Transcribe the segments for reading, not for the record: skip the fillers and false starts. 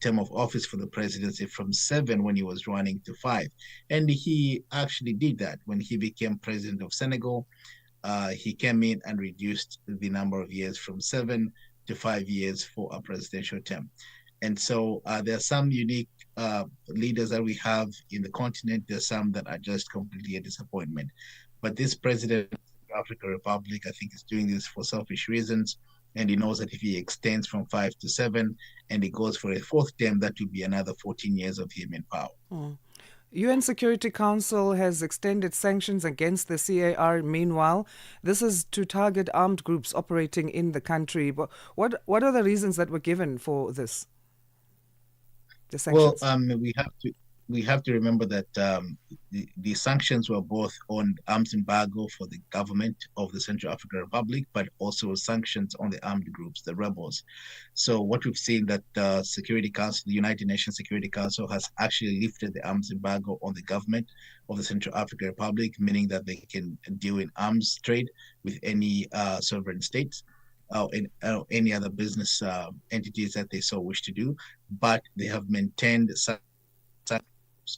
term of office for the presidency from 7 when he was running to 5. And he actually did that when he became president of Senegal. He came in and reduced the number of years from 7 to 5 years for a presidential term. And so there are some unique leaders that we have in the continent. There's some that are just completely a disappointment. But this president of the African Republic, I think, is doing this for selfish reasons. And he knows that if he extends from 5 to 7 and he goes for a fourth term, that will be another 14 years of him in power. UN Security Council has extended sanctions against the CAR. Meanwhile, this is to target armed groups operating in the country. But what are the reasons that were given for this? The Well, sanctions. we have to remember that the sanctions were both on arms embargo for the government of the Central African Republic, but also sanctions on the armed groups, the rebels. So what we've seen that the Security Council, the United Nations Security Council, has actually lifted the arms embargo on the government of the Central African Republic, meaning that they can deal in arms trade with any sovereign states or any other business entities that they so wish to do, but they have maintained such.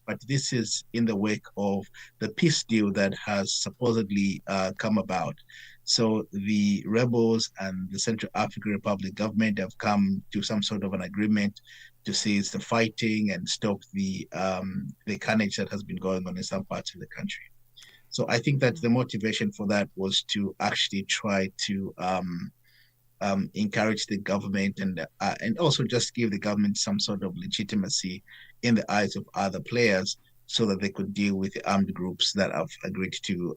But this is in the wake of the peace deal that has supposedly come about. So the rebels and the Central African Republic government have come to some sort of an agreement to cease the fighting and stop the carnage that has been going on in some parts of the country. So I think that the motivation for that was to actually try to encourage the government and also just give the government some sort of legitimacy in the eyes of other players so that they could deal with the armed groups that have agreed to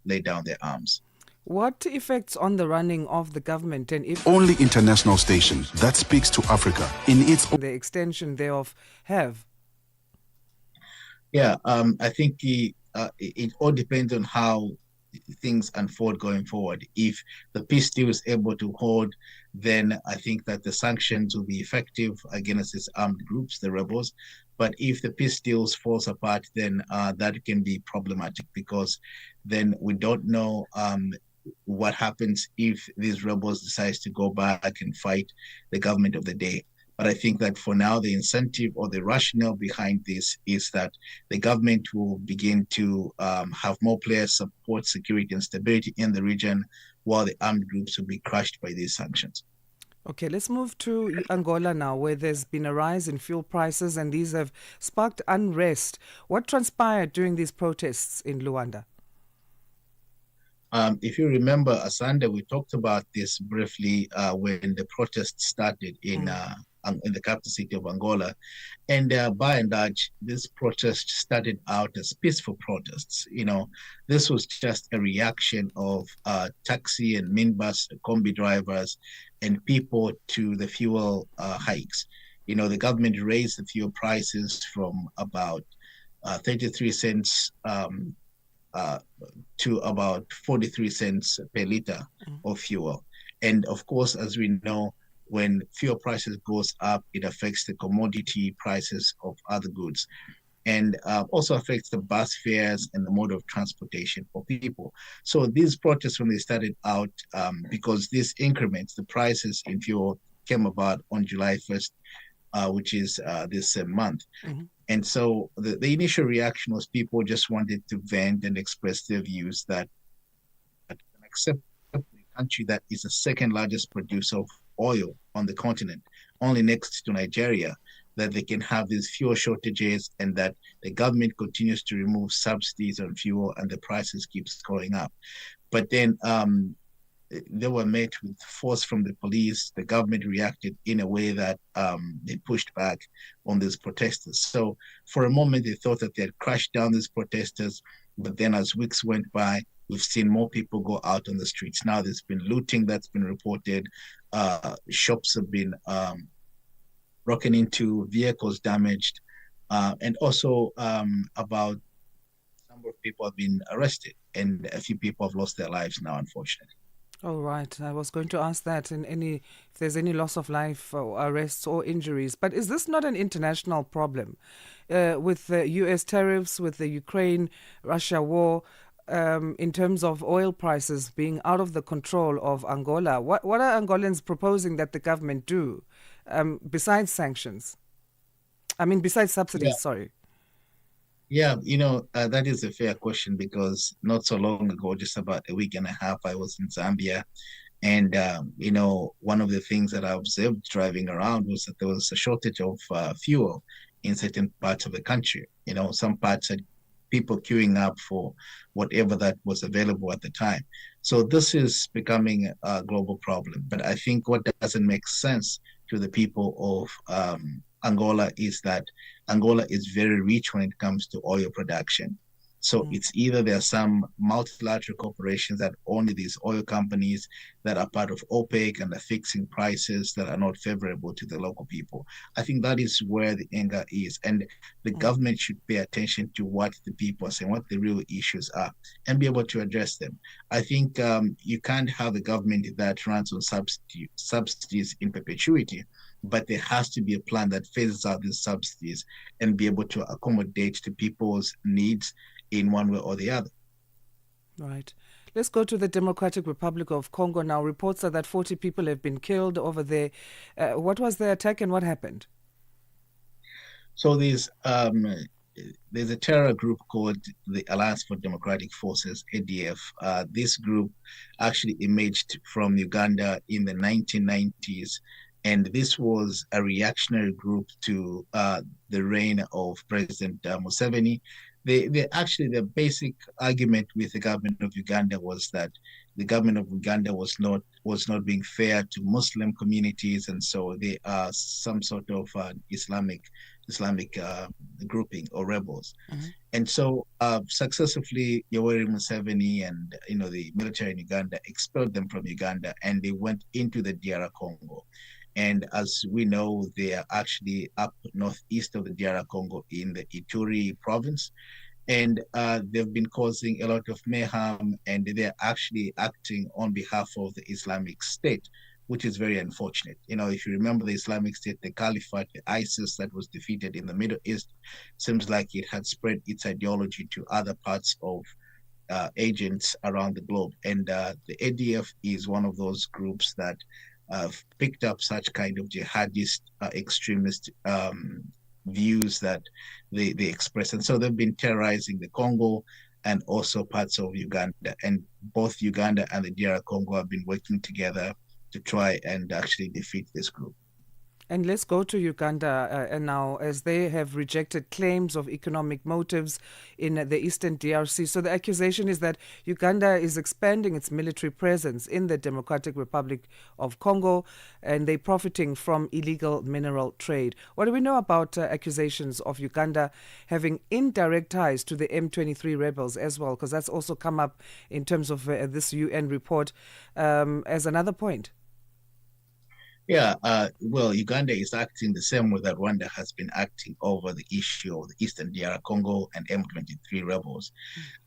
lay down their arms. What effects on the running of the government and if Only international station that speaks to Africa in its the extension thereof have? Yeah, I think it all depends on how things unfold going forward. If the peace deal is able to hold, then I think that the sanctions will be effective against these armed groups, the rebels. But if the peace deal falls apart, then that can be problematic because then we don't know what happens if these rebels decide to go back and fight the government of the day. But I think that for now, the incentive or the rationale behind this is that the government will begin to have more players support security and stability in the region, while the armed groups will be crushed by these sanctions. Okay, let's move to Angola now, where there's been a rise in fuel prices and these have sparked unrest. What transpired during these protests in Luanda? If you remember, Asanda, we talked about this briefly when the protests started in the capital city of Angola. And by and large, this protest started out as peaceful protests. This was just a reaction of taxi and minibus, combi drivers, and people to the fuel hikes. The government raised the fuel prices from about 33 cents to about 43 cents per liter of fuel. And of course, as we know, when fuel prices goes up, it affects the commodity prices of other goods and also affects the bus fares and the mode of transportation for people. So these protests, when they started out, because these increments, the prices in fuel came about on July 1st, which is this month. Mm-hmm. And so the initial reaction was people just wanted to vent and express their views that accept a country that is the second largest producer of oil on the continent, only next to Nigeria, that they can have these fuel shortages and that the government continues to remove subsidies on fuel and the prices keeps going up. But then they were met with force from the police. The government reacted in a way that they pushed back on these protesters. So for a moment, they thought that they had crushed down these protesters. But then as weeks went by, we've seen more people go out on the streets. Now there's been looting that's been reported. Shops have been broken into, vehicles damaged, and also about a number of people have been arrested and a few people have lost their lives now, unfortunately. Oh, right. I was going to ask that if there's any loss of life or arrests or injuries. But is this not an international problem? With the U.S. tariffs, with the Ukraine-Russia war, in terms of oil prices being out of the control of Angola, what are Angolans proposing that the government do besides sanctions? I mean, besides Yeah, subsidies, sorry. yeah, that is a fair question because not so long ago, just about a week and a half, I was in Zambia. And, one of the things that I observed driving around was that there was a shortage of fuel in certain parts of the country. Some parts had people queuing up for whatever that was available at the time. So this is becoming a global problem. But I think what doesn't make sense to the people of Angola is that Angola is very rich when it comes to oil production. So Mm. it's either there are some multilateral corporations that own these oil companies that are part of OPEC and are fixing prices that are not favorable to the local people. I think that is where the anger is. And the Mm. government should pay attention to what the people are saying, what the real issues are, and be able to address them. I think you can't have a government that runs on subsidies in perpetuity, but there has to be a plan that phases out these subsidies and be able to accommodate to people's needs in one way or the other. Right. Let's go to the Democratic Republic of Congo now. Reports are that 40 people have been killed over there. What was the attack and what happened? So there's a terror group called the Alliance for Democratic Forces, ADF. This group actually emerged from Uganda in the 1990s, and this was a reactionary group to the reign of President Museveni. The basic argument with the government of Uganda was that the government of Uganda was not being fair to Muslim communities, and so they are some sort of Islamic grouping or rebels. Mm-hmm. And so successively, Yoweri Museveni and the military in Uganda expelled them from Uganda, and they went into the DR Congo. And as we know, they are actually up northeast of the DR Congo in the Ituri province. And they've been causing a lot of mayhem, and they're actually acting on behalf of the Islamic State, which is very unfortunate. If you remember the Islamic State, the Caliphate, the ISIS that was defeated in the Middle East, seems like it had spread its ideology to other parts of agents around the globe. And the ADF is one of those groups that picked up such kind of jihadist extremist views that they express. And so they've been terrorizing the Congo and also parts of Uganda. And both Uganda and the DR Congo have been working together to try and actually defeat this group. And let's go to Uganda and now, as they have rejected claims of economic motives in the eastern DRC. So the accusation is that Uganda is expanding its military presence in the Democratic Republic of Congo, and they're profiting from illegal mineral trade. What do we know about accusations of Uganda having indirect ties to the M23 rebels as well? Because that's also come up in terms of this UN report as another point. Yeah, well, Uganda is acting the same way that Rwanda has been acting over the issue of the Eastern DR Congo and M23 rebels.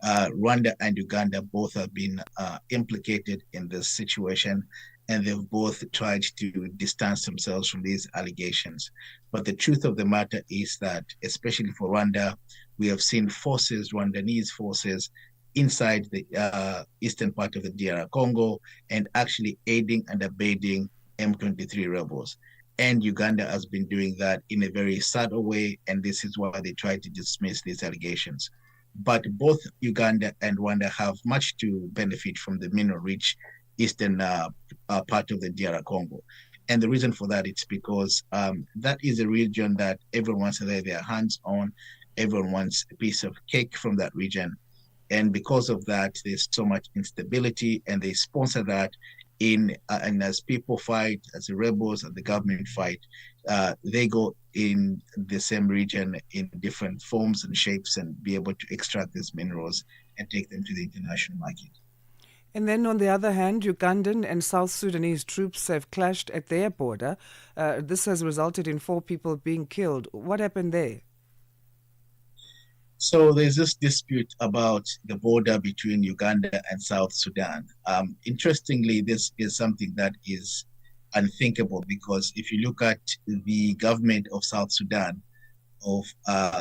Rwanda and Uganda both have been implicated in this situation, and they've both tried to distance themselves from these allegations. But the truth of the matter is that, especially for Rwanda, we have seen Rwandanese forces, inside the eastern part of the DR Congo and actually aiding and abetting M23 rebels. And Uganda has been doing that in a very subtle way, and this is why they try to dismiss these allegations. But both Uganda and Rwanda have much to benefit from the mineral-rich eastern part of the DR Congo. And the reason for that is because that is a region that everyone wants to lay their hands on. Everyone wants a piece of cake from that region. And because of that, there's so much instability, and they sponsor that and as people fight, as the rebels and the government fight, they go in the same region in different forms and shapes and be able to extract these minerals and take them to the international market. And then, on the other hand, Ugandan and South Sudanese troops have clashed at their border. This has resulted in 4 people being killed. What happened there? So there's this dispute about the border between Uganda and South Sudan. Interestingly, this is something that is unthinkable because if you look at the government of South Sudan, of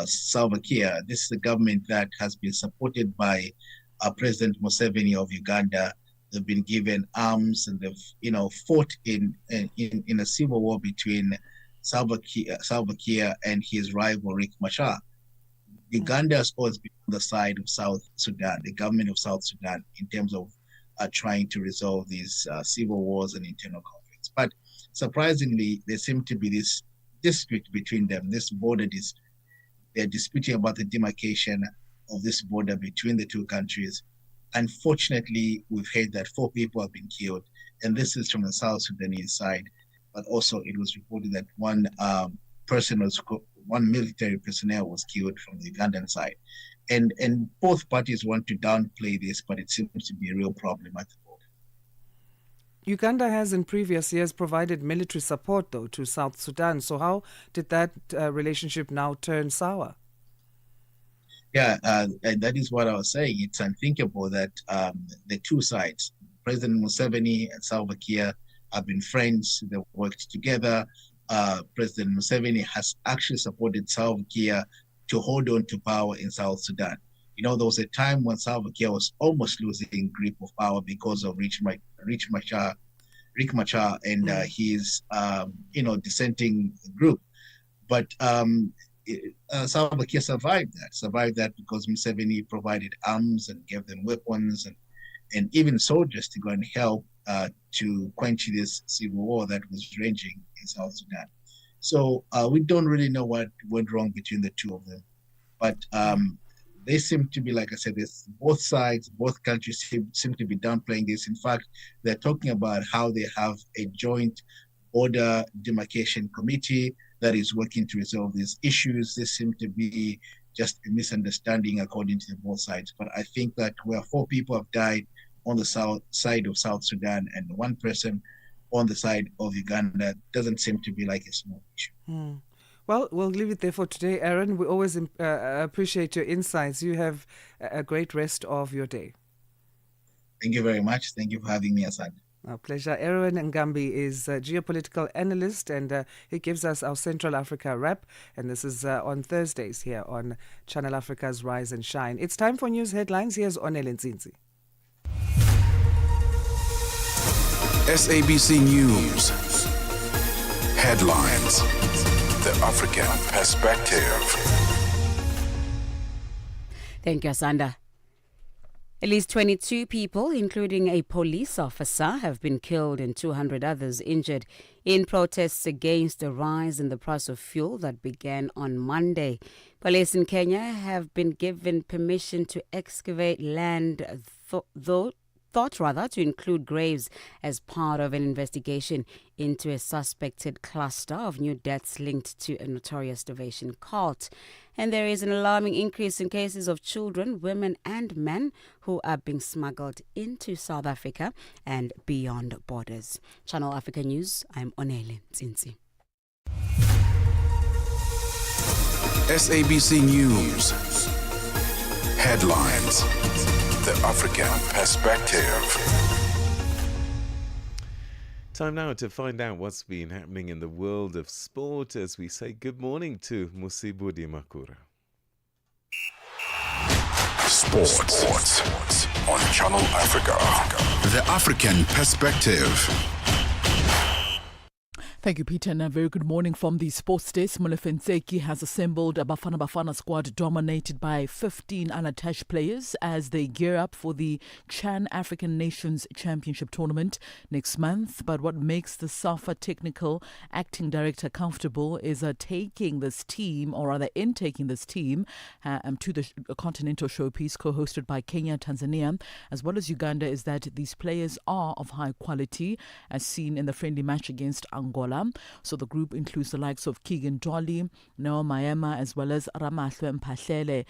Salva Kiir, this is a government that has been supported by President Museveni of Uganda. They've been given arms, and they've fought in a civil war between Salva Kiir and his rival Riek Machar. Uganda has always been on the side of South Sudan, the government of South Sudan, in terms of trying to resolve these civil wars and internal conflicts. But surprisingly, there seems to be this dispute between them, this border dispute. They're disputing about the demarcation of this border between the two countries. Unfortunately, we've heard that 4 people have been killed, and this is from the South Sudanese side. But also, it was reported that one military personnel was killed from the Ugandan side. And both parties want to downplay this, but it seems to be a real problem at the border. Uganda has in previous years provided military support, though, to South Sudan. So how did that relationship now turn sour? Yeah, and that is what I was saying. It's unthinkable that the two sides, President Museveni and Salva Kiir, have been friends. They've worked together. President Museveni has actually supported Salva Kiir to hold on to power in South Sudan. You know, there was a time when Salva Kiir was almost losing grip of power because of Riek Machar and his, dissenting group. But Salva Kiir survived that because Museveni provided arms and gave them weapons and even soldiers to go and help to quench this civil war that was raging in South Sudan. So we don't really know what went wrong between the two of them. But they seem to be, like I said, both sides, both countries seem to be downplaying this. In fact, they're talking about how they have a joint border demarcation committee that is working to resolve these issues. This seems to be just a misunderstanding according to both sides. But I think that where 4 people have died on the side of South Sudan and 1 person on the side of Uganda doesn't seem to be like a small issue. Well, we'll leave it there for today, Aaron. We always appreciate your insights. You have a great rest of your day. Thank you very much. Thank you for having me, Asanda. Our pleasure. Aaron Ngambi is a geopolitical analyst, and he gives us our Central Africa wrap. And this is on Thursdays here on Channel Africa's Rise and Shine. It's time for news headlines. Here's Onele Nzinzi. SABC News. Headlines. The African Perspective. Thank you, Asanda. At least 22 people, including a police officer, have been killed and 200 others injured in protests against the rise in the price of fuel that began on Monday. Police in Kenya have been given permission to excavate land, thought to include graves as part of an investigation into a suspected cluster of new deaths linked to a notorious starvation cult. And there is an alarming increase in cases of children, women and men who are being smuggled into South Africa and beyond borders. Channel Africa News, I'm Onele Nzinzi. SABC News. Headlines. The African Perspective. Time now to find out what's been happening in the world of sport as we say good morning to Musibudi Makura. Sports on Channel Africa. The African Perspective. Thank you, Peter, and a very good morning from the sports desk. Molefe has assembled a Bafana Bafana squad dominated by 15 unattached players as they gear up for the Chan African Nations Championship tournament next month. But what makes the SAFA technical acting director comfortable is taking this team, or rather intaking this team, to the continental showpiece co-hosted by Kenya, Tanzania, as well as Uganda, is that these players are of high quality, as seen in the friendly match against Angola. So the group includes the likes of Keegan Dolly, Noah Maema, as well as Ramahlwe Mphahlele.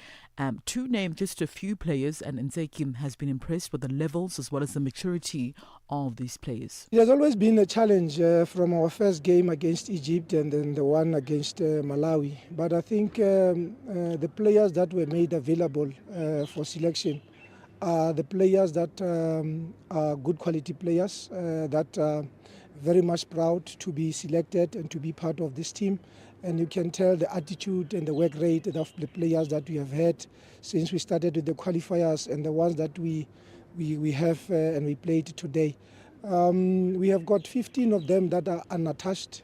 To name just a few players, and Nzeki has been impressed with the levels as well as the maturity of these players. It has always been a challenge from our first game against Egypt and then the one against Malawi. But I think the players that were made available for selection are the players that are good quality players that are very much proud to be selected and to be part of this team. And you can tell the attitude and the work rate of the players that we have had since we started with the qualifiers and the ones that we have and we played today. We have got 15 of them that are unattached.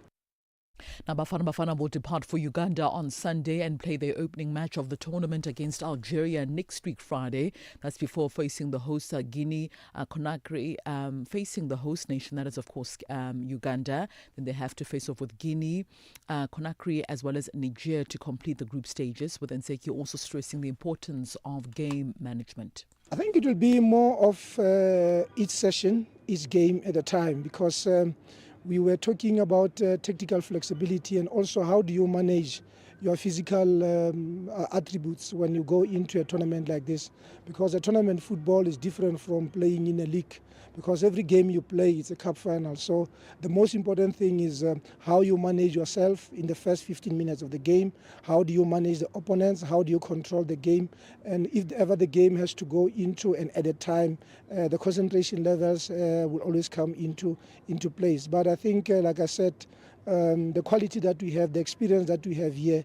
Now, Bafana will depart for Uganda on Sunday and play their opening match of the tournament against Algeria next week, Friday. That's before facing the host Guinea Conakry, facing the host nation, that is, of course, Uganda. Then they have to face off with Guinea, Conakry, as well as Niger to complete the group stages, with Nseki also stressing the importance of game management. I think it will be more of each session, each game at a time, because we were talking about tactical flexibility and also how do you manage your physical attributes when you go into a tournament like this, because a tournament football is different from playing in a league, because every game you play is a cup final. So the most important thing is how you manage yourself in the first 15 minutes of the game, how do you manage the opponents, how do you control the game, and if ever the game has to go into an added time, the concentration levels will always come into place. But I think, like I said, the quality that we have, the experience that we have here,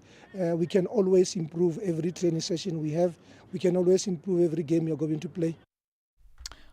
we can always improve every training session we have. We can always improve every game you're going to play.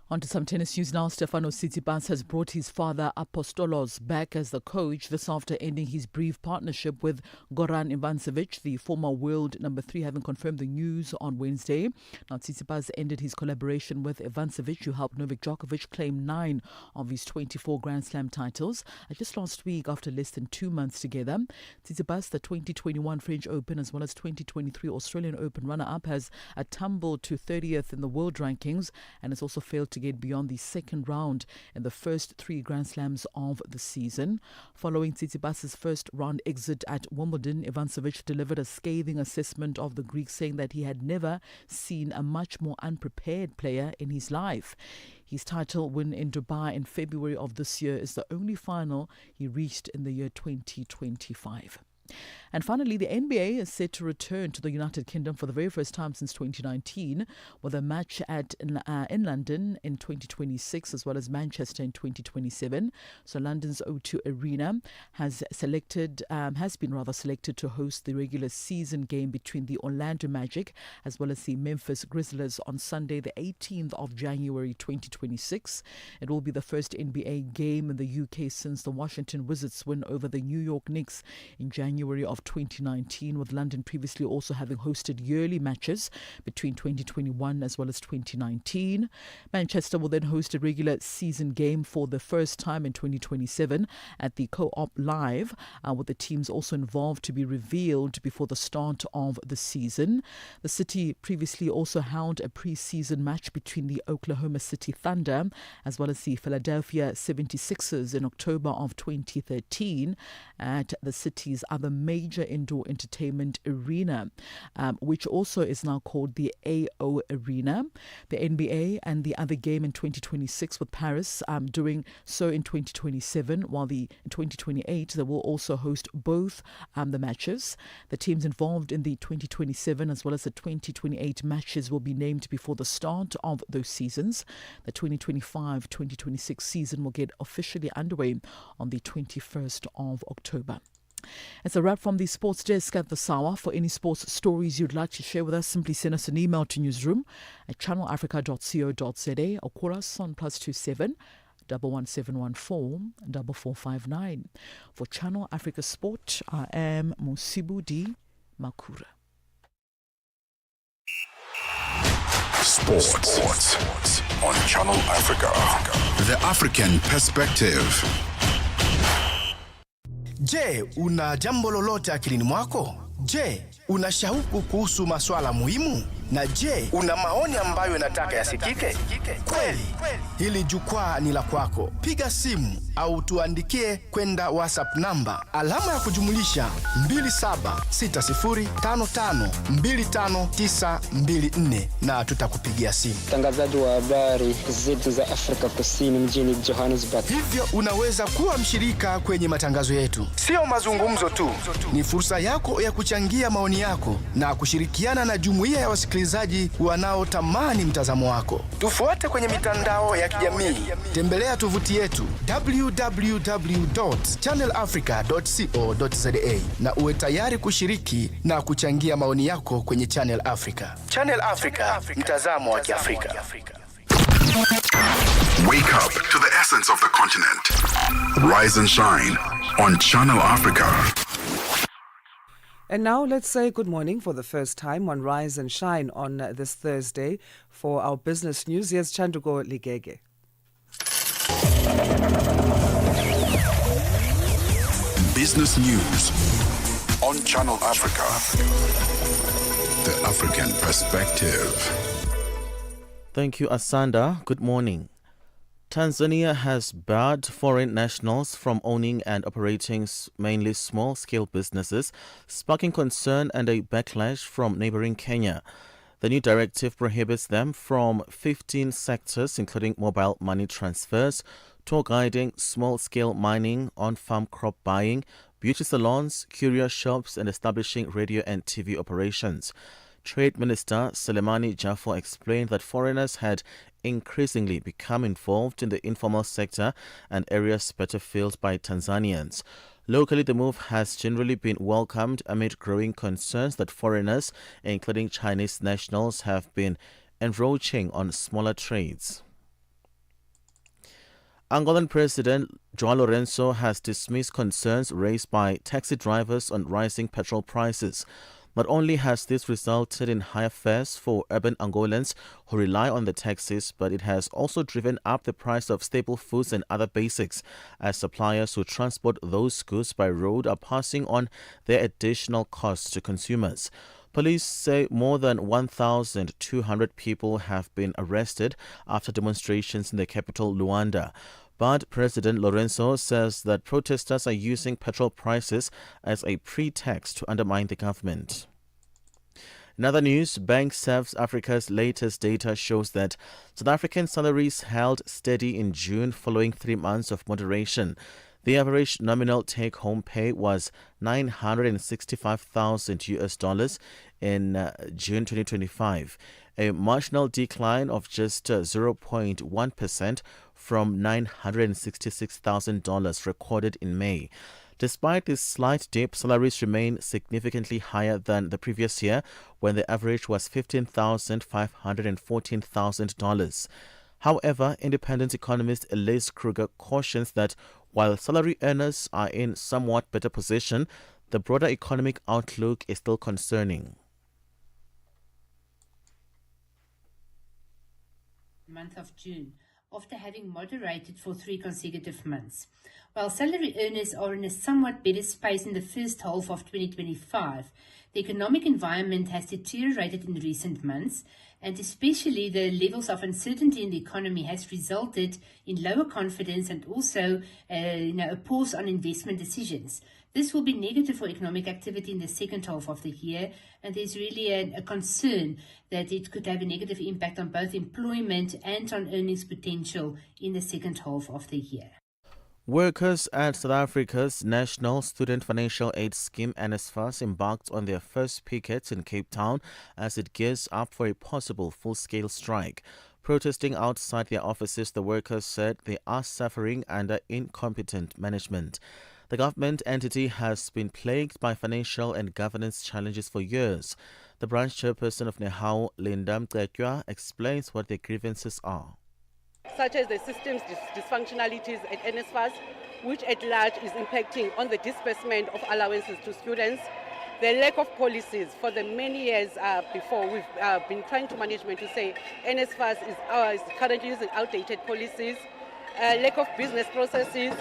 On to some tennis news now. Stefano Tsitsipas has brought his father Apostolos back as the coach, this after ending his brief partnership with Goran Ivanisevic, the former world number 3, having confirmed the news on Wednesday. Now, Tsitsipas ended his collaboration with Ivanisevic, who helped Novak Djokovic claim 9 of his 24 Grand Slam titles. Just last week, after less than 2 months together, Tsitsipas, the 2021 French Open as well as 2023 Australian Open runner-up, has tumbled to 30th in the world rankings and has also failed to get beyond the second round in the first 3 Grand Slams of the season. Following Tsitsipas's first round exit at Wimbledon, Ivanisevic delivered a scathing assessment of the Greek, saying that he had never seen a much more unprepared player in his life. His title win in Dubai in February of this year is the only final he reached in the year 2025. And finally, the NBA is set to return to the United Kingdom for the very first time since 2019, with a match in London in 2026 as well as Manchester in 2027. So London's O2 Arena has been selected to host the regular season game between the Orlando Magic as well as the Memphis Grizzlies on Sunday, the 18th of January 2026. It will be the first NBA game in the UK since the Washington Wizards win over the New York Knicks in January of 2019, with London previously also having hosted yearly matches between 2021 as well as 2019. Manchester will then host a regular season game for the first time in 2027 at the Co-op Live, with the teams also involved to be revealed before the start of the season. The city previously also held a pre-season match between the Oklahoma City Thunder as well as the Philadelphia 76ers in October of 2013 at the city's other major indoor entertainment arena, which also is now called the AO Arena. The NBA and the other game in 2026 with Paris doing so in 2027, while in 2028 they will also host both the matches. The teams involved in the 2027 as well as the 2028 matches will be named before the start of those seasons. The 2025-2026 season will get officially underway on the 21st of October. It's a wrap from the sports desk at the Sawa. For any sports stories you'd like to share with us, simply send us an email to newsroom@channelafrica.co.za or call us on +27 11714 4459. For Channel Africa Sport, I am Musibudi Makura. Sports on Channel Africa. The African perspective. Je, una jambo lolote akilini mwako? Je, una shauku kuhusu masuala muhimu? Na je, una maoni ambayo unataka yasikike? Kweli, hili jukwaa ni la kwako. Piga simu au tuandikie kwenda WhatsApp namba alama ya kujumulisha 2760552594 na tutakupigia simu. Mtangazaji wa habari zetu za Afrika Kusini mjini Johannesburg. Hivyo unaweza kuwa mshirika kwenye matangazo yetu. Sio mazungumzo tu, ni fursa yako ya kuchangia maoni yako na kushirikiana na jumuiya ya wasikilizaji wanaotamani mtazamo wako. Tufuate kwenye mitandao ya kijamii. Tembelea tovuti yetu www.channelafrica.co.za na uwe tayari kushiriki na kuchangia maoni yako kwenye Channel Africa. Channel Africa, mtazamo wa Kiafrika. Wake up to the essence of the continent. Rise and shine on Channel Africa. And now let's say good morning for the first time on Rise and Shine on this Thursday for our business news. Here's Chanduko Ligege. Business news on Channel Africa. The African perspective. Thank you, Asanda. Good morning. Tanzania has barred foreign nationals from owning and operating mainly small-scale businesses, sparking concern and a backlash from neighboring Kenya. The new directive prohibits them from 15 sectors, including mobile money transfers, tour guiding, small-scale mining, on-farm crop buying, beauty salons, curio shops, and establishing radio and TV operations. Trade Minister Selemani Jafo explained that foreigners had increasingly become involved in the informal sector and areas better filled by Tanzanians. Locally, the move has generally been welcomed amid growing concerns that foreigners, including Chinese nationals, have been encroaching on smaller trades. Angolan President João Lourenço has dismissed concerns raised by taxi drivers on rising petrol prices. Not only has this resulted in higher fares for urban Angolans who rely on the taxis, but it has also driven up the price of staple foods and other basics, as suppliers who transport those goods by road are passing on their additional costs to consumers. Police say more than 1,200 people have been arrested after demonstrations in the capital, Luanda. But President Lourenço says that protesters are using petrol prices as a pretext to undermine the government. In other news, Bank South Africa's latest data shows that South African salaries held steady in June following 3 months of moderation. The average nominal take-home pay was $965,000 in June 2025, a marginal decline of just 0.1% from $966,000 recorded in May. Despite this slight dip, salaries remain significantly higher than the previous year, when the average was $15,514,000. However, independent economist Elise Kruger cautions that while salary earners are in somewhat better position, the broader economic outlook is still concerning. Month of June, after having moderated for 3 consecutive months. While salary earners are in a somewhat better space in the first half of 2025, the economic environment has deteriorated in recent months, and especially the levels of uncertainty in the economy has resulted in lower confidence and also a pause on investment decisions. This will be negative for economic activity in the second half of the year, and there's really a concern that it could have a negative impact on both employment and on earnings potential in the second half of the year. Workers at South Africa's National Student Financial Aid Scheme NSFAS embarked on their first picket in Cape Town as it gears up for a possible full-scale strike. Protesting outside their offices, the workers said they are suffering under incompetent management. The government entity has been plagued by financial and governance challenges for years. The branch chairperson of NEHAO, Linda Mqekwa, explains what their grievances are. Such as the system's dysfunctionalities at NSFAS, which at large is impacting on the disbursement of allowances to students, the lack of policies for the many years before. We've been trying to management to say NSFAS is currently using outdated policies, lack of business processes,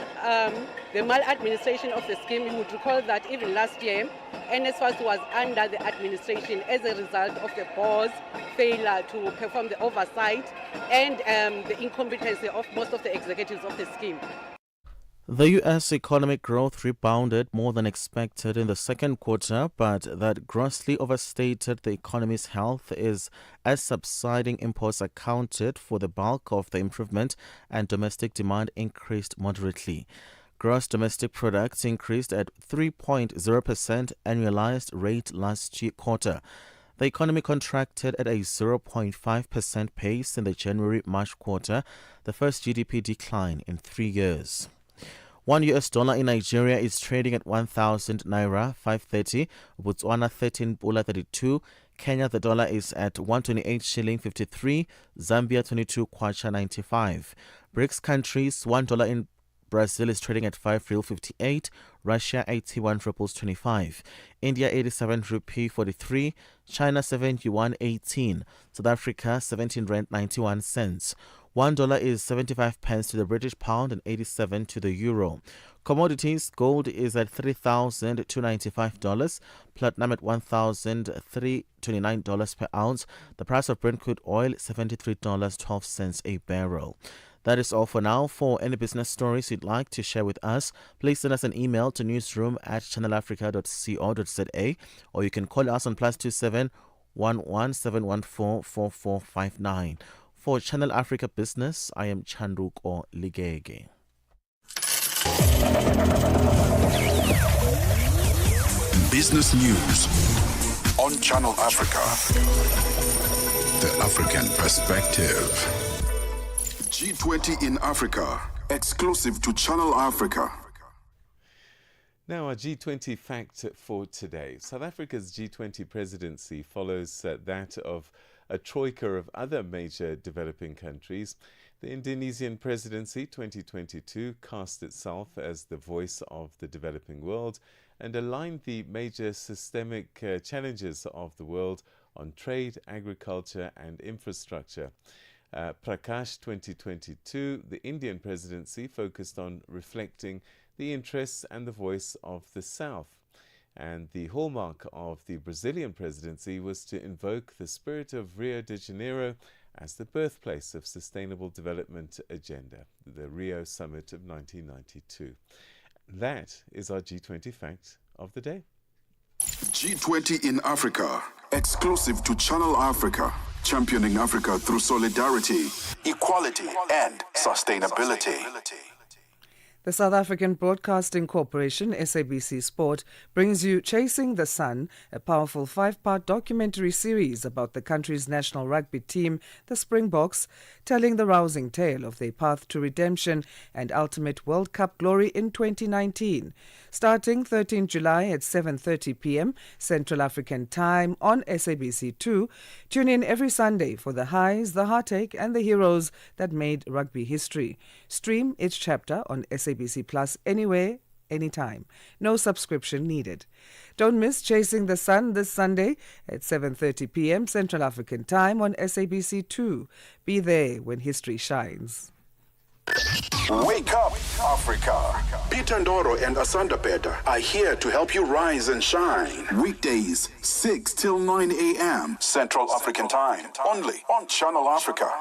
the maladministration of the scheme. You would recall that even last year, NSFAS was under the administration as a result of the board's failure to perform the oversight and the incompetency of most of the executives of the scheme. The U.S. economic growth rebounded more than expected in the second quarter, but that grossly overstated the economy's health as subsiding imports accounted for the bulk of the improvement and domestic demand increased moderately. Gross domestic products increased at 3.0% annualized rate last quarter. The economy contracted at a 0.5% pace in the January-March quarter, the first GDP decline in 3 years. $1 in Nigeria is trading at 1,000 naira 530, Botswana 13 pula 32, Kenya the dollar is at 128 shilling 53, Zambia 22 kwacha 95. BRICS countries $1 in Brazil is trading at 5 real 58, Russia 81 rupees 25, India 87 rupee 43, China 7 yuan 18, South Africa 17 rand 91 cents. $1 is 75 pence to the British pound and 87 to the euro. Commodities: gold is at $3,295, platinum at $1,329 per ounce. The price of Brent crude oil $73.12 a barrel. That is all for now. For any business stories you'd like to share with us, please send us an email to newsroom@channelafrica.co.za, or you can call us on +27 11 714 4459. For Channel Africa Business, I am Chanduko Ligege. Business News on Channel Africa. The African Perspective. G20 in Africa, exclusive to Channel Africa. Now, our G20 fact for today. South Africa's G20 presidency follows that of a troika of other major developing countries. The Indonesian presidency 2022 cast itself as the voice of the developing world and aligned the major systemic challenges of the world on trade, agriculture and infrastructure. Prakash 2022, the Indian presidency focused on reflecting the interests and the voice of the South. And the hallmark of the Brazilian presidency was to invoke the spirit of Rio de Janeiro as the birthplace of Sustainable Development Agenda, the Rio Summit of 1992. That is our G20 fact of the day. G20 in Africa, exclusive to Channel Africa, championing Africa through solidarity, equality, and sustainability. The South African Broadcasting Corporation, SABC Sport, brings you Chasing the Sun, a powerful 5-part documentary series about the country's national rugby team, the Springboks, telling the rousing tale of their path to redemption and ultimate World Cup glory in 2019. Starting 13 July at 7:30 p.m. Central African Time on SABC2, tune in every Sunday for the highs, the heartache and the heroes that made rugby history. Stream each chapter on SABC Plus anywhere, anytime. No subscription needed. Don't miss Chasing the Sun this Sunday at 7:30 p.m. Central African Time on SABC2. Be there when history shines. Wake up, Africa. Peter Ndoro and Asanda Beda are here to help you rise and shine. Weekdays, 6 till 9 a.m. Central African Time. Only on Channel Africa.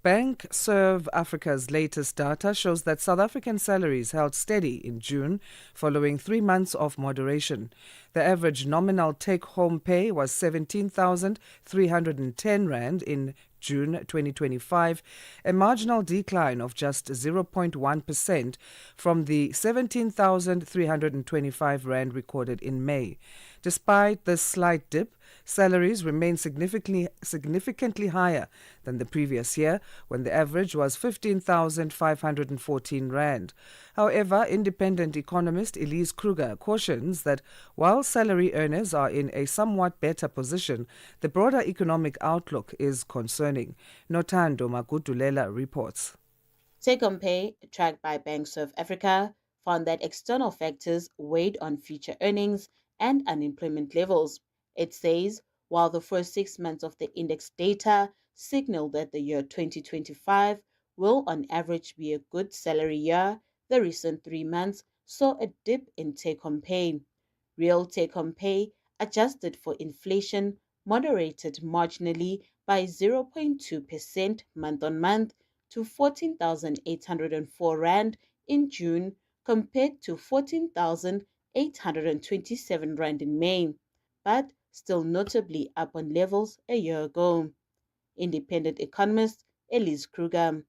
Bank Serve Africa's latest data shows that South African salaries held steady in June following 3 months of moderation. The average nominal take-home pay was 17,310 rand in June 2025, a marginal decline of just 0.1% from the 17,325 rand recorded in May. Despite this slight dip, salaries remain significantly higher than the previous year, when the average was 15,514 rand. However, independent economist Elise Kruger cautions that while salary earners are in a somewhat better position, the broader economic outlook is concerning. Notando Magudulela reports. Take-home pay, tracked by Bank Serve Africa, found that external factors weighed on future earnings and unemployment levels. It says, while the first 6 months of the index data signal that the year 2025 will on average be a good salary year, the recent 3 months saw a dip in take-home pay. Real take-home pay, adjusted for inflation, moderated marginally by 0.2% month-on-month to 14,804 rand in June, compared to 14,827 rand in May, but still notably up on levels a year ago. Independent economist Elise Kruger.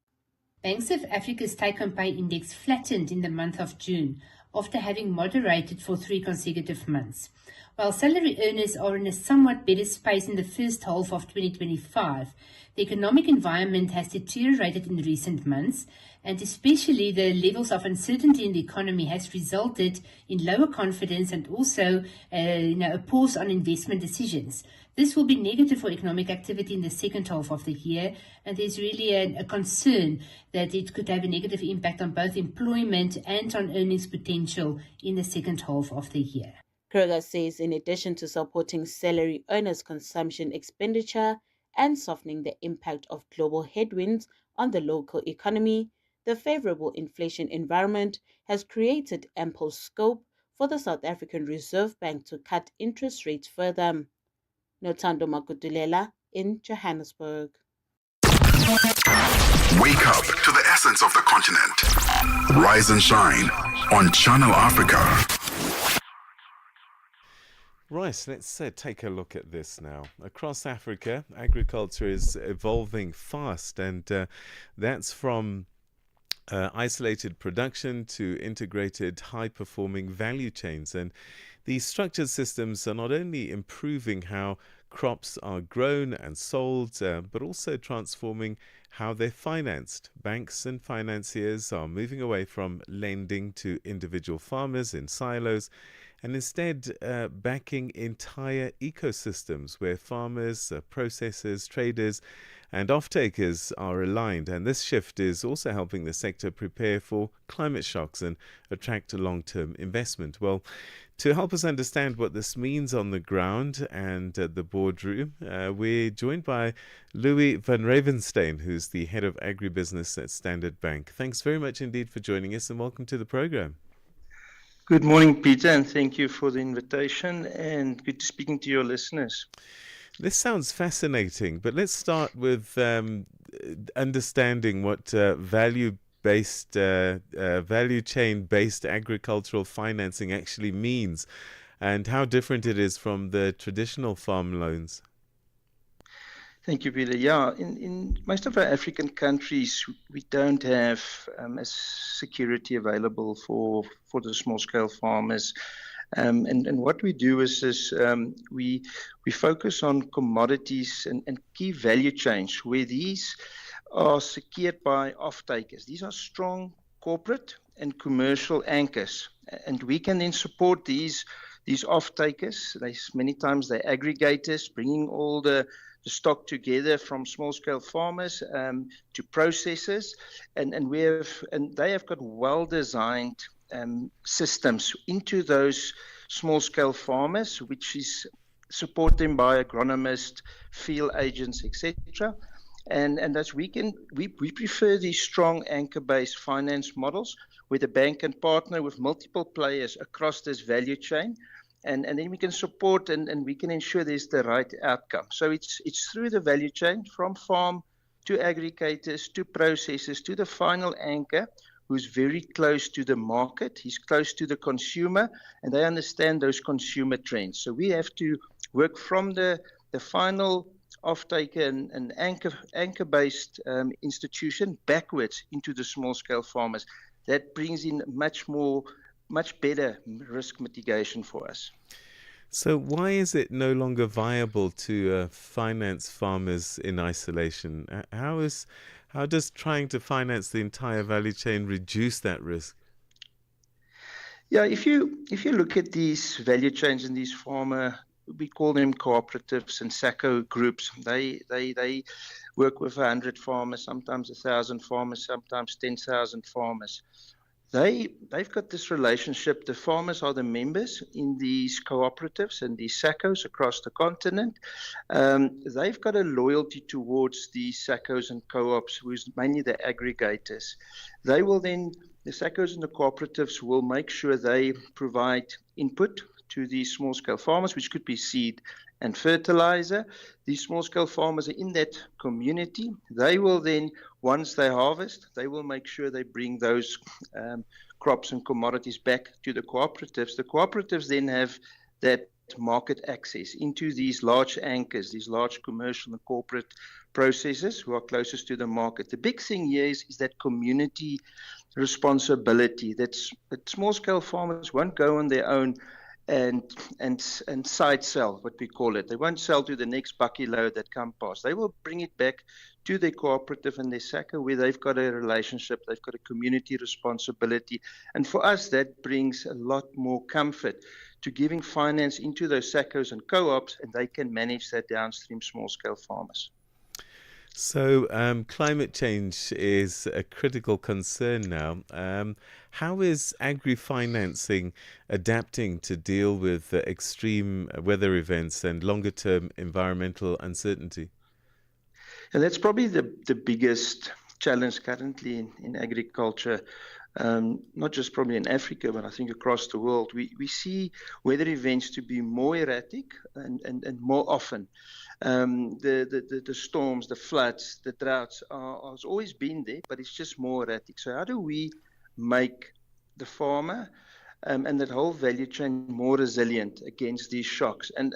Bank South Africa's take-home pay index flattened in the month of June after having moderated for 3 consecutive months. While salary earners are in a somewhat better space in the first half of 2025, the economic environment has deteriorated in recent months and especially the levels of uncertainty in the economy has resulted in lower confidence and also a pause on investment decisions. This will be negative for economic activity in the second half of the year, and there's really a concern that it could have a negative impact on both employment and on earnings potential in the second half of the year. Kruger says in addition to supporting salary earners' consumption expenditure and softening the impact of global headwinds on the local economy, the favorable inflation environment has created ample scope for the South African Reserve Bank to cut interest rates further. Notando Makutulela in Johannesburg. Wake up to the essence of the continent. Rise and shine on Channel Africa. Right, let's take a look at this now. Across Africa, agriculture is evolving fast, and that's from isolated production to integrated high-performing value chains. And these structured systems are not only improving how crops are grown and sold, but also transforming how they're financed. Banks and financiers are moving away from lending to individual farmers in silos and instead backing entire ecosystems where farmers, processors, traders and off-takers are aligned. And this shift is also helping the sector prepare for climate shocks and attract long-term investment. Well, to help us understand what this means on the ground and at the boardroom, we're joined by Louis van Ravenstein, who's the head of agribusiness at Standard Bank. Thanks very much indeed for joining us, and welcome to the program. Good morning, Peter, and thank you for the invitation, and good speaking to your listeners. This sounds fascinating, but let's start with understanding what value chain-based agricultural financing actually means and how different it is from the traditional farm loans. Thank you, Peter. Yeah, in most of our African countries, we don't have as security available for the small-scale farmers. And what we do is we focus on commodities and key value chains where these are secured by off-takers. These are strong corporate and commercial anchors, and we can then support these off-takers. Many times they're aggregators, bringing all the stock together from small-scale farmers to processors, and they have got well-designed systems into those small-scale farmers, which is support them by agronomists, field agents, etc. And as we prefer these strong anchor-based finance models where the bank can partner with multiple players across this value chain, and then we can support and we can ensure there's the right outcome. So it's through the value chain from farm to aggregators to processors to the final anchor, who's very close to the market, he's close to the consumer, and they understand those consumer trends. So we have to work from the final off-taker and anchor-based institution backwards into the small-scale farmers. That brings in much better risk mitigation for us. So why is it no longer viable to finance farmers in isolation? How does trying to finance the entire value chain reduce that risk? Yeah, if you look at these value chains and these we call them cooperatives and SACCO groups. They work with 100 farmers, sometimes 1,000 farmers, sometimes 10,000 farmers. They've got this relationship. The farmers are the members in these cooperatives and these SACCOs across the continent. They've got a loyalty towards these SACCOs and co-ops, who's mainly the aggregators. The SACCOs and the cooperatives will make sure they provide input to these small-scale farmers, which could be seed and fertilizer. These small-scale farmers are in that community. They will then, once they harvest, they will make sure they bring those crops and commodities back to the cooperatives. The cooperatives then have that market access into these large anchors, these large commercial and corporate processors who are closest to the market. The big thing here is that community responsibility, that small-scale farmers won't go on their own and side sell, what we call it. They won't sell to the next bucky load that come past. They will bring it back to their cooperative and their SACCO where they've got a relationship, they've got a community responsibility. And for us, that brings a lot more comfort to giving finance into those SACCOs and co-ops, and they can manage that downstream small-scale farmers. So climate change is a critical concern now. How is agri-financing adapting to deal with extreme weather events and longer-term environmental uncertainty? And that's probably the biggest challenge currently in agriculture, not just probably in Africa, but I think across the world. We see weather events to be more erratic and more often. The storms, the floods, the droughts has always been there, but it's just more erratic. So how do we make the farmer and that whole value chain more resilient against these shocks? And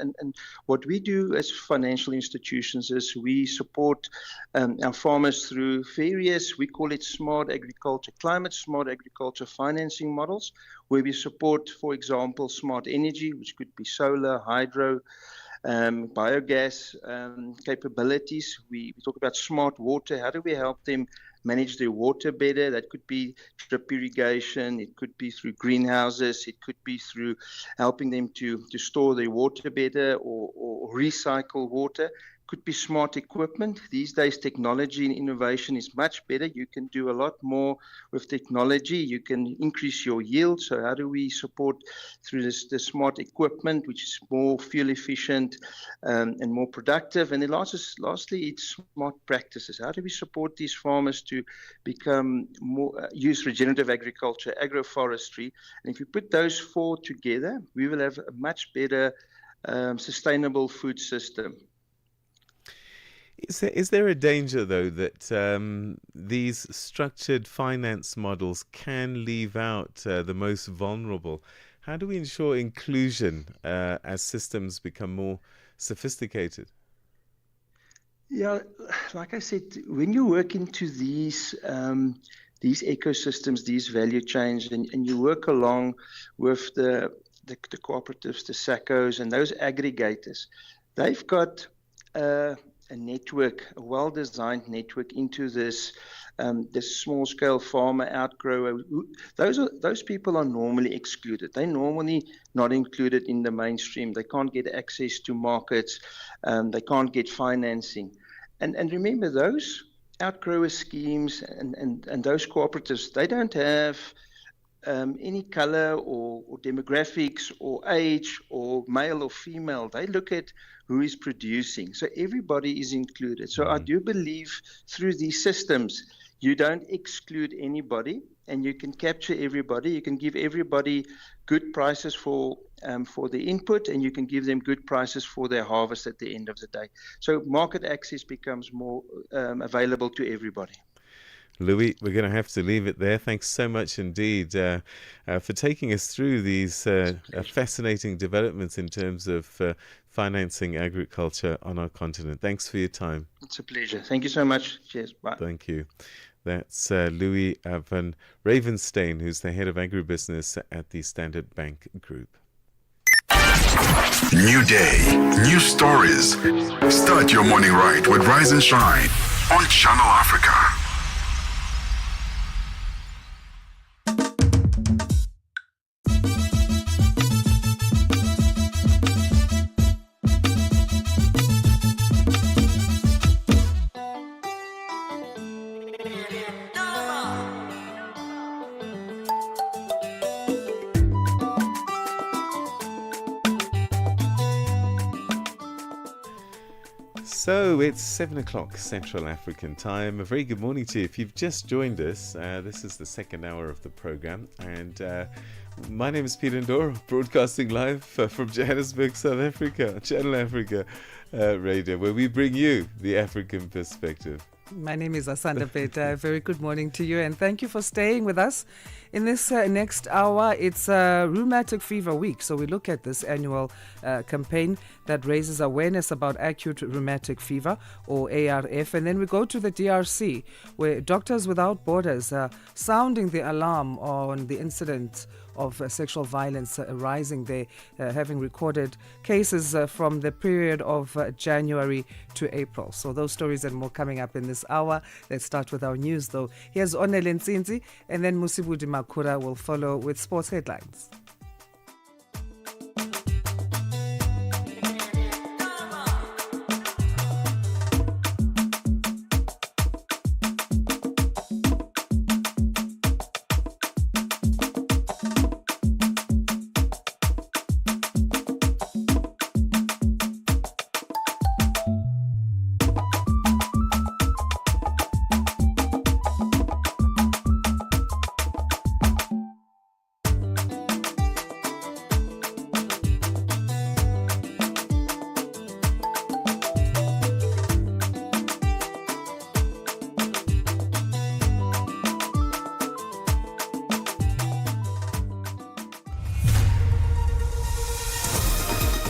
what we do as financial institutions is we support our farmers through various, we call it smart agriculture, climate smart agriculture financing models, where we support, for example, smart energy, which could be solar, hydro, biogas capabilities. We talk about smart water. How do we help them manage their water better? That could be drip irrigation. It could be through greenhouses. It could be through helping them to store their water better or recycle water. Could be smart equipment. These days, technology and innovation is much better. You can do a lot more with technology. You can increase your yield. So how do we support through the smart equipment, which is more fuel efficient and more productive? And then lastly, it's smart practices. How do we support these farmers to become more, use regenerative agriculture, agroforestry? And if you put those four together, we will have a much better sustainable food system. Is there a danger, though, that these structured finance models can leave out the most vulnerable? How do we ensure inclusion as systems become more sophisticated? Yeah, like I said, when you work into these ecosystems, these value chains, and you work along with the cooperatives, the SACCOs, and those aggregators, they've got a network, a well-designed network into this small-scale farmer outgrower. Those people are normally excluded. They're normally not included in the mainstream. They can't get access to markets. They can't get financing. And remember, those outgrower schemes and those cooperatives, they don't have any color or demographics or age or male or female. They look at who is producing. So everybody is included. So I do believe through these systems, you don't exclude anybody and you can capture everybody. You can give everybody good prices for the input, and you can give them good prices for their harvest at the end of the day. So market access becomes more available to everybody. Louis, we're going to have to leave it there. Thanks so much indeed for taking us through these fascinating developments in terms of financing agriculture on our continent. Thanks for your time. It's a pleasure. Thank you so much. Cheers. Bye. Thank you. That's Louis van Ravenstein, who's the head of agribusiness at the Standard Bank Group. New day, new stories. Start your morning right with Rise and Shine on Channel Africa. So it's 7 o'clock Central African time. A very good morning to you. If you've just joined us, this is the second hour of the program, and my name is Peter Ndoro, broadcasting live from Johannesburg, South Africa, Channel Africa Radio, where we bring you the African perspective. My name is Asanda, Beda. Very good morning to you, and thank you for staying with us. In this next hour, it's Rheumatic Fever Week, so we look at this annual campaign that raises awareness about acute rheumatic fever, or ARF, and then we go to the DRC, where Doctors Without Borders are sounding the alarm on the incident of sexual violence rising there, having recorded cases from the period of January to April. So those stories and more coming up in this hour. Let's start with our news though. Here's Onele Nsinzi, and then Musibudi Makura will follow with sports headlines.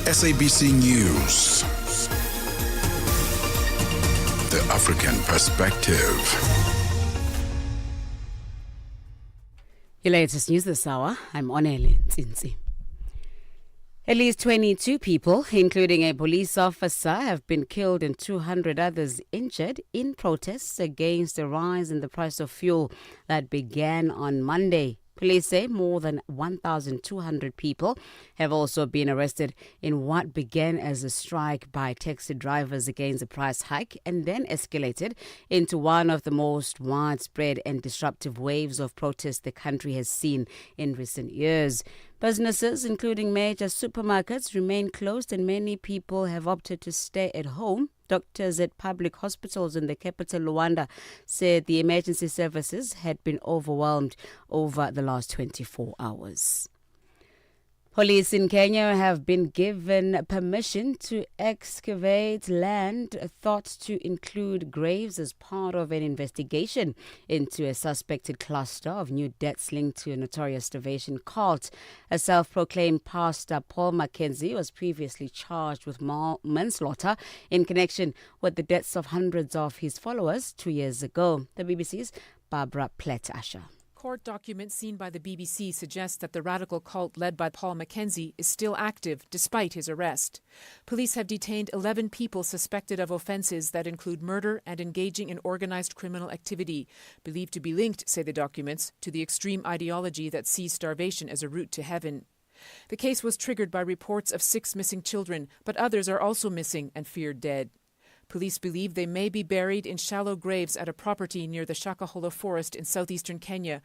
SABC News. The African Perspective. Your latest news this hour. I'm Onele Nsinzi. At least 22 people, including a police officer, have been killed and 200 others injured in protests against the rise in the price of fuel that began on Monday. Police say more than 1,200 people have also been arrested in what began as a strike by taxi drivers against the price hike and then escalated into one of the most widespread and disruptive waves of protest the country has seen in recent years. Businesses, including major supermarkets, remain closed and many people have opted to stay at home. Doctors at public hospitals in the capital, Luanda, said the emergency services had been overwhelmed over the last 24 hours. Police in Kenya have been given permission to excavate land thought to include graves as part of an investigation into a suspected cluster of new deaths linked to a notorious starvation cult. A self-proclaimed pastor, Paul Mackenzie, was previously charged with manslaughter in connection with the deaths of hundreds of his followers 2 years ago. The BBC's Barbara Platt-Asher. Court documents seen by the BBC suggest that the radical cult led by Paul Mackenzie is still active despite his arrest. Police have detained 11 people suspected of offences that include murder and engaging in organised criminal activity, believed to be linked, say the documents, to the extreme ideology that sees starvation as a route to heaven. The case was triggered by reports of 6 missing children, but others are also missing and feared dead. Police believe they may be buried in shallow graves at a property near the Shakahola forest in southeastern Kenya.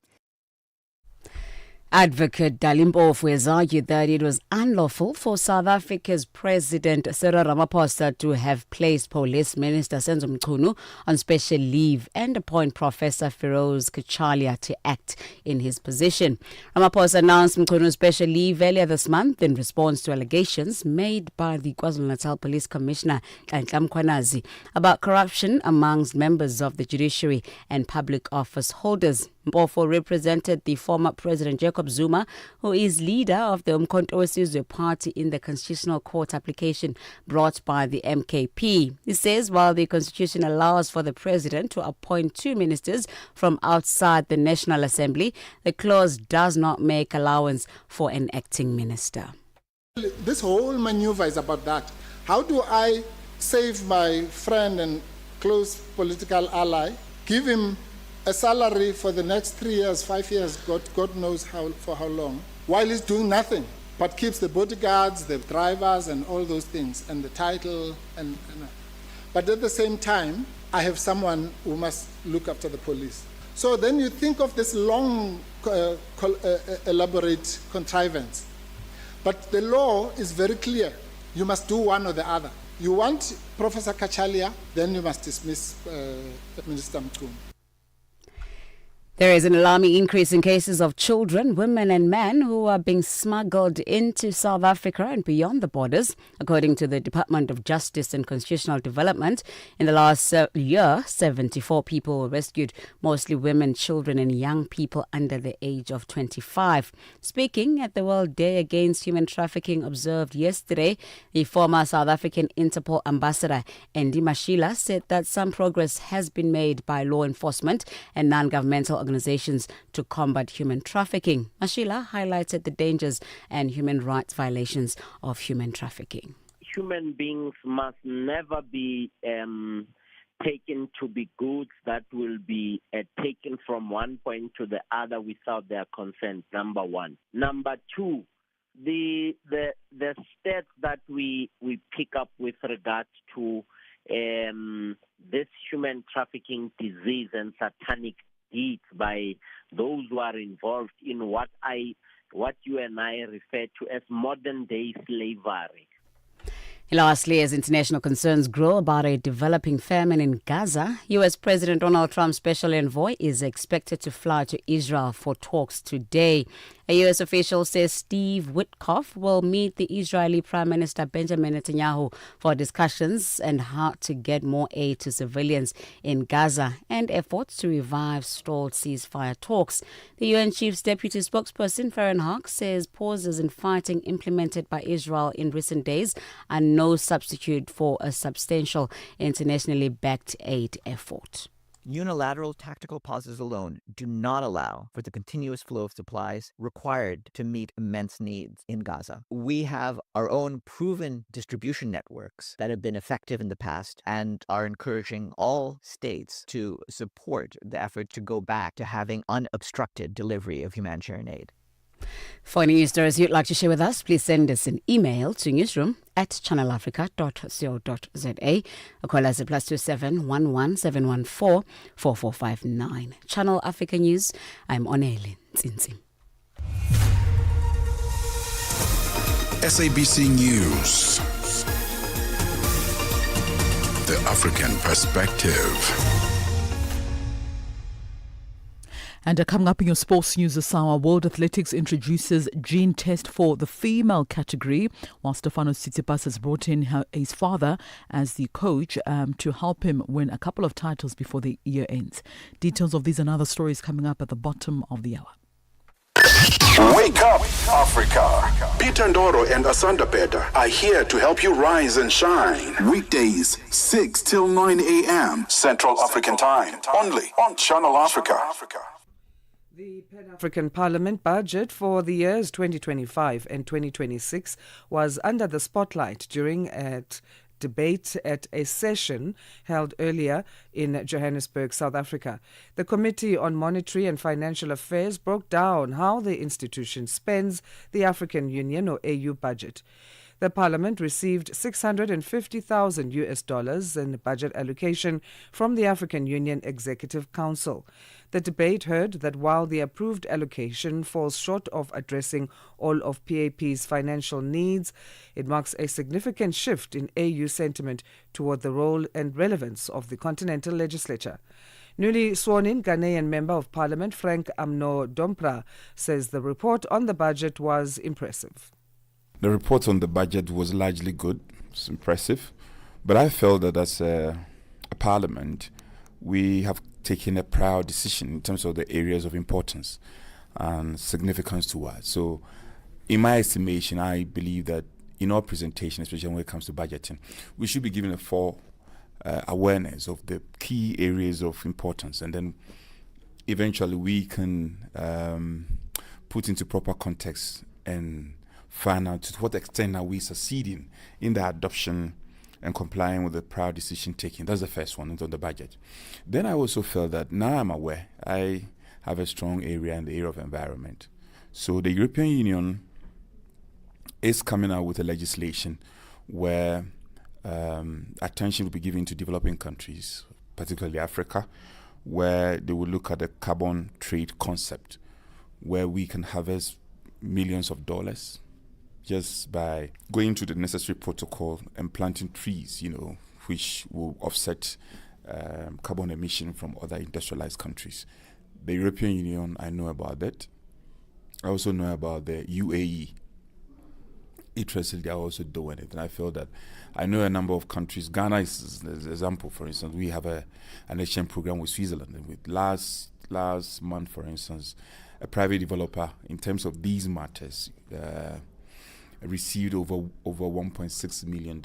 Advocate Dalimpofu has argued that it was unlawful for South Africa's President Cyril Ramaphosa to have placed Police Minister Senzo Mchunu on special leave and appoint Professor Feroz Kachalia to act in his position. Ramaphosa announced Mchunu's special leave earlier this month in response to allegations made by the KwaZulu-Natal Police Commissioner Nhlanhla Mkhwanazi about corruption amongst members of the judiciary and public office holders. Mpofu represented the former President Jacob Zuma, who is leader of the Umkhonto weSizwe party, in the Constitutional Court application brought by the MKP. He says while the Constitution allows for the President to appoint 2 ministers from outside the National Assembly, the clause does not make allowance for an acting minister. This whole maneuver is about that. How do I save my friend and close political ally, give him a salary for the next 3 years, 5 years, God knows for how long, while he's doing nothing, but keeps the bodyguards, the drivers, and all those things, and the title. But at the same time, I have someone who must look after the police. So then you think of this long, elaborate contrivance. But the law is very clear. You must do one or the other. You want Professor Kachalia, then you must dismiss Minister Mchunu. There is an alarming increase in cases of children, women and men who are being smuggled into South Africa and beyond the borders. According to the Department of Justice and Constitutional Development, in the last year, 74 people were rescued, mostly women, children and young people under the age of 25. Speaking at the World Day Against Human Trafficking observed yesterday, the former South African Interpol ambassador, Andy Mashila, said that some progress has been made by law enforcement and non-governmental organizations to combat human trafficking. Mashila highlighted the dangers and human rights violations of human trafficking. Human beings must never be taken to be goods that will be taken from one point to the other without their consent, number one. Number two, the steps that we pick up with regard to this human trafficking disease and satanic deeds by those who are involved in what you and I refer to as modern day slavery. Lastly, as international concerns grow about a developing famine in Gaza, U.S. President Donald Trump's special envoy is expected to fly to Israel for talks today. A U.S. official says Steve Witkoff will meet the Israeli Prime Minister Benjamin Netanyahu for discussions on how to get more aid to civilians in Gaza and efforts to revive stalled ceasefire talks. The UN Chief's deputy spokesperson, Farhan Haq, says pauses in fighting implemented by Israel in recent days are no substitute for a substantial internationally backed aid effort. Unilateral tactical pauses alone do not allow for the continuous flow of supplies required to meet immense needs in Gaza. We have our own proven distribution networks that have been effective in the past and are encouraging all states to support the effort to go back to having unobstructed delivery of humanitarian aid. For any news stories you'd like to share with us, please send us an email to newsroom@channelafrica.co.za or call us at +27 11 714 4459. Channel Africa News, I'm Onele Nzinzi. SABC News. The African Perspective. And coming up in your sports news this hour, World Athletics introduces gene test for the female category, while Stefano Tsitsipas has brought in his father as the coach to help him win a couple of titles before the year ends. Details of these and other stories coming up at the bottom of the hour. Wake up, Africa. Peter Ndoro and Asanda Beda are here to help you rise and shine. Weekdays, 6 till 9 a.m. Central African Time. Only on Channel Africa. The Pan-African Parliament budget for the years 2025 and 2026 was under the spotlight during a debate at a session held earlier in Johannesburg, South Africa. The Committee on Monetary and Financial Affairs broke down how the institution spends the African Union or AU budget. The parliament received $650,000 in budget allocation from the African Union Executive Council. The debate heard that while the approved allocation falls short of addressing all of PAP's financial needs, it marks a significant shift in AU sentiment toward the role and relevance of the Continental Legislature. Newly sworn-in Ghanaian Member of Parliament Frank Amno Dompra says the report on the budget was impressive. The report on the budget was largely good. It's impressive. But I felt that as a parliament, we have taken a proud decision in terms of the areas of importance and significance to us. So in my estimation, I believe that in our presentation, especially when it comes to budgeting, we should be given a full awareness of the key areas of importance. And then eventually we can put into proper context and find out to what extent are we succeeding in the adoption and complying with the proud decision taking. That's the first one, on the budget. Then I also felt that now I'm aware I have a strong area in the area of environment. So the European Union is coming out with a legislation where attention will be given to developing countries, particularly Africa, where they will look at the carbon trade concept, where we can harvest millions of dollars just by going to the necessary protocol and planting trees, which will offset carbon emission from other industrialized countries. The European Union, I know about that. I also know about the UAE. Interestingly, I also doing it, and I feel that I know a number of countries. Ghana is an example. For instance, we have an exchange program with Switzerland. And with last month, for instance, a private developer, in terms of these matters, received over $1.6 million,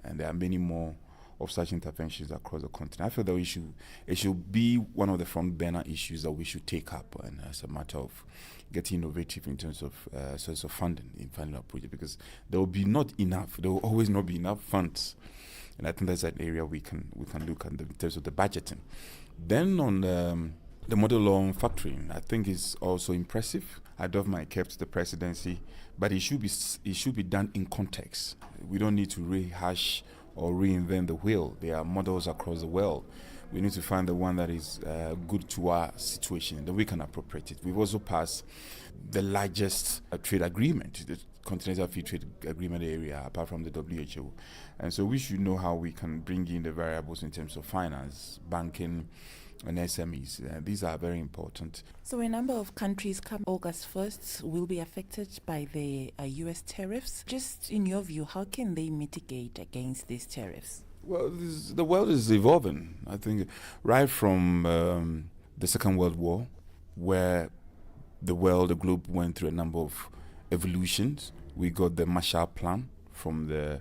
and there are many more of such interventions across the continent. I feel that it should be one of the front burner issues that we should take up, and as a matter of getting innovative in terms of source of funding in funding our project, because there will be not enough. There will always not be enough funds, and I think that's an area we can look at in terms of the budgeting. Then on the model law on factoring, I think is also impressive. I doff my cap to the presidency, but it should be done in context. We don't need to rehash or reinvent the wheel. There are models across the world. We need to find the one that is good to our situation, then we can appropriate it. We've also passed the largest trade agreement, the Continental Free Trade Agreement area, apart from the WHO. And so we should know how we can bring in the variables in terms of finance, banking, and SMEs. These are very important. So a number of countries come August 1st will be affected by the US tariffs. Just in your view, how can they mitigate against these tariffs? Well, the world is evolving. I think right from the Second World War, where the globe went through a number of evolutions. We got the Marshall Plan from the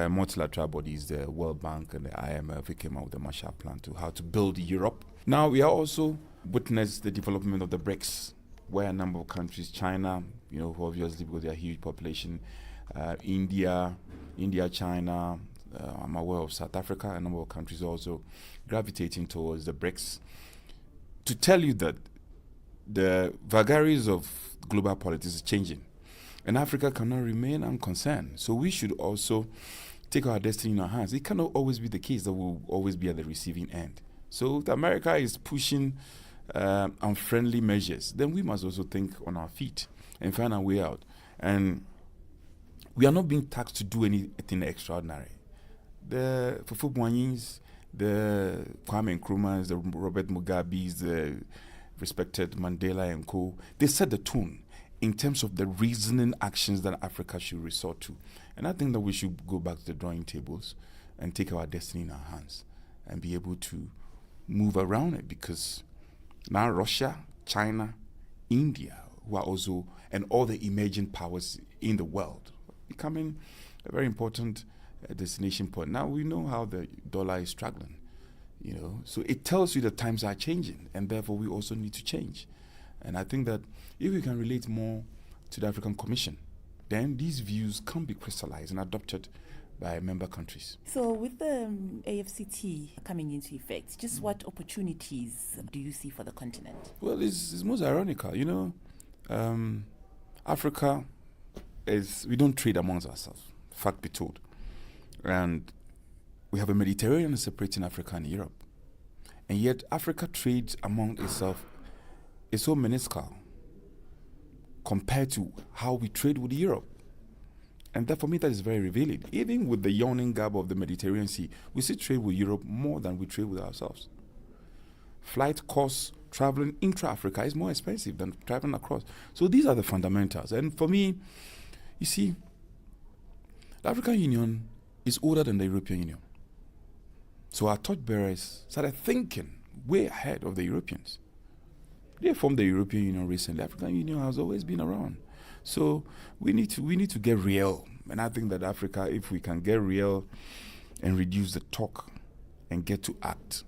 multilateral bodies, the World Bank and the IMF. We came out with the Marshall Plan to how to build Europe. Now we are also witnessed the development of the BRICS, where a number of countries, China, obviously because they are a huge population, India, China, I'm aware of South Africa, a number of countries also gravitating towards the BRICS. To tell you that the vagaries of global politics is changing, and Africa cannot remain unconcerned. So we should also take our destiny in our hands. It cannot always be the case that we'll always be at the receiving end. So if America is pushing unfriendly measures, then we must also think on our feet and find our way out. And we are not being taxed to do anything extraordinary. The Fufu Bwanyis, the Kwame Nkrumahs, the Robert Mugabes, the respected Mandela and co., they set the tone in terms of the reasoning actions that Africa should resort to. And I think that we should go back to the drawing tables and take our destiny in our hands and be able to move around it, because now Russia, China, India, who are also, and all the emerging powers in the world, becoming a very important destination point. Now we know how the dollar is struggling, so it tells you that times are changing, and therefore we also need to change. And I think that if we can relate more to the African Commission, then these views can be crystallized and adopted by member countries. So with the AFCT coming into effect, just what opportunities do you see for the continent? Well, it's most ironical. Africa we don't trade amongst ourselves, fact be told. And we have a Mediterranean separating Africa and Europe. And yet Africa trades among itself is so minuscule compared to how we trade with Europe. And that, for me, that is very revealing. Even with the yawning gap of the Mediterranean Sea, we still trade with Europe more than we trade with ourselves. Flight costs traveling intra-Africa is more expensive than traveling across. So these are the fundamentals. And for me, you see, the African Union is older than the European Union. So our torchbearers started thinking way ahead of the Europeans. They formed the European Union recently. The African Union has always been around. So we need to get real. And I think that Africa, if we can get real and reduce the talk and get to act,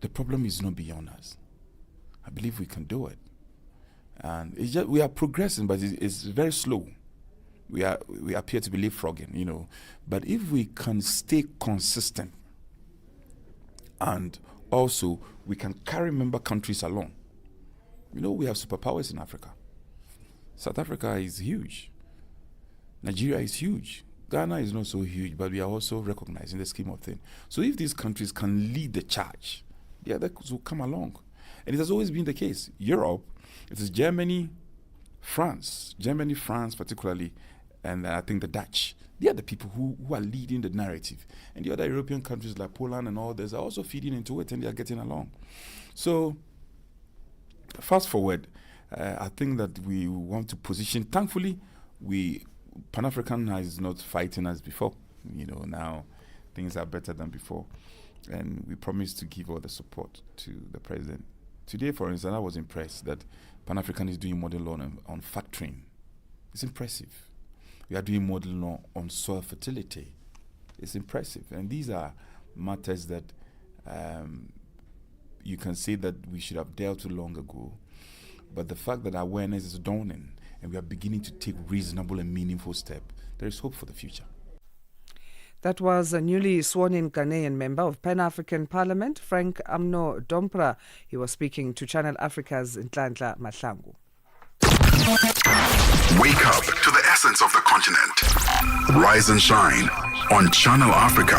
the problem is not beyond us. I believe we can do it. And it's just, we are progressing, but it's very slow. We appear to be leapfrogging, But if we can stay consistent, and also we can carry member countries along. We have superpowers in Africa. South Africa is huge. Nigeria is huge. Ghana is not so huge, but we are also recognized in the scheme of things. So if these countries can lead the charge, the others will come along. And it has always been the case. Europe, it is Germany, France particularly, and I think the Dutch. They are the people who are leading the narrative. And the other European countries like Poland and all others are also feeding into it, and they are getting along. So fast forward, I think that we want to position, thankfully, Pan-African is not fighting as before. Now things are better than before. And we promise to give all the support to the president. Today, for instance, I was impressed that Pan-African is doing model law on factoring. It's impressive. We are doing model law on soil fertility. It's impressive. And these are matters that you can say that we should have dealt with long ago. But the fact that awareness is dawning and we are beginning to take reasonable and meaningful steps, there is hope for the future. That was a newly sworn-in Ghanaian member of Pan-African Parliament, Frank Amno Dompra. He was speaking to Channel Africa's Nhlanhla Mahlangu. Wake up to the essence of the continent. Rise and shine on Channel Africa.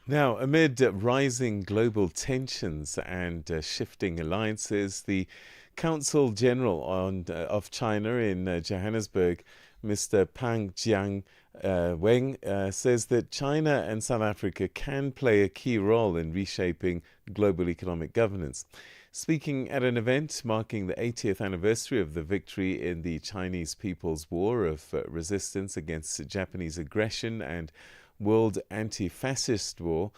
Now, amid rising global tensions and shifting alliances, the Consul General of China in Johannesburg, Mr. Pang Jiang-Weng, says that China and South Africa can play a key role in reshaping global economic governance. Speaking at an event marking the 80th anniversary of the victory in the Chinese People's War of resistance against Japanese aggression and World Anti-Fascist War,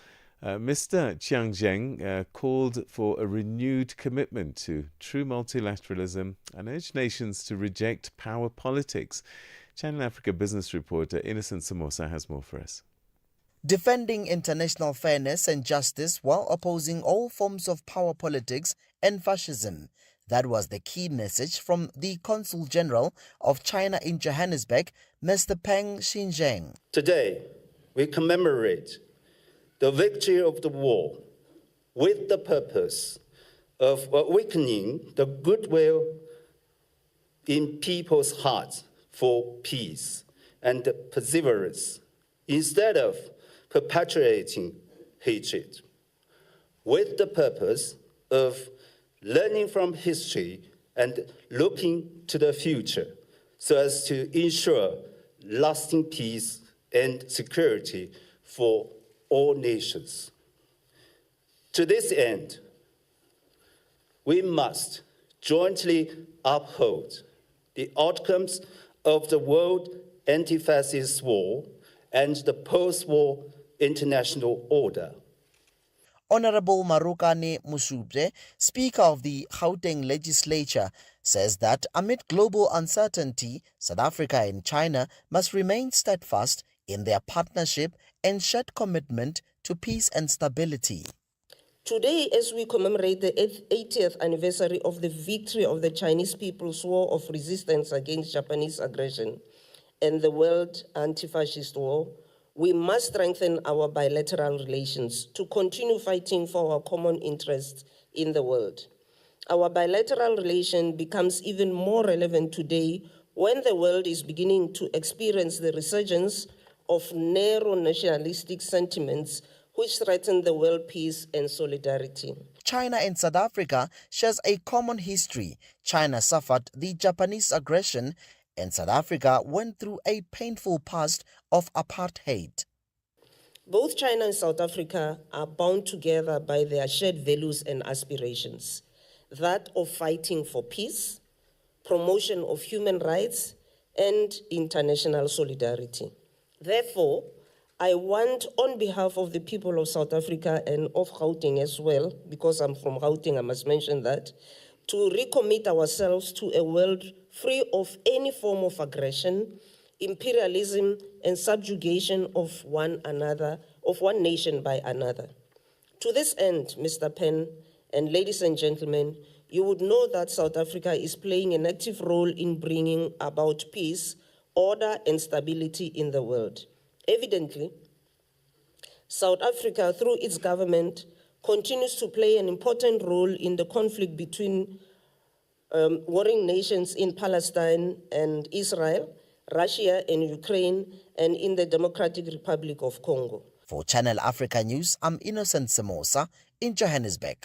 Mr. Chiang Zheng called for a renewed commitment to true multilateralism and urged nations to reject power politics. Channel Africa business reporter Innocent Samosa has more for us. Defending international fairness and justice while opposing all forms of power politics and fascism. That was the key message from the Consul General of China in Johannesburg, Mr. Pang Xinzheng. Today, we commemorate the victory of the war with the purpose of awakening the goodwill in people's hearts for peace and perseverance, instead of perpetuating hatred, with the purpose of learning from history and looking to the future so as to ensure lasting peace and security for all nations. To this end, we must jointly uphold the outcomes of the World Anti-Fascist War and the post-war international order. Honorable Marukane Musubre, Speaker of the Gauteng Legislature, says that amid global uncertainty, South Africa and China must remain steadfast in their partnership and shared commitment to peace and stability. Today, as we commemorate the 80th anniversary of the victory of the Chinese People's War of resistance against Japanese aggression and the World Anti-Fascist War, we must strengthen our bilateral relations to continue fighting for our common interests in the world. Our bilateral relation becomes even more relevant today when the world is beginning to experience the resurgence of narrow nationalistic sentiments which threaten the world peace and solidarity. China and South Africa shares a common history. China suffered the Japanese aggression and South Africa went through a painful past of apartheid. Both China and South Africa are bound together by their shared values and aspirations, that of fighting for peace, promotion of human rights, and international solidarity. Therefore, I want, on behalf of the people of South Africa and of Gauteng as well, because I'm from Gauteng, I must mention that, to recommit ourselves to a world free of any form of aggression, imperialism, and subjugation of one nation by another. To this end, Mr. Penn and ladies and gentlemen, you would know that South Africa is playing an active role in bringing about peace, order, and stability in the world. Evidently, South Africa, through its government, continues to play an important role in the conflict between warring nations in Palestine and Israel, Russia and Ukraine, and in the Democratic Republic of Congo. For Channel Africa News, I'm Innocent Samosa in Johannesburg.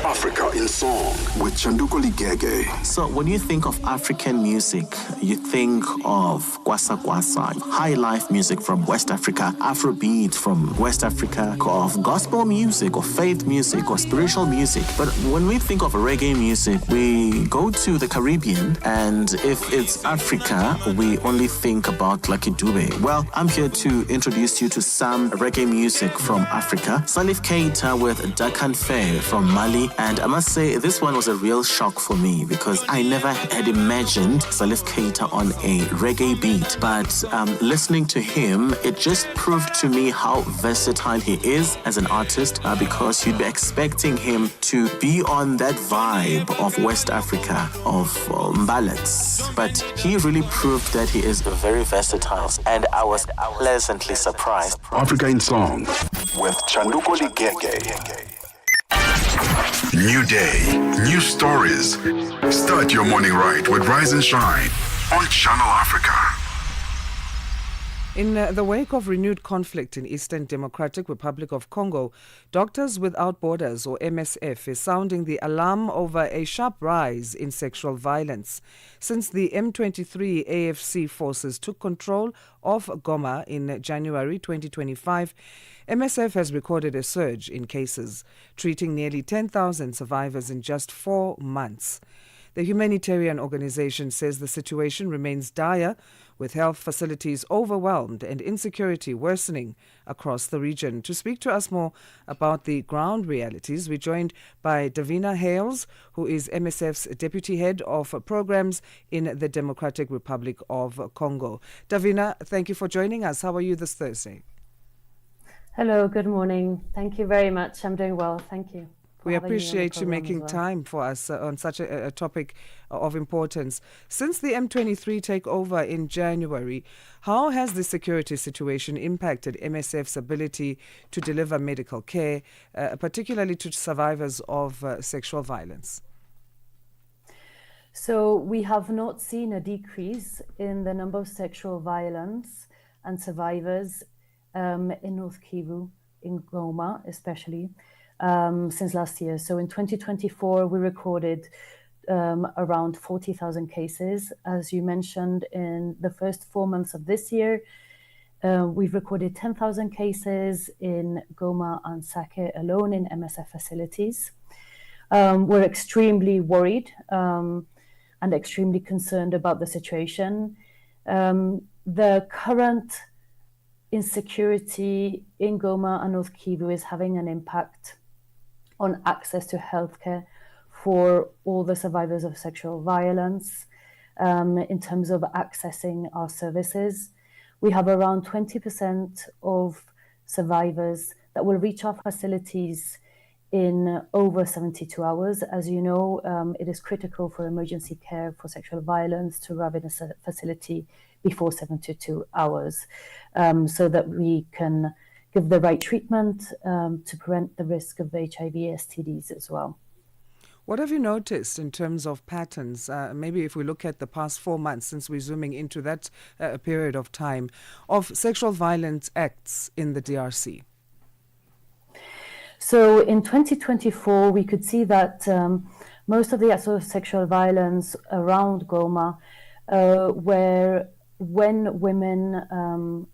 Africa in Song with Chanduko Ligege. So when you think of African music, you think of Kwasa Kwasa, high life music from West Africa, Afrobeat from West Africa, of gospel music or faith music or spiritual music. But when we think of reggae music, we go to the Caribbean, and if it's Africa, we only think about Lucky Dube. Well, I'm here to introduce you to some reggae music from Africa. Salif Keita with Dakan Faye from Mali, And I must say, this one was a real shock for me because I never had imagined Salif Keita on a reggae beat. But listening to him, it just proved to me how versatile he is as an artist because you'd be expecting him to be on that vibe of West Africa, of ballads. But he really proved that he is very versatile, and I was pleasantly surprised. Africa in Song with Chanduko Ligege. New day, new stories. Start your morning right with Rise and Shine on Channel Africa. In the wake of renewed conflict in Eastern Democratic Republic of Congo, Doctors Without Borders, or MSF, is sounding the alarm over a sharp rise in sexual violence. Since the M23 AFC forces took control of Goma in January 2025, MSF has recorded a surge in cases, treating nearly 10,000 survivors in just 4 months. The humanitarian organization says the situation remains dire, with health facilities overwhelmed and insecurity worsening across the region. To speak to us more about the ground realities, we're joined by Davina Hales, who is MSF's Deputy Head of Programs in the Democratic Republic of Congo. Davina, thank you for joining us. How are you this Thursday? Hello, good morning. Thank you very much. I'm doing well. Thank you. We appreciate you making time for us on such a topic of importance. Since the M23 takeover in January, how has the security situation impacted MSF's ability to deliver medical care, particularly to survivors of sexual violence? So we have not seen a decrease in the number of sexual violence and survivors in North Kivu, in Goma especially, since last year. So in 2024, we recorded around 40,000 cases. As you mentioned, in the first 4 months of this year, we've recorded 10,000 cases in Goma and Sake alone in MSF facilities. We're extremely worried and extremely concerned about the situation. The current insecurity in Goma and North Kivu is having an impact on access to healthcare for all the survivors of sexual violence in terms of accessing our services. We have around 20% of survivors that will reach our facilities in over 72 hours. As you know, it is critical for emergency care for sexual violence to arrive in a facility before 72 hours so that we can give the right treatment to prevent the risk of HIV, STDs as well. What have you noticed in terms of patterns? Maybe if we look at the past 4 months, since we're zooming into that period of time, of sexual violence acts in the DRC? So in 2024, we could see that most of the acts of sexual violence around Goma were when women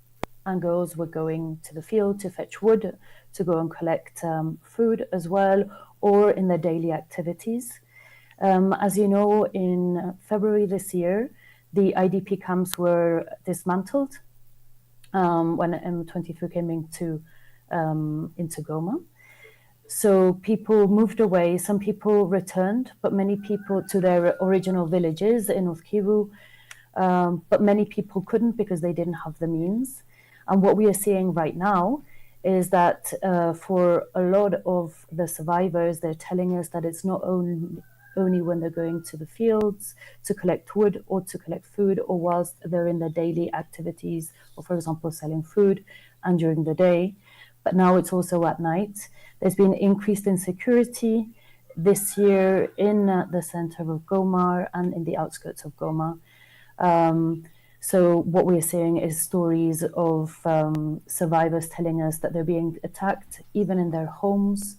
and girls were going to the field to fetch wood, to go and collect food as well, or in their daily activities. As you know, in February this year, the IDP camps were dismantled when M23 came into Goma. So people moved away. Some people returned, but many people to their original villages in North Kivu. But many people couldn't because they didn't have the means. And what we are seeing right now is that for a lot of the survivors, they're telling us that it's not only when they're going to the fields to collect wood or to collect food, or whilst they're in their daily activities, or for example, selling food and during the day, but now it's also at night. There's been increased insecurity this year in the center of Goma and in the outskirts of Goma. So what we're seeing is stories of survivors telling us that they're being attacked even in their homes.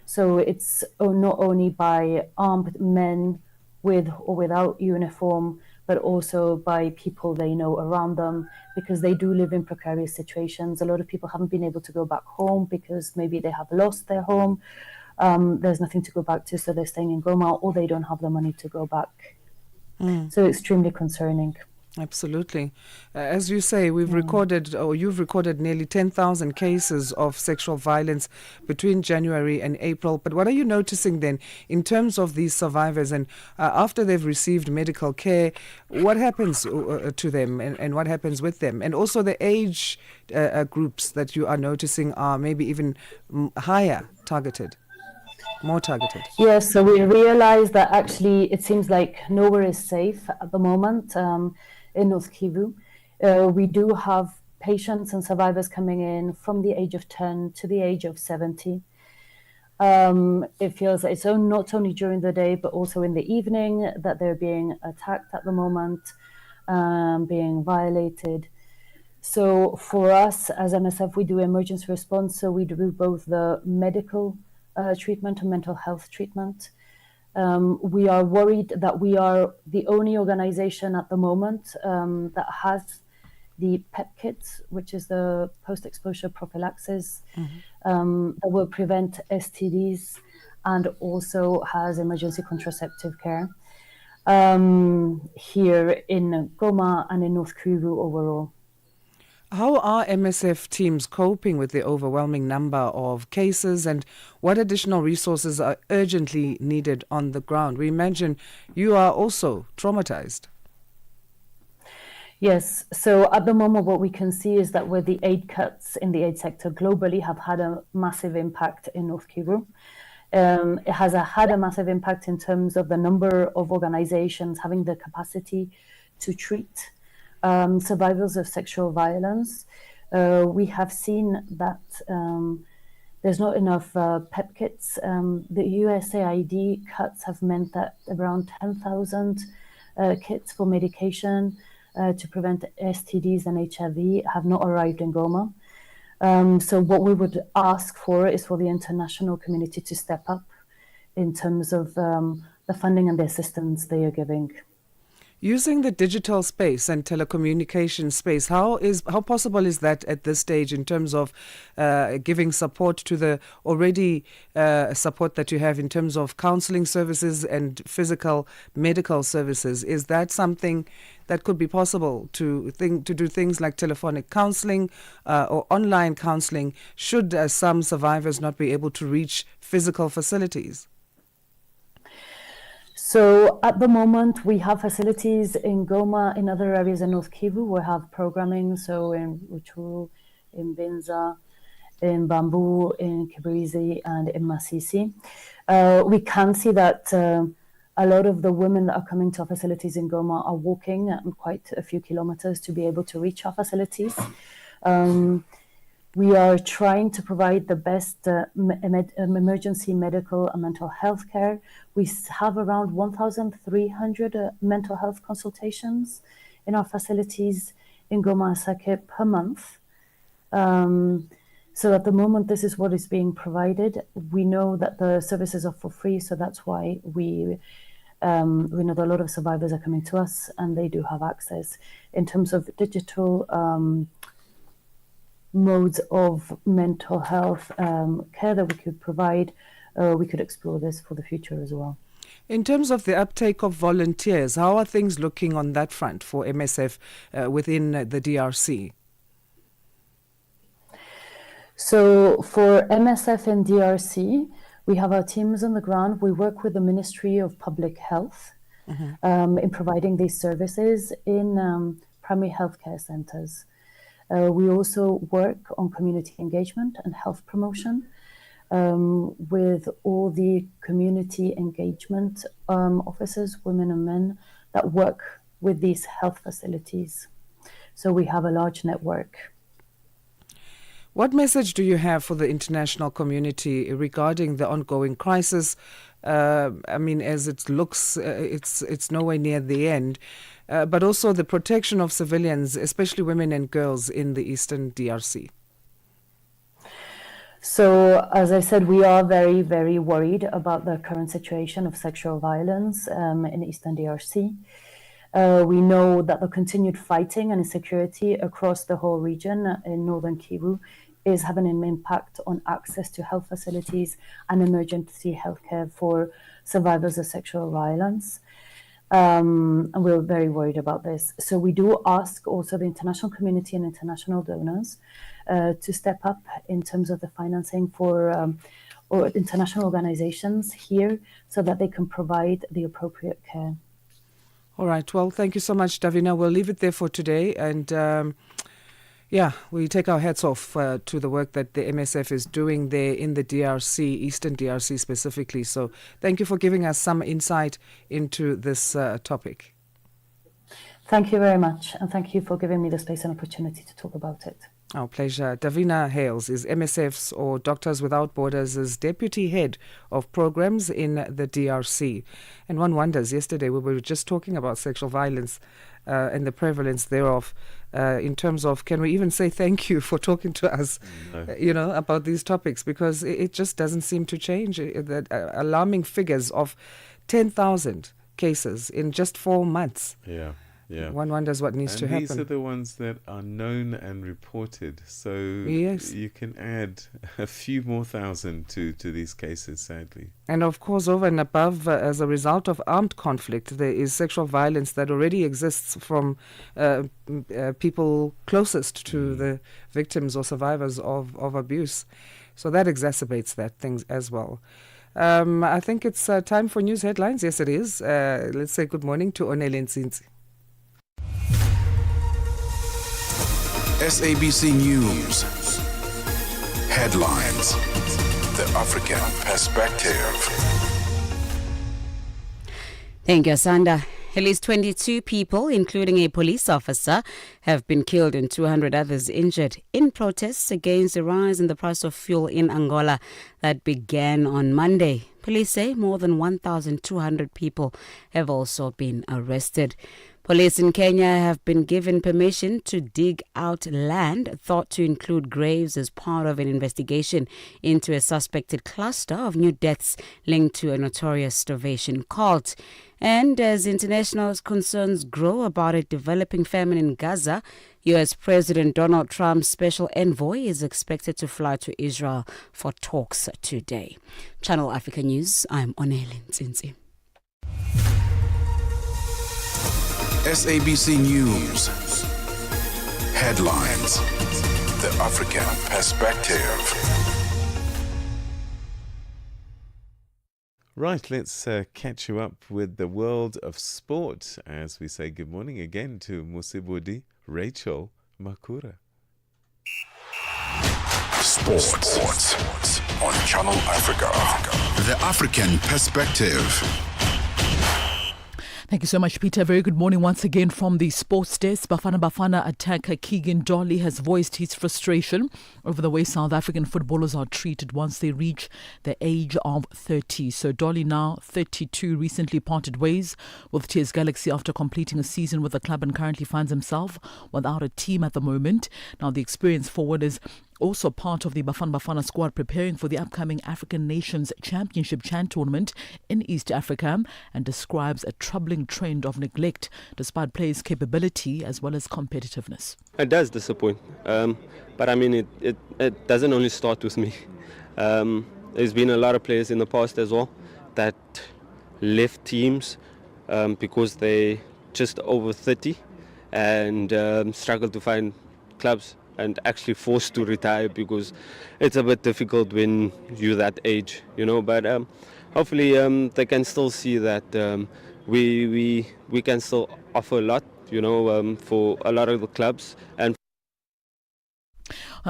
So it's not only by armed men with or without uniform, but also by people they know around them, because they do live in precarious situations. A lot of people haven't been able to go back home because maybe they have lost their home. There's nothing to go back to, so they're staying in Goma, or they don't have the money to go back. So extremely concerning. Absolutely. As you say, we've recorded, or you've recorded nearly 10,000 cases of sexual violence between January and April. But what are you noticing then in terms of these survivors? And after they've received medical care, what happens to them and what happens with them? And also the age groups that you are noticing are maybe even higher targeted, more targeted. Yes, so we realized that actually it seems like nowhere is safe at the moment in North Kivu. We do have patients and survivors coming in from the age of 10 to the age of 70. It feels like it's not only during the day, but also in the evening that they're being attacked at the moment, being violated. So for us as MSF, we do emergency response. So we do both the medical treatment and mental health treatment. We are worried that we are the only organization at the moment that has the PEP kits, which is the post-exposure prophylaxis that will prevent STDs and also has emergency contraceptive care here in Goma and in North Kivu overall. How are MSF teams coping with the overwhelming number of cases, and what additional resources are urgently needed on the ground? We imagine you are also traumatized. Yes, so at the moment what we can see is that with the aid cuts in the aid sector globally have had a massive impact in North Kivu. It has had a massive impact in terms of the number of organizations having the capacity to treat survivors of sexual violence. We have seen that there's not enough PEP kits. The USAID cuts have meant that around 10,000 kits for medication to prevent STDs and HIV have not arrived in Goma. So what we would ask for is for the international community to step up in terms of the funding and the assistance they are giving. Using the digital space and telecommunication space, how possible is that at this stage in terms of giving support to the already support that you have in terms of counseling services and physical medical services? Is that something that could be possible to do things like telephonic counseling or online counseling should some survivors not be able to reach physical facilities? So at the moment, we have facilities in Goma, in other areas in North Kivu. We have programming, so in Ruchuru, in Binza, in Bamboo, in Kibirizi, and in Masisi. We can see that a lot of the women that are coming to our facilities in Goma are walking quite a few kilometers to be able to reach our facilities. We are trying to provide the best emergency medical and mental health care. We have around 1,300 mental health consultations in our facilities in Goma and Sake per month. So at the moment, this is what is being provided. We know that the services are for free, so that's why we know that a lot of survivors are coming to us and they do have access. In terms of digital modes of mental health care that we could provide, we could explore this for the future as well. In terms of the uptake of volunteers, how are things looking on that front for MSF within the DRC? So for MSF in DRC, we have our teams on the ground. We work with the Ministry of Public Health in providing these services in primary healthcare centers. We also work on community engagement and health promotion with all the community engagement officers, women and men, that work with these health facilities. So we have a large network. What message do you have for the international community regarding the ongoing crisis? I mean, as it looks, it's nowhere near the end. But also the protection of civilians, especially women and girls in the eastern DRC. So, as I said, we are very, very worried about the current situation of sexual violence in eastern DRC. We know that the continued fighting and insecurity across the whole region in northern Kivu is having an impact on access to health facilities and emergency healthcare for survivors of sexual violence. And we're very worried about this. So we do ask also the international community and international donors to step up in terms of the financing for or international organizations here so that they can provide the appropriate care. All right. Well, thank you so much, Davina. We'll leave it there for today. And we take our hats off to the work that the MSF is doing there in the DRC, Eastern DRC specifically. So thank you for giving us some insight into this topic. Thank you very much. And thank you for giving me the space and opportunity to talk about it. Our pleasure. Davina Hales is MSF's, or Doctors Without Borders' deputy head of programs in the DRC. And one wonders, yesterday we were just talking about sexual violence and the prevalence thereof in terms of, can we even say thank you for talking to us, about these topics? Because it just doesn't seem to change. The alarming figures of 10,000 cases in just 4 months. Yeah. One wonders what needs to happen. These are the ones that are known and reported. So yes, you can add a few more thousand to these cases, sadly. And of course, over and above, as a result of armed conflict, there is sexual violence that already exists from people closest to the victims or survivors of abuse. So that exacerbates that things as well. I think it's time for news headlines. Yes, it is. Let's say good morning to Onele Nzinzi. SABC News. Headlines. The African Perspective. Thank you, Asanda. At least 22 people, including a police officer, have been killed and 200 others injured in protests against the rise in the price of fuel in Angola that began on Monday. Police say more than 1,200 people have also been arrested. Police in Kenya have been given permission to dig out land thought to include graves as part of an investigation into a suspected cluster of new deaths linked to a notorious starvation cult. And as international concerns grow about a developing famine in Gaza, U.S. President Donald Trump's special envoy is expected to fly to Israel for talks today. Channel Africa News, I'm Onele Nzinzi. SABC News. Headlines. The African Perspective. Right, let's catch you up with the world of sport as we say good morning again to Musibudi Rachel Makura. Sports on Channel Africa. The African Perspective. Thank you so much, Peter. Very good morning once again from the sports desk. Bafana attacker Keegan Dolly has voiced his frustration over the way South African footballers are treated once they reach the age of 30. So Dolly, now 32, recently parted ways with TS Galaxy after completing a season with the club and currently finds himself without a team at the moment. Now the experienced forward is also part of the Bafana squad preparing for the upcoming African Nations Championship Chan tournament in East Africa, and describes a troubling trend of neglect despite players' capability as well as competitiveness. It does disappoint, but I mean it doesn't only start with me. There's been a lot of players in the past as well that left teams because they just over 30 and struggle to find clubs and actually forced to retire because it's a bit difficult when you're that age, but hopefully they can still see that we can still offer a lot, for a lot of the clubs. And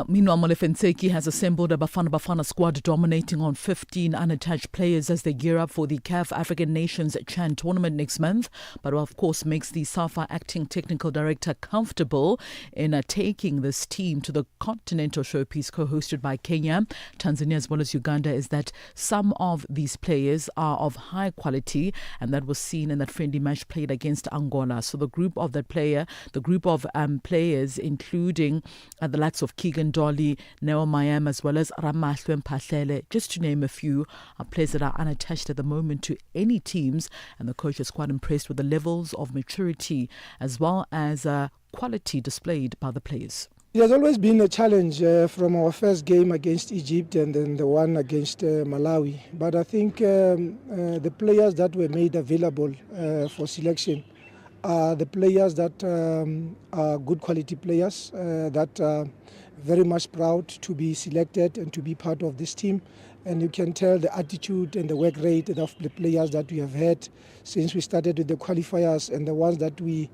Meanwhile, Molefenseki has assembled a Bafana squad dominating on 15 unattached players as they gear up for the CAF African Nations Chan tournament next month. But of course makes the SAFA acting technical director comfortable in taking this team to the continental showpiece co-hosted by Kenya, Tanzania as well as Uganda, is that some of these players are of high quality, and that was seen in that friendly match played against Angola. So the group of players including the likes of Keegan Dolly, Neo Mayam as well as Ramahlwe Mphahlele, just to name a few, are players that are unattached at the moment to any teams, and the coach is quite impressed with the levels of maturity as well as quality displayed by the players. It has always been a challenge from our first game against Egypt and then the one against Malawi. But I think the players that were made available for selection are the players that are good quality players that are very much proud to be selected and to be part of this team. And you can tell the attitude and the work rate of the players that we have had since we started with the qualifiers and the ones that we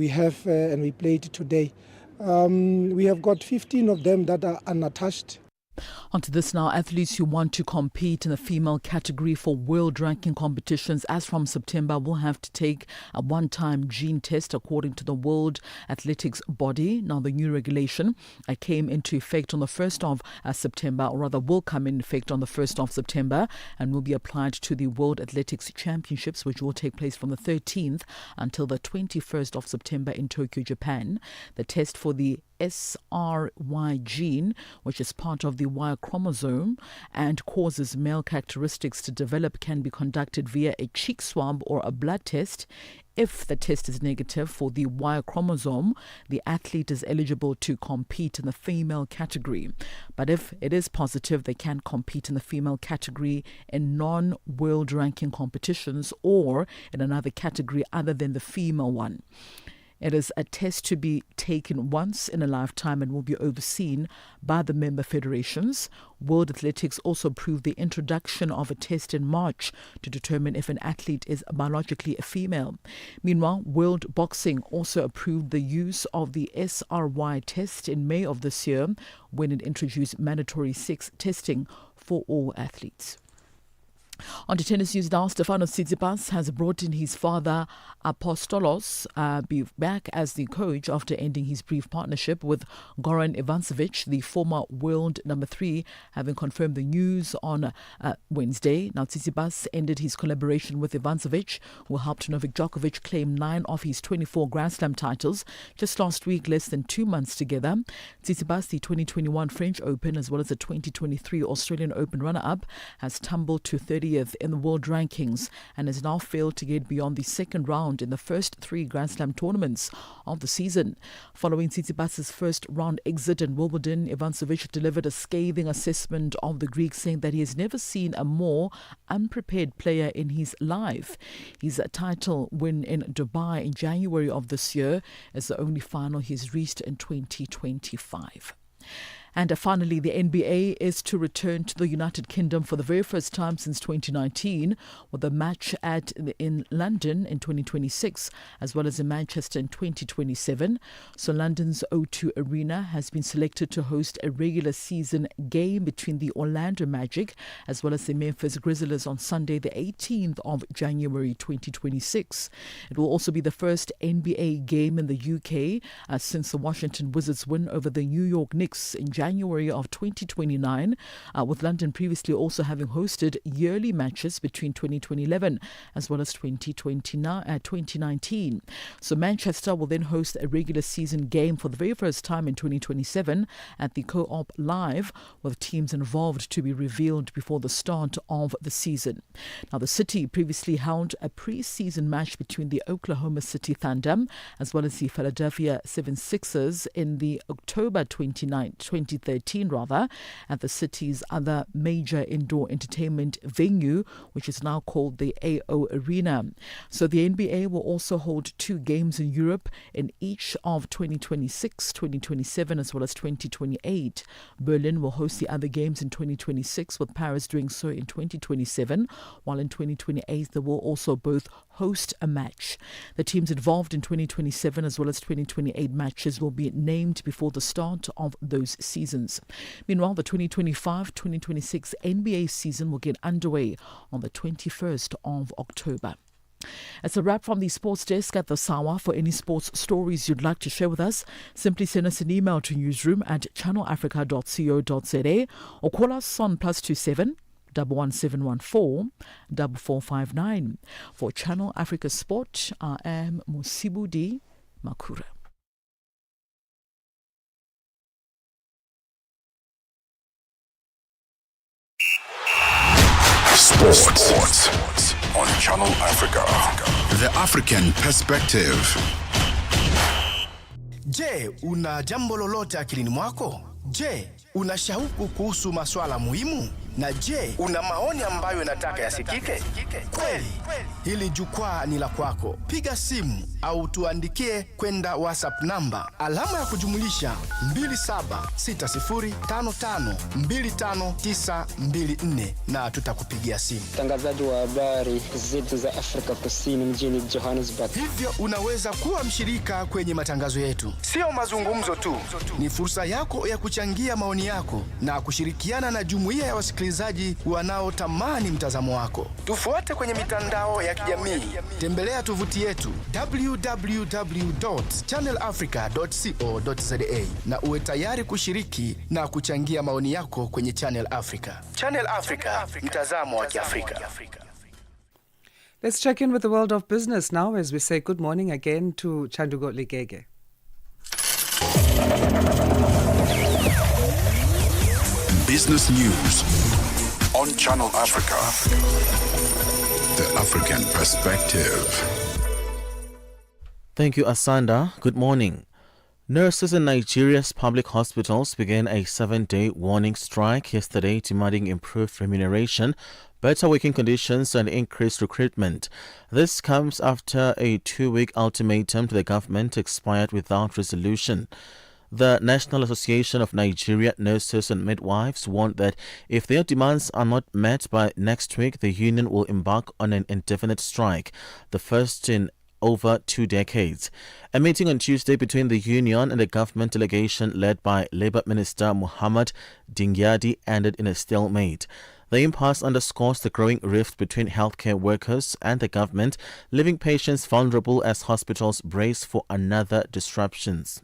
have and we played today. We have got 15 of them that are unattached. Onto this now, athletes who want to compete in the female category for world ranking competitions as from September will have to take a one-time gene test according to the World Athletics Body. Now, the new regulation came into effect on the 1st of September, or rather will come in effect on the 1st of September and will be applied to the World Athletics Championships, which will take place from the 13th until the 21st of September in Tokyo, Japan. The test for the SRY gene, which is part of the Y chromosome and causes male characteristics to develop, can be conducted via a cheek swab or a blood test. If the test is negative for the Y chromosome, the athlete is eligible to compete in the female category. But if it is positive, they can compete in the female category in non-world ranking competitions or in another category other than the female one. It is a test to be taken once in a lifetime and will be overseen by the member federations. World Athletics also approved the introduction of a test in March to determine if an athlete is biologically a female. Meanwhile, World Boxing also approved the use of the SRY test in May of this year when it introduced mandatory sex testing for all athletes. On to tennis news now, Stefanos Tsitsipas has brought in his father Apostolos back as the coach after ending his brief partnership with Goran Ivanisevic, the former world number 3, having confirmed the news on Wednesday. Now, Tsitsipas ended his collaboration with Ivanisevic, who helped Novak Djokovic claim 9 of his 24 Grand Slam titles just last week, less than 2 months together. Tsitsipas, the 2021 French Open as well as the 2023 Australian Open runner-up, has tumbled to 30th in the world rankings and has now failed to get beyond the second round in the first 3 Grand Slam tournaments of the season. Following Tsitsipas' first round exit in Wimbledon, Ivanisevic delivered a scathing assessment of the Greek, saying that he has never seen a more unprepared player in his life. His title win in Dubai in January of this year is the only final he's reached in 2025. And finally, the NBA is to return to the United Kingdom for the very first time since 2019, with a match in London in 2026, as well as in Manchester in 2027. So London's O2 Arena has been selected to host a regular season game between the Orlando Magic as well as the Memphis Grizzlies on Sunday, the 18th of January 2026. It will also be the first NBA game in the UK since the Washington Wizards win over the New York Knicks in January of 2029, with London previously also having hosted yearly matches between 2011 as well as 2019. So Manchester will then host a regular season game for the very first time in 2027 at the Co-op Live, with teams involved to be revealed before the start of the season. Now, the city previously held a pre-season match between the Oklahoma City Thunder as well as the Philadelphia 76ers in the October 2013 at the city's other major indoor entertainment venue, which is now called the AO Arena. So the NBA will also hold 2 games in Europe in each of 2026, 2027 as well as 2028. Berlin will host the other games in 2026, with Paris doing so in 2027, while in 2028 they will also both host a match. The teams involved in 2027 as well as 2028 matches will be named before the start of those seasons. Meanwhile, the 2025-2026 NBA season will get underway on the 21st of October. It's a wrap from the sports desk at the Sawa. For any sports stories you'd like to share with us, simply send us an email to newsroom@channelafrica.co.za or call us on +27 11714 4459. For Channel Africa Sport, I am Musibudi Makura. Sports on Channel Africa. The African perspective. Je, una jambo lolote akilini mwako? Je, una shauku kuhusu masuala muhimu? Na je, una maoni ambayo unataka yasikike? Kweli, hili jukwaa ni la kwako. Piga simu au tuandikie kwenda WhatsApp namba alama ya kujumulisha 2760552594 na tutakupigia simu. Mtangazaji wa habari zetu za Afrika Kusini mjini Johannesburg. Hivyo unaweza kuwa mshirika kwenye matangazo yetu. Sio mazungumzo tu, ni fursa yako ya kuchangia maoni yako na kushirikiana na jumuiya ya wasikilizaji wanaotamani mtazamo wako. Tufuate kwenye mitandao ya kijamii. Tembelea tovuti yetu www.channelafrica.co.za na uwe tayari kushiriki na kuchangia maoni yako kwenye Channel Africa. Channel Africa, mtazamo wa Kiafrika. Let's check in with the world of business now as we say good morning again to Chandugo Ligege. Business news on Channel Africa. The African perspective. Thank you, Asanda. Good morning. Nurses in Nigeria's public hospitals began a 7-day warning strike yesterday, demanding improved remuneration, better working conditions and increased recruitment. This comes after a 2-week ultimatum to the government expired without resolution. The National Association of Nigeria Nurses and Midwives warned that if their demands are not met by next week, the union will embark on an indefinite strike, the first in over 2 decades. A meeting on Tuesday between the union and the government delegation led by Labour Minister Muhammad Dingyadi ended in a stalemate. The impasse underscores the growing rift between healthcare workers and the government, leaving patients vulnerable as hospitals brace for another disruptions.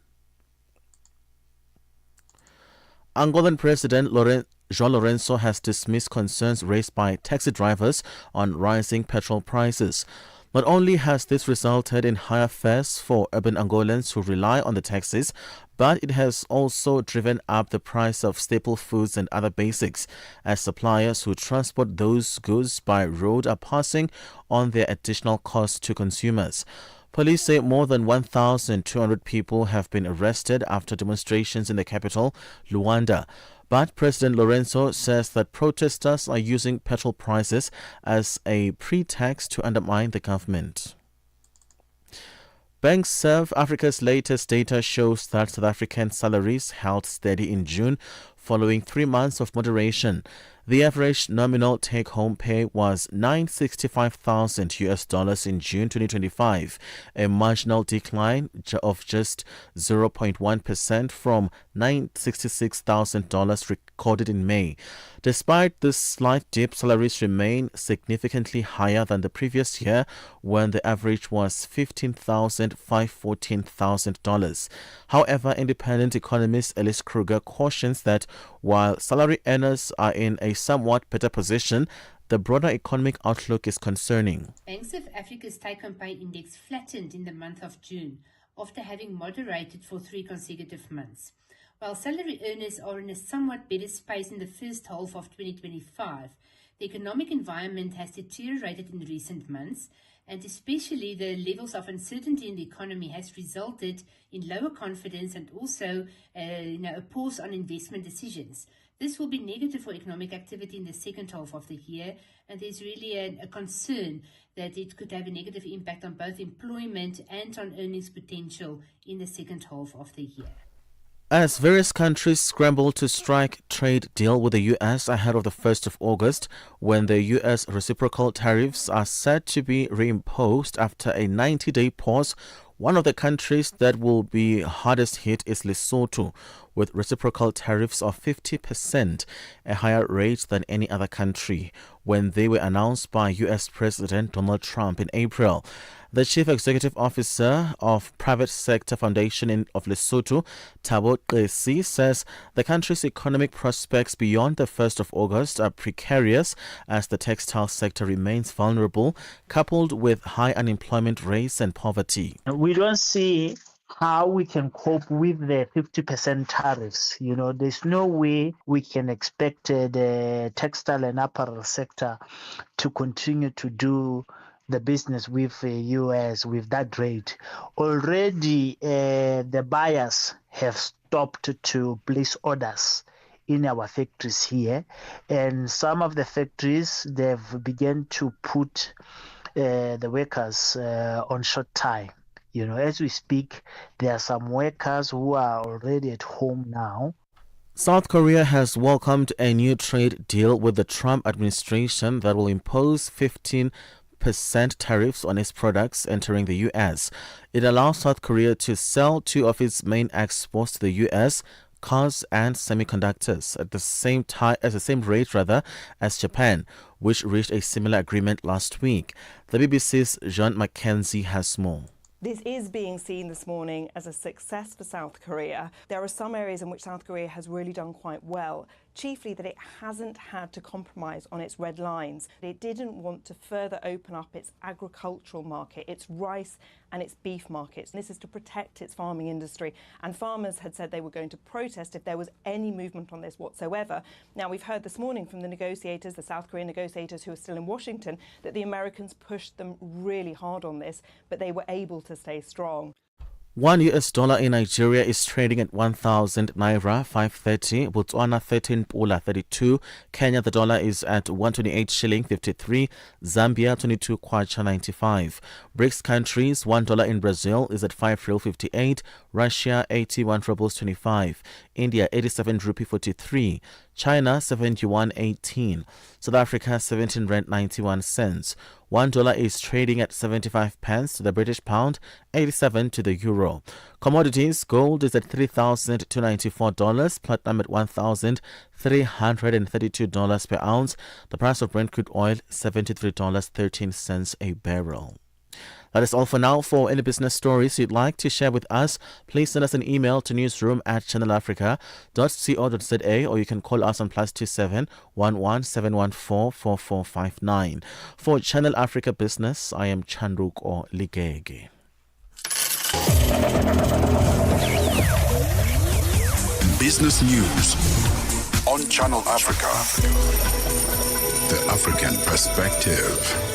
Angolan President João Lourenço has dismissed concerns raised by taxi drivers on rising petrol prices. Not only has this resulted in higher fares for urban Angolans who rely on the taxis, but it has also driven up the price of staple foods and other basics, as suppliers who transport those goods by road are passing on their additional costs to consumers. Police say more than 1,200 people have been arrested after demonstrations in the capital, Luanda. But President Lourenço says that protesters are using petrol prices as a pretext to undermine the government. Banks South Africa's latest data shows that South African salaries held steady in June following 3 months of moderation. The average nominal take-home pay was $965,000 in June 2025, a marginal decline of just 0.1% from $966,000 recorded in May. Despite this slight dip, salaries remain significantly higher than the previous year, when the average was $15,514,000. However, independent economist Ellis Kruger cautions that while salary earners are in a somewhat better position, the broader economic outlook is concerning. Banks of Africa's take-home pay index flattened in the month of June after having moderated for 3 consecutive months. While salary earners are in a somewhat better space in the first half of 2025, the economic environment has deteriorated in recent months, and especially the levels of uncertainty in the economy has resulted in lower confidence and also a pause on investment decisions. This will be negative for economic activity in the second half of the year, and there's really a concern that it could have a negative impact on both employment and on earnings potential in the second half of the year. As various countries scramble to strike trade deal with the U.S. ahead of the 1st of August, when the U.S. reciprocal tariffs are set to be reimposed after a 90-day pause, one of the countries that will be hardest hit is Lesotho, with reciprocal tariffs of 50%, a higher rate than any other country, when they were announced by U.S. President Donald Trump in April. The Chief Executive Officer of Private Sector Foundation of Lesotho, Thabo Qesi, says the country's economic prospects beyond the 1st of August are precarious as the textile sector remains vulnerable, coupled with high unemployment rates and poverty. We don't see how we can cope with the 50% tariffs. There's no way we can expect the textile and apparel sector to continue to do the business with US with that rate. Already, the buyers have stopped to place orders in our factories here, and some of the factories they've begun to put the workers on short time. As we speak, there are some workers who are already at home now. South Korea has welcomed a new trade deal with the Trump administration that will impose 15% tariffs on its products entering the U.S. It allows South Korea to sell two of its main exports to the U.S., cars and semiconductors, at the same rate as Japan, which reached a similar agreement last week. The BBC's John Mackenzie has more. This is being seen this morning as a success for South Korea. There are some areas in which South Korea has really done quite well, chiefly that it hasn't had to compromise on its red lines. It didn't want to further open up its agricultural market, its rice and its beef markets. This is to protect its farming industry. And farmers had said they were going to protest if there was any movement on this whatsoever. Now, we've heard this morning from the negotiators, the South Korean negotiators who are still in Washington, that the Americans pushed them really hard on this, but they were able to stay strong. $1 in Nigeria is trading at 1,000 naira 530, Botswana 13 pula 32, Kenya the dollar is at 128 shilling 53, Zambia 22 kwacha 95. BRICS countries, $1 in Brazil is at 5 real 58, Russia 81 rubles 25, India 87 rupee 43, China 71.18, South Africa 17 rand 91 cents. $1 is trading at 75 pence to the British pound, 87 to the euro. Commodities, gold is at $3,294, platinum at $1,332 per ounce. The price of Brent crude oil, $73.13 a barrel. That is all for now. For any business stories you'd like to share with us, please send us an email to newsroom@channelafrica.co.za, or you can call us on +27 11 714 4459. For Channel Africa Business, I am Chandruko Ligege. Business News on Channel Africa. The African Perspective.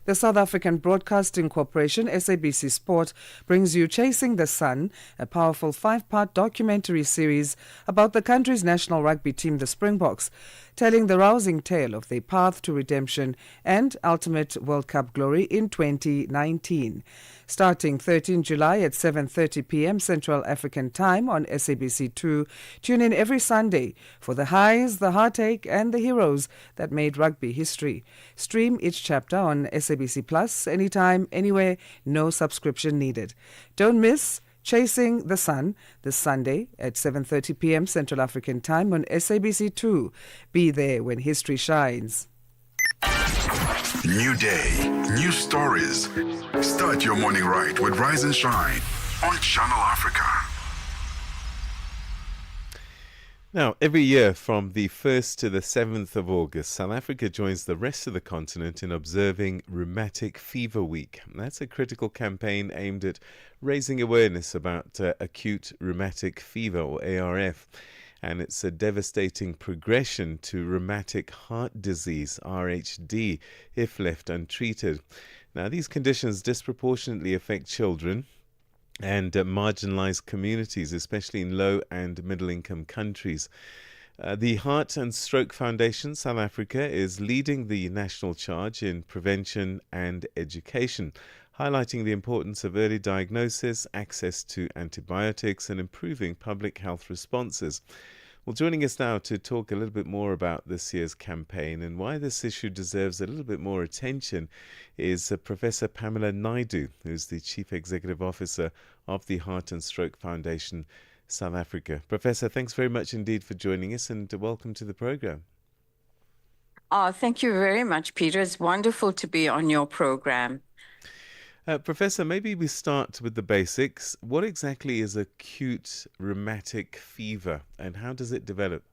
The South African Broadcasting Corporation, SABC Sport, brings you Chasing the Sun, a powerful 5-part documentary series about the country's national rugby team, the Springboks, telling the rousing tale of their path to redemption and ultimate World Cup glory in 2019. Starting 13 July at 7:30 p.m. Central African Time on SABC2, tune in every Sunday for the highs, the heartache and the heroes that made rugby history. Stream each chapter on SABC Plus anytime, anywhere, no subscription needed. Don't miss Chasing the Sun this Sunday at 7:30 p.m. Central African Time on SABC2. Be there when history shines. New day, new stories. Start your morning right with Rise and Shine on Channel Africa. Now, every year from the 1st to the 7th of August, South Africa joins the rest of the continent in observing Rheumatic Fever Week. That's a critical campaign aimed at raising awareness about acute rheumatic fever, or ARF, and it's a devastating progression to rheumatic heart disease, RHD, if left untreated. Now, these conditions disproportionately affect children and marginalized communities, especially in low and middle income countries. The Heart and Stroke Foundation South Africa is leading the national charge in prevention and education, highlighting the importance of early diagnosis, access to antibiotics, and improving public health responses. Well, joining us now to talk a little bit more about this year's campaign and why this issue deserves a little bit more attention is Professor Pamela Naidu, who's the Chief Executive Officer of the Heart and Stroke Foundation South Africa. Professor, thanks very much indeed for joining us, and welcome to the program. Thank you very much, Peter. It's wonderful to be on your program. Professor, maybe we start with the basics. What exactly is acute rheumatic fever and how does it develop?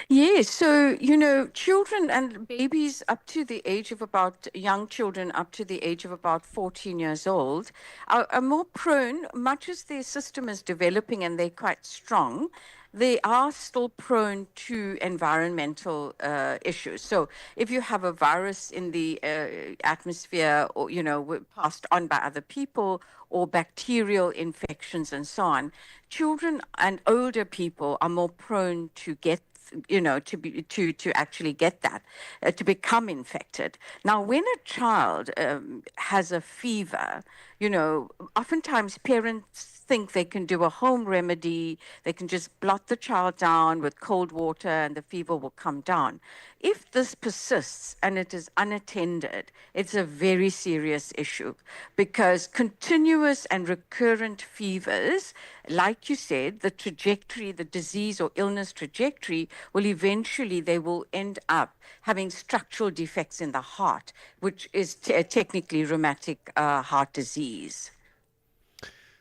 Yes, so, you know, children and babies up to the age of about, young children up to the age of about 14 years old are more prone, much as their system is developing and they're quite strong, they are still prone to environmental issues. So if you have a virus in the atmosphere or, you know, passed on by other people or bacterial infections and so on, children and older people are more prone to get, you know, to actually get that, to become infected. Now, when a child has a fever, you know, oftentimes parents think they can do a home remedy, they can just blot the child down with cold water and the fever will come down. If this persists and it is unattended, it's a very serious issue, because continuous and recurrent fevers, like you said, the trajectory, the disease or illness trajectory will eventually, they will end up having structural defects in the heart, which is technically rheumatic heart disease.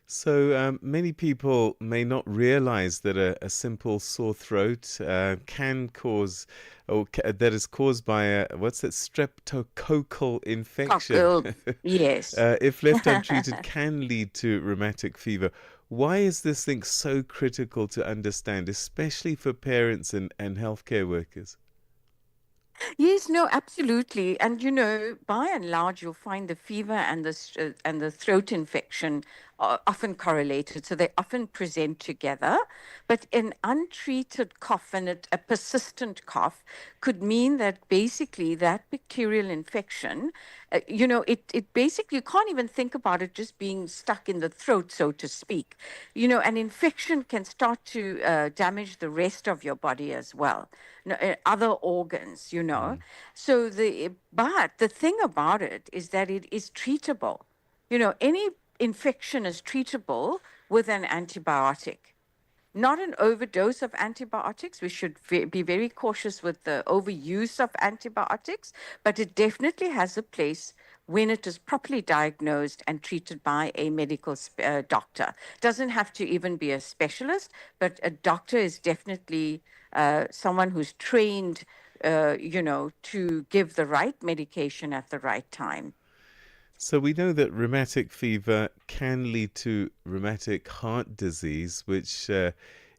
So many people may not realize that a simple sore throat can cause, or that is caused by what's that, streptococcal infection. Yes. If left untreated, can lead to rheumatic fever. Why is this thing so critical to understand, especially for parents and healthcare workers? Yes, no, absolutely. And you know, by and large, you'll find the fever and the throat infection are often correlated. So they often present together. But an untreated cough and a persistent cough could mean that basically that bacterial infection, you know, it basically, you can't even think about it just being stuck in the throat, so to speak. You know, an infection can start to damage the rest of your body as well, other organs, you know. So but the thing about it is that it is treatable. You know, any infection is treatable with an antibiotic. Not an overdose of antibiotics. We should be very cautious with the overuse of antibiotics, but it definitely has a place when it is properly diagnosed and treated by a medical doctor. Doesn't have to even be a specialist, but a doctor is definitely someone who's trained, you know, to give the right medication at the right time. So we know that rheumatic fever can lead to rheumatic heart disease, which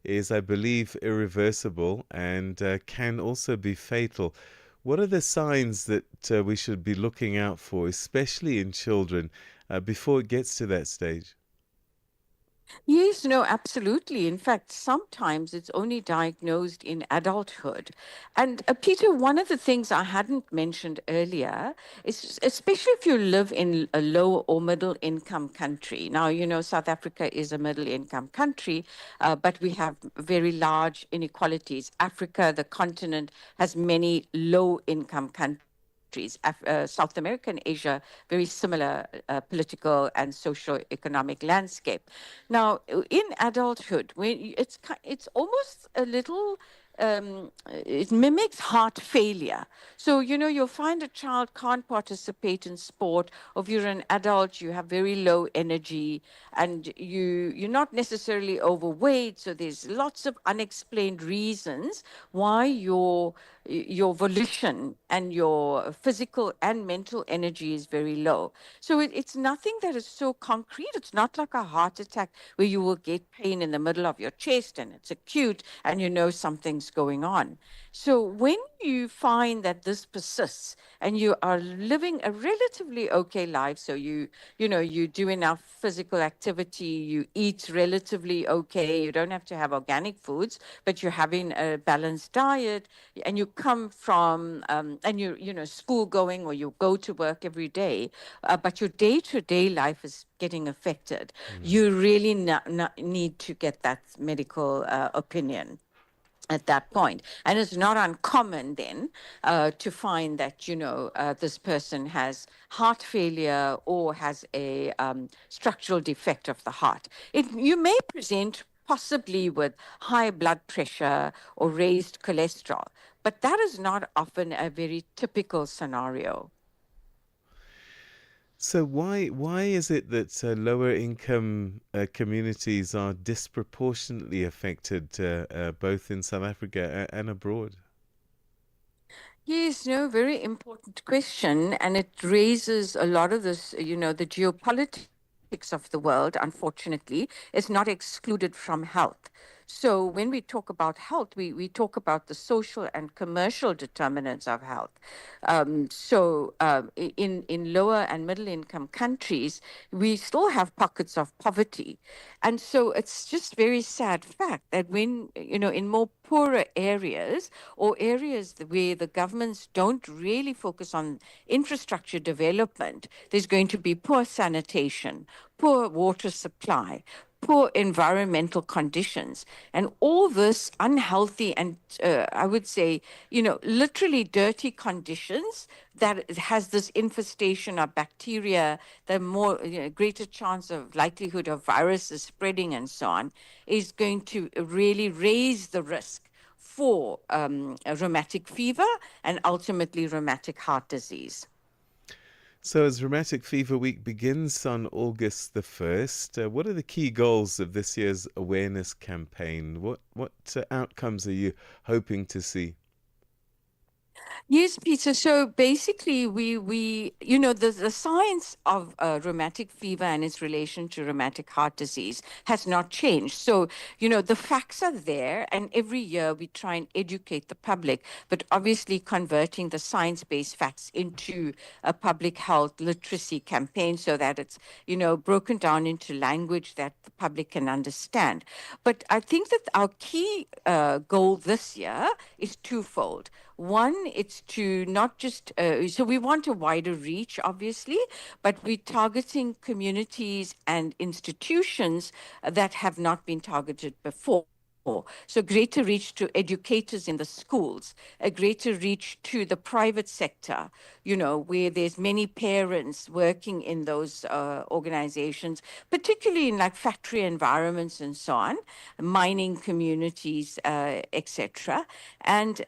is, I believe, irreversible and can also be fatal. What are the signs that we should be looking out for, especially in children, before it gets to that stage? Yes, no, absolutely. In fact, sometimes it's only diagnosed in adulthood. And Peter, one of the things I hadn't mentioned earlier is, especially if you live in a low or middle income country. Now, you know, South Africa is a middle income country, but we have very large inequalities. Africa, the continent, has many low income countries. South America and Asia, very similar political and socio-economic landscape. Now, in adulthood, when it's almost a little, it mimics heart failure. So, you know, you'll find a child can't participate in sport, or if you're an adult, you have very low energy, and you're not necessarily overweight. So there's lots of unexplained reasons why your volition and your physical and mental energy is very low. So it's nothing that is so concrete. It's not like a heart attack where you will get pain in the middle of your chest and it's acute and you know something's going on. So when you find that this persists and you are living a relatively okay life, so you know, you do enough physical activity, you eat relatively okay, you don't have to have organic foods, but you're having a balanced diet, and you come from and you know, school going, or you go to work every day, but your day-to-day life is getting affected, you really need to get that medical opinion at that point. And it's not uncommon then to find that, you know, this person has heart failure or has a structural defect of the heart. You may present possibly with high blood pressure or raised cholesterol, but that is not often a very typical scenario. So why is it that lower income communities are disproportionately affected both in South Africa and abroad? Yes, no, very important question. And it raises a lot of this, the geopolitics of the world, unfortunately, is not excluded from health. So when we talk about health, we talk about the social and commercial determinants of health. In lower and middle income countries, we still have pockets of poverty. And so it's just very sad fact that when, in more poorer areas or areas where the governments don't really focus on infrastructure development, there's going to be poor sanitation, poor water supply, poor environmental conditions, and all this unhealthy and I would say, literally dirty conditions that has this infestation of bacteria, the more greater chance of likelihood of viruses spreading and so on, is going to really raise the risk for a rheumatic fever and ultimately rheumatic heart disease. So, as Rheumatic Fever Week begins on August the 1st, what are the key goals of this year's awareness campaign? What outcomes are you hoping to see? Yes, Peter. So basically, we the science of rheumatic fever and its relation to rheumatic heart disease has not changed. So the facts are there, and every year we try and educate the public, but obviously converting the science-based facts into a public health literacy campaign so that it's broken down into language that the public can understand. But I think that our key goal this year is twofold. One, it's to not just, so we want a wider reach, obviously, but we're targeting communities and institutions that have not been targeted before. So greater reach to educators in the schools, a greater reach to the private sector, where there's many parents working in those organizations, particularly in like factory environments and so on, mining communities, etc. And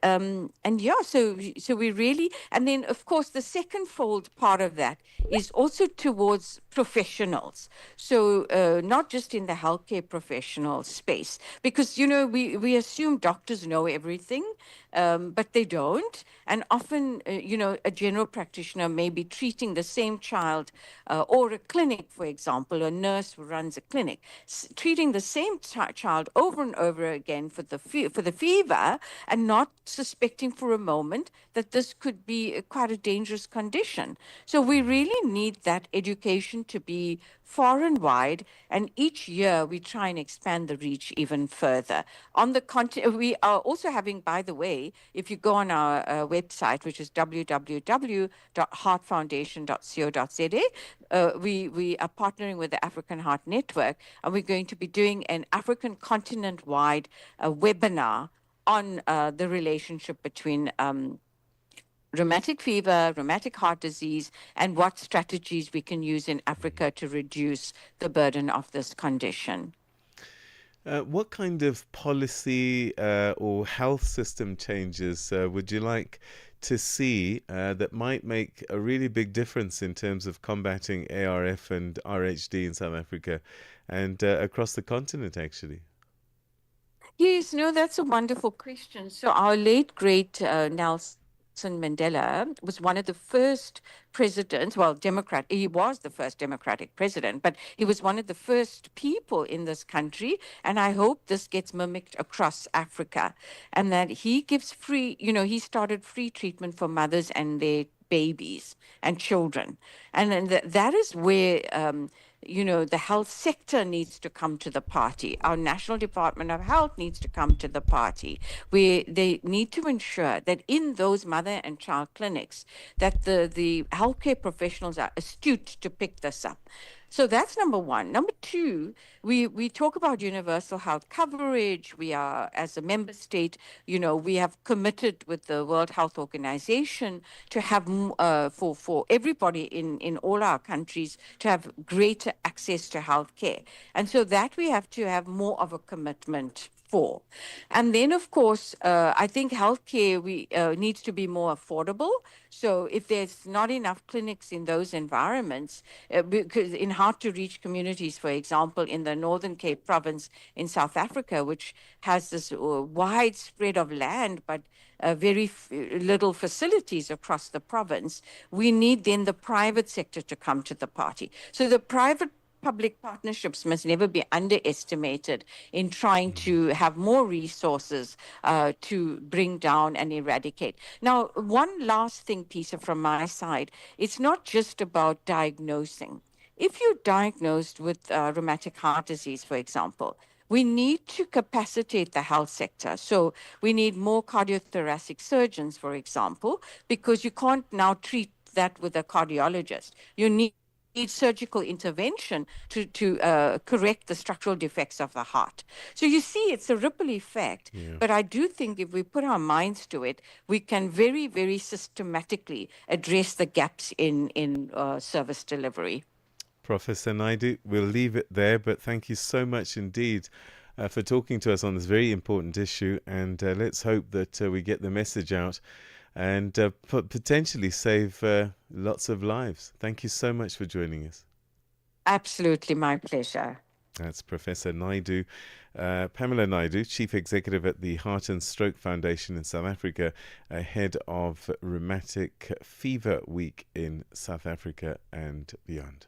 yeah, so we really, and then of course the second fold part of that is also towards professionals. So not just in the healthcare professional space, because we assume doctors know everything, but they don't. And often, a general practitioner may be treating the same child or a clinic, for example, a nurse who runs a clinic, treating the same child over and over again for the fever and not suspecting for a moment that this could be quite a dangerous condition. So we really need that education to be far and wide, and each year we try and expand the reach even further. On the continent, we are also having, by the way, if you go on our website, which is www.heartfoundation.co.za, we are partnering with the African Heart Network, and we're going to be doing an African continent-wide webinar on the relationship between rheumatic fever, rheumatic heart disease, and what strategies we can use in Africa to reduce the burden of this condition. What kind of policy or health system changes would you like to see that might make a really big difference in terms of combating ARF and RHD in South Africa and across the continent, actually? Yes, no, that's a wonderful question. So our late great Nelson Mandela was one of the first presidents, well, Democrat, he was the first Democratic president, but he was one of the first people in this country. And I hope this gets mimicked across Africa, and that he gives free, he started free treatment for mothers and their babies and children. And that is where, the health sector needs to come to the party. Our National Department of Health needs to come to the party, where they need to ensure that in those mother and child clinics, that the healthcare professionals are astute to pick this up. So that's number one. Number two, we talk about universal health coverage. We are, as a member state, we have committed with the World Health Organization to have for everybody in all our countries to have greater access to health care. And so that we have to have more of a commitment for. And then, of course, I think healthcare needs to be more affordable. So if there's not enough clinics in those environments, because in hard-to-reach communities, for example, in the Northern Cape province in South Africa, which has this wide spread of land, but very little facilities across the province, we need then the private sector to come to the party. So the private-public partnerships must never be underestimated in trying to have more resources to bring down and eradicate. Now, one last thing, Peter, from my side, it's not just about diagnosing. If you're diagnosed with rheumatic heart disease, for example, we need to capacitate the health sector. So we need more cardiothoracic surgeons, for example, because you can't now treat that with a cardiologist. You need surgical intervention to correct the structural defects of the heart. So you see, it's a ripple effect. Yeah. But I do think if we put our minds to it, we can very, very systematically address the gaps in service delivery. Professor Naidu, we'll leave it there, but thank you so much indeed for talking to us on this very important issue, and let's hope that we get the message out and potentially save lots of lives. Thank you so much for joining us. Absolutely, my pleasure. That's Professor Naidu, Pamela Naidu, Chief Executive at the Heart and Stroke Foundation in South Africa, ahead of Rheumatic Fever Week in South Africa and beyond.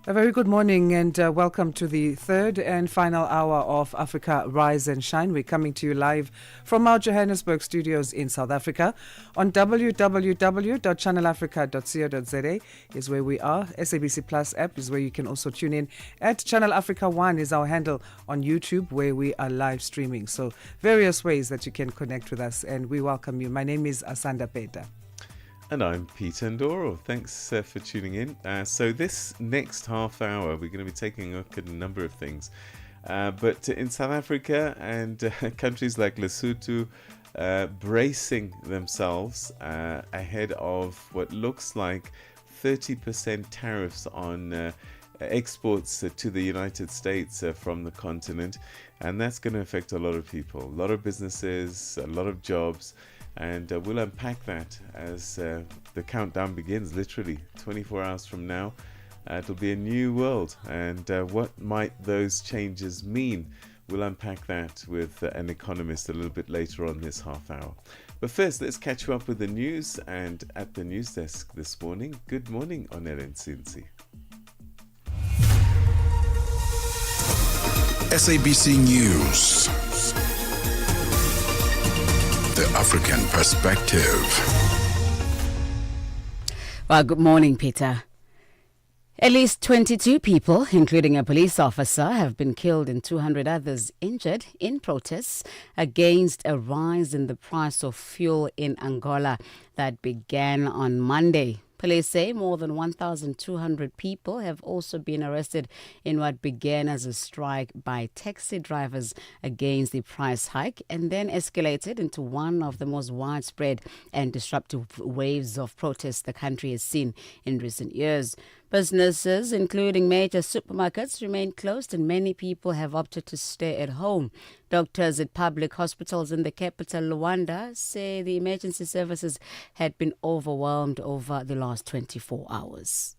A very good morning and welcome to the third and final hour of Africa Rise and Shine. We're coming to you live from our Johannesburg studios in South Africa on www.channelafrica.co.za is where we are. SABC Plus app is where you can also tune in. At Channel Africa 1 is our handle on YouTube where we are live streaming. So various ways that you can connect with us, and we welcome you. My name is Asanda, Beda. And I'm Peter Ndoro. Thanks for tuning in. So this next half hour, we're going to be taking a look at a number of things. But in South Africa and countries like Lesotho, bracing themselves ahead of what looks like 30% tariffs on exports to the United States from the continent. And that's going to affect a lot of people, a lot of businesses, a lot of jobs. And we'll unpack that as the countdown begins, literally 24 hours from now. It'll be a new world. And what might those changes mean? We'll unpack that with an economist a little bit later on this half hour. But first, let's catch you up with the news. And at the news desk this morning, good morning, Onelen Sinsi. SABC News. The African Perspective. Well, good morning, Peter. At least 22 people, including a police officer, have been killed and 200 others injured in protests against a rise in the price of fuel in Angola that began on Monday. Police say more than 1,200 people have also been arrested in what began as a strike by taxi drivers against the price hike and then escalated into one of the most widespread and disruptive waves of protests the country has seen in recent years. Businesses, including major supermarkets, remain closed and many people have opted to stay at home. Doctors at public hospitals in the capital, Luanda, say the emergency services had been overwhelmed over the last 24 hours.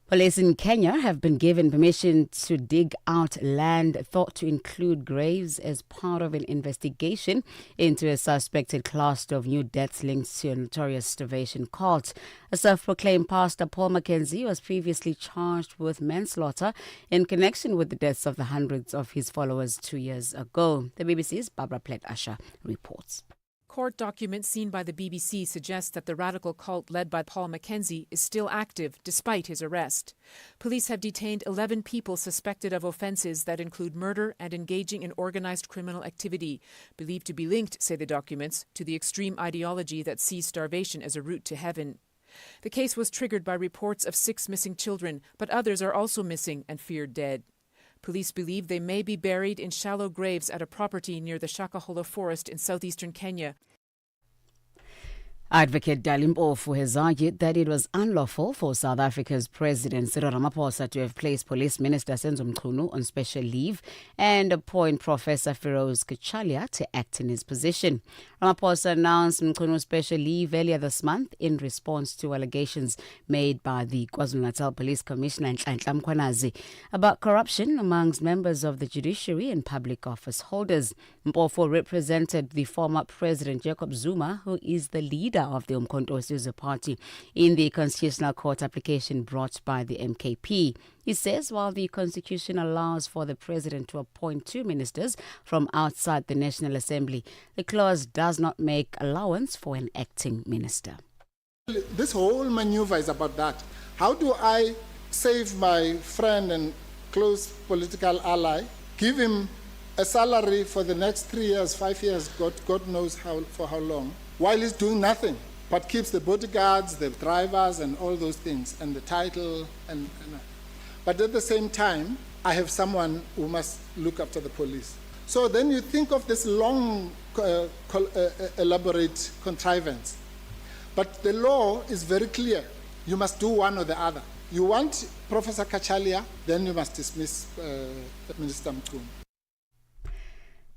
Police in Kenya have been given permission to dig out land thought to include graves as part of an investigation into a suspected cluster of new deaths linked to a notorious starvation cult. A self-proclaimed pastor, Paul Mackenzie, was previously charged with manslaughter in connection with the deaths of the hundreds of his followers 2 years ago. The BBC's Barbara Plett-Usher reports. Court documents seen by the BBC suggest that the radical cult led by Paul Mackenzie is still active despite his arrest. Police have detained 11 people suspected of offences that include murder and engaging in organised criminal activity, believed to be linked, say the documents, to the extreme ideology that sees starvation as a route to heaven. The case was triggered by reports of 6 missing children, but others are also missing and feared dead. Police believe they may be buried in shallow graves at a property near the Shakahola forest in southeastern Kenya. Advocate Dalimpofu has argued that it was unlawful for South Africa's President Cyril Ramaphosa to have placed Police Minister Senzo Mchunu on special leave and appoint Professor Feroz Kachalia to act in his position. Ramaphosa announced Mchunu's special leave earlier this month in response to allegations made by the KwaZulu-Natal Police Commissioner Nhlanhla Mkhwanazi about corruption amongst members of the judiciary and public office holders. Mpofu represented the former President Jacob Zuma, who is the leader of the Umkhonto weSizwe Party, in the Constitutional Court application brought by the MKP. He says while the Constitution allows for the President to appoint 2 ministers from outside the National Assembly, the clause does not make allowance for an acting minister. This whole maneuver is about that. How do I save my friend and close political ally, give him a salary for the next 3 years, 5 years, God knows for how long, while he's doing nothing, but keeps the bodyguards, the drivers, and all those things, and the title. But at the same time, I have someone who must look after the police. So then you think of this long, elaborate contrivance. But the law is very clear. You must do one or the other. You want Professor Kachalia, then you must dismiss Minister Mchunu.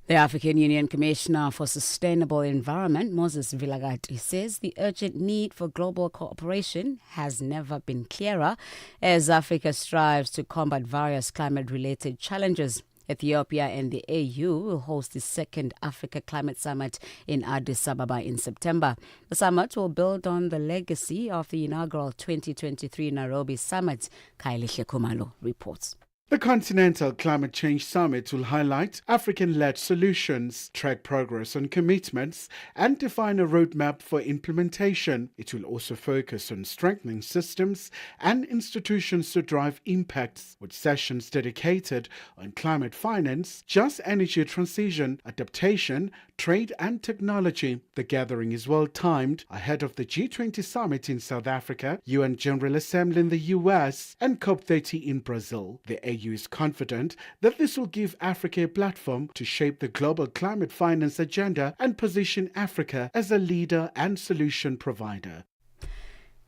The African Union Commissioner for Sustainable Environment, Moses Vilagati, says the urgent need for global cooperation has never been clearer as Africa strives to combat various climate-related challenges. Ethiopia and the AU will host the second Africa Climate Summit in Addis Ababa in September. The summit will build on the legacy of the inaugural 2023 Nairobi Summit. Kailihle Kumalo reports. The Continental Climate Change Summit will highlight African-led solutions, track progress on commitments, and define a roadmap for implementation. It will also focus on strengthening systems and institutions to drive impacts, with sessions dedicated on climate finance, just energy transition, adaptation, trade and technology. The gathering is well timed ahead of the G20 Summit in South Africa, UN General Assembly in the US, and COP30 in Brazil. The AU is confident that this will give Africa a platform to shape the global climate finance agenda and position Africa as a leader and solution provider.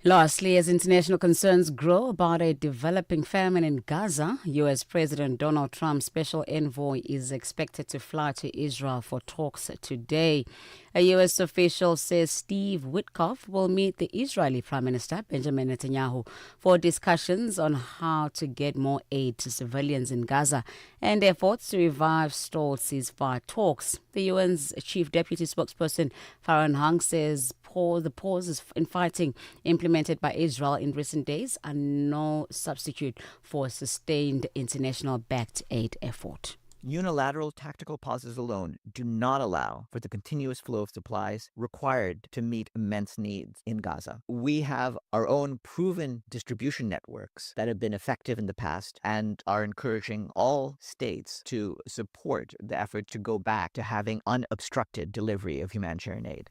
Lastly, as international concerns grow about a developing famine in Gaza, U.S. President Donald Trump's special envoy is expected to fly to Israel for talks today. A U.S. official says Steve Witkoff will meet the Israeli Prime Minister Benjamin Netanyahu for discussions on how to get more aid to civilians in Gaza and efforts to revive stalled ceasefire talks. The UN's chief deputy spokesperson Farhan Haq says the pauses in fighting implemented by Israel in recent days are no substitute for a sustained international-backed aid effort. Unilateral tactical pauses alone do not allow for the continuous flow of supplies required to meet immense needs in Gaza. We have our own proven distribution networks that have been effective in the past and are encouraging all states to support the effort to go back to having unobstructed delivery of humanitarian aid.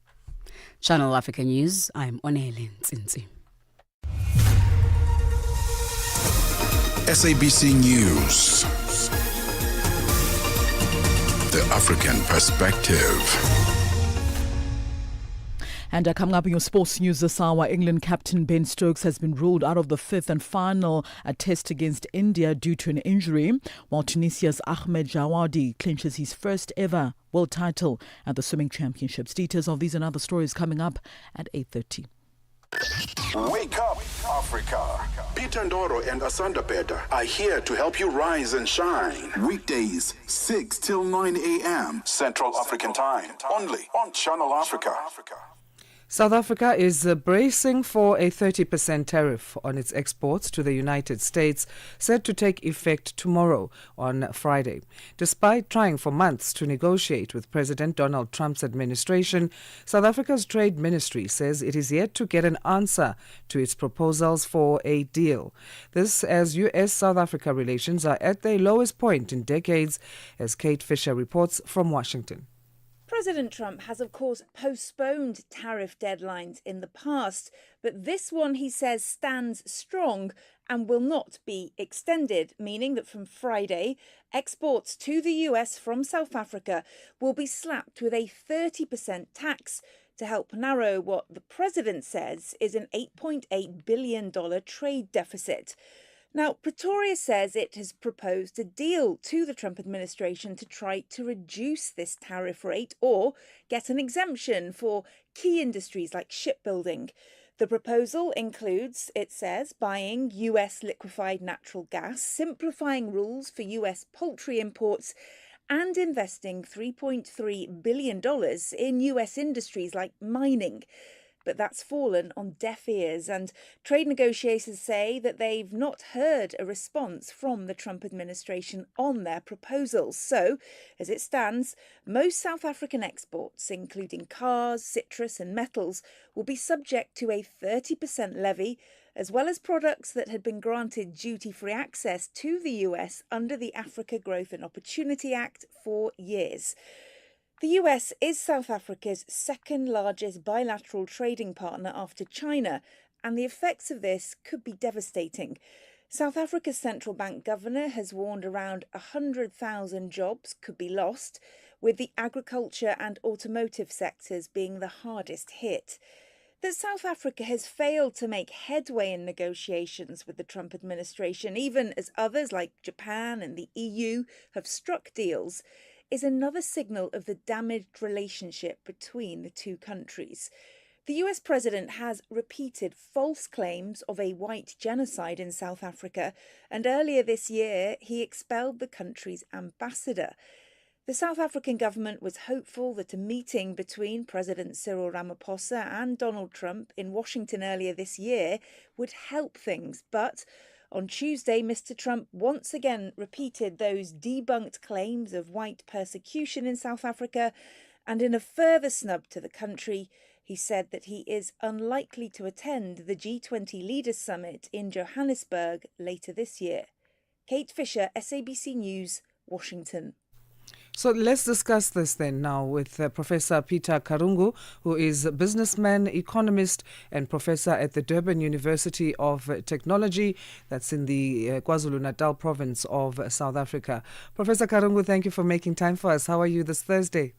Channel Africa News, I'm Onele Nzinzi. SABC News. The African Perspective. And coming up in your sports news this hour, England captain Ben Stokes has been ruled out of the fifth and final test against India due to an injury, while Tunisia's Ahmed Jawadi clinches his first ever world title at the swimming championships. Details of these and other stories coming up at 8:30. Wake up, Africa. Peter Ndoro and Asanda Beda are here to help you rise and shine. Weekdays, 6 till 9 a.m. Central African Time. Only on Channel Africa. South Africa is bracing for a 30% tariff on its exports to the United States, set to take effect tomorrow on Friday. Despite trying for months to negotiate with President Donald Trump's administration, South Africa's Trade Ministry says it is yet to get an answer to its proposals for a deal. This as U.S.-South Africa relations are at their lowest point in decades, as Kate Fisher reports from Washington. President Trump has, of course, postponed tariff deadlines in the past, but this one, he says, stands strong and will not be extended, meaning that from Friday, exports to the US from South Africa will be slapped with a 30% tax to help narrow what the president says is an $8.8 billion trade deficit. Now, Pretoria says it has proposed a deal to the Trump administration to try to reduce this tariff rate or get an exemption for key industries like shipbuilding. The proposal includes, it says, buying US liquefied natural gas, simplifying rules for US poultry imports, and investing $3.3 billion in US industries like mining. But that's fallen on deaf ears, and trade negotiators say that they've not heard a response from the Trump administration on their proposals. So, as it stands, most South African exports, including cars, citrus and metals, will be subject to a 30% levy, as well as products that had been granted duty-free access to the US under the Africa Growth and Opportunity Act for years. The US is South Africa's second largest bilateral trading partner after China, and the effects of this could be devastating. South Africa's central bank governor has warned around 100,000 jobs could be lost, with the agriculture and automotive sectors being the hardest hit. That South Africa has failed to make headway in negotiations with the Trump administration, even as others like Japan and the EU have struck deals, is another signal of the damaged relationship between the two countries. The US president has repeated false claims of a white genocide in South Africa, and earlier this year he expelled the country's ambassador. The South African government was hopeful that a meeting between President Cyril Ramaphosa and Donald Trump in Washington earlier this year would help things, but on Tuesday, Mr. Trump once again repeated those debunked claims of white persecution in South Africa, and in a further snub to the country, he said that he is unlikely to attend the G20 Leaders Summit in Johannesburg later this year. Kate Fisher, SABC News, Washington. So let's discuss this then now with Professor Peter Karungu, who is a businessman, economist, and professor at the Durban University of Technology. That's in the KwaZulu-Natal province of South Africa. Professor Karungu, thank you for making time for us. How are you this Thursday?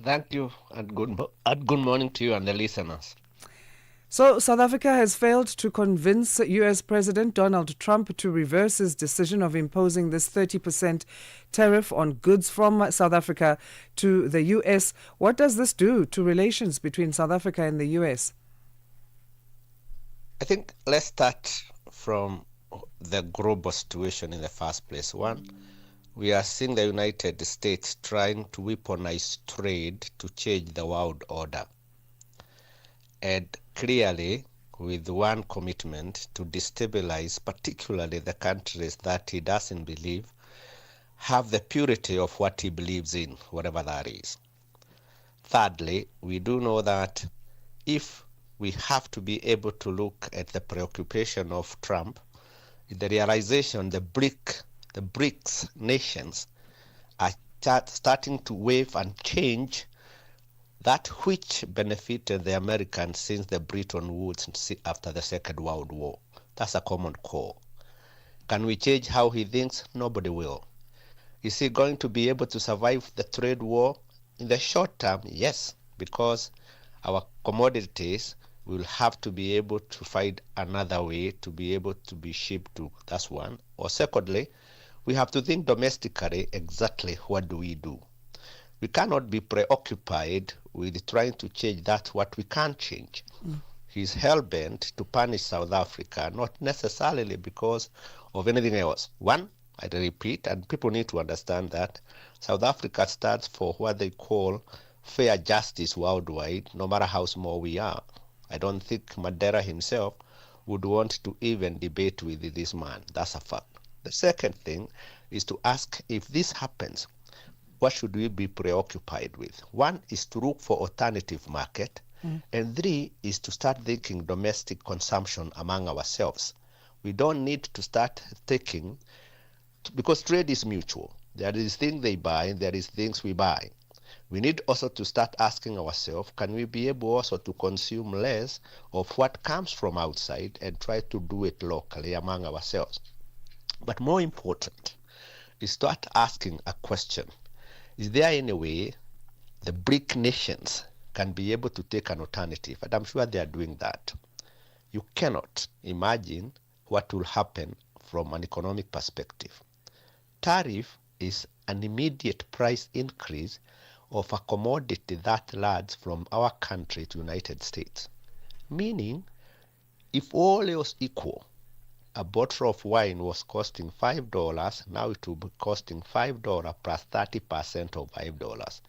Thank you, and good morning to you and the listeners. So, South Africa has failed to convince US President Donald Trump to reverse his decision of imposing this 30% tariff on goods from South Africa to the US. What does this do to relations between South Africa and the US? I think let's start from the global situation in the first place. One, we are seeing the United States trying to weaponize trade to change the world order. And clearly, with one commitment to destabilize particularly the countries that he doesn't believe have the purity of what he believes in, whatever that is. Thirdly, we do know that if we have to be able to look at the preoccupation of Trump, the realization the BRICS nations are starting to wave and change that which benefited the Americans since the Bretton Woods after the Second World War. That's a common core. Can we change how he thinks? Nobody will. Is he going to be able to survive the trade war? In the short term, yes, because our commodities will have to be able to find another way to be able to be shipped to. That's one. Or secondly, we have to think domestically exactly what do we do. We cannot be preoccupied with trying to change that what we can't change. He's hell-bent to punish South Africa, not necessarily because of anything else. One, I repeat, and people need to understand that South Africa stands for what they call fair justice worldwide, no matter how small we are. I don't think Mandela himself would want to even debate with this man. That's a fact. The second thing is to ask, if this happens, what should we be preoccupied with? One is to look for alternative market, and three is to start thinking domestic consumption among ourselves. We don't need to start taking, because trade is mutual. There is things they buy, there is things we buy. We need also to start asking ourselves, can we be able also to consume less of what comes from outside and try to do it locally among ourselves? But more important is start asking a question. Is there any way the BRIC nations can be able to take an alternative? And I'm sure they are doing that. You cannot imagine what will happen from an economic perspective. Tariff is an immediate price increase of a commodity that lads from our country to United States. Meaning, if all else equal, a bottle of wine was costing $5, now it will be costing $5 plus 30% of $5.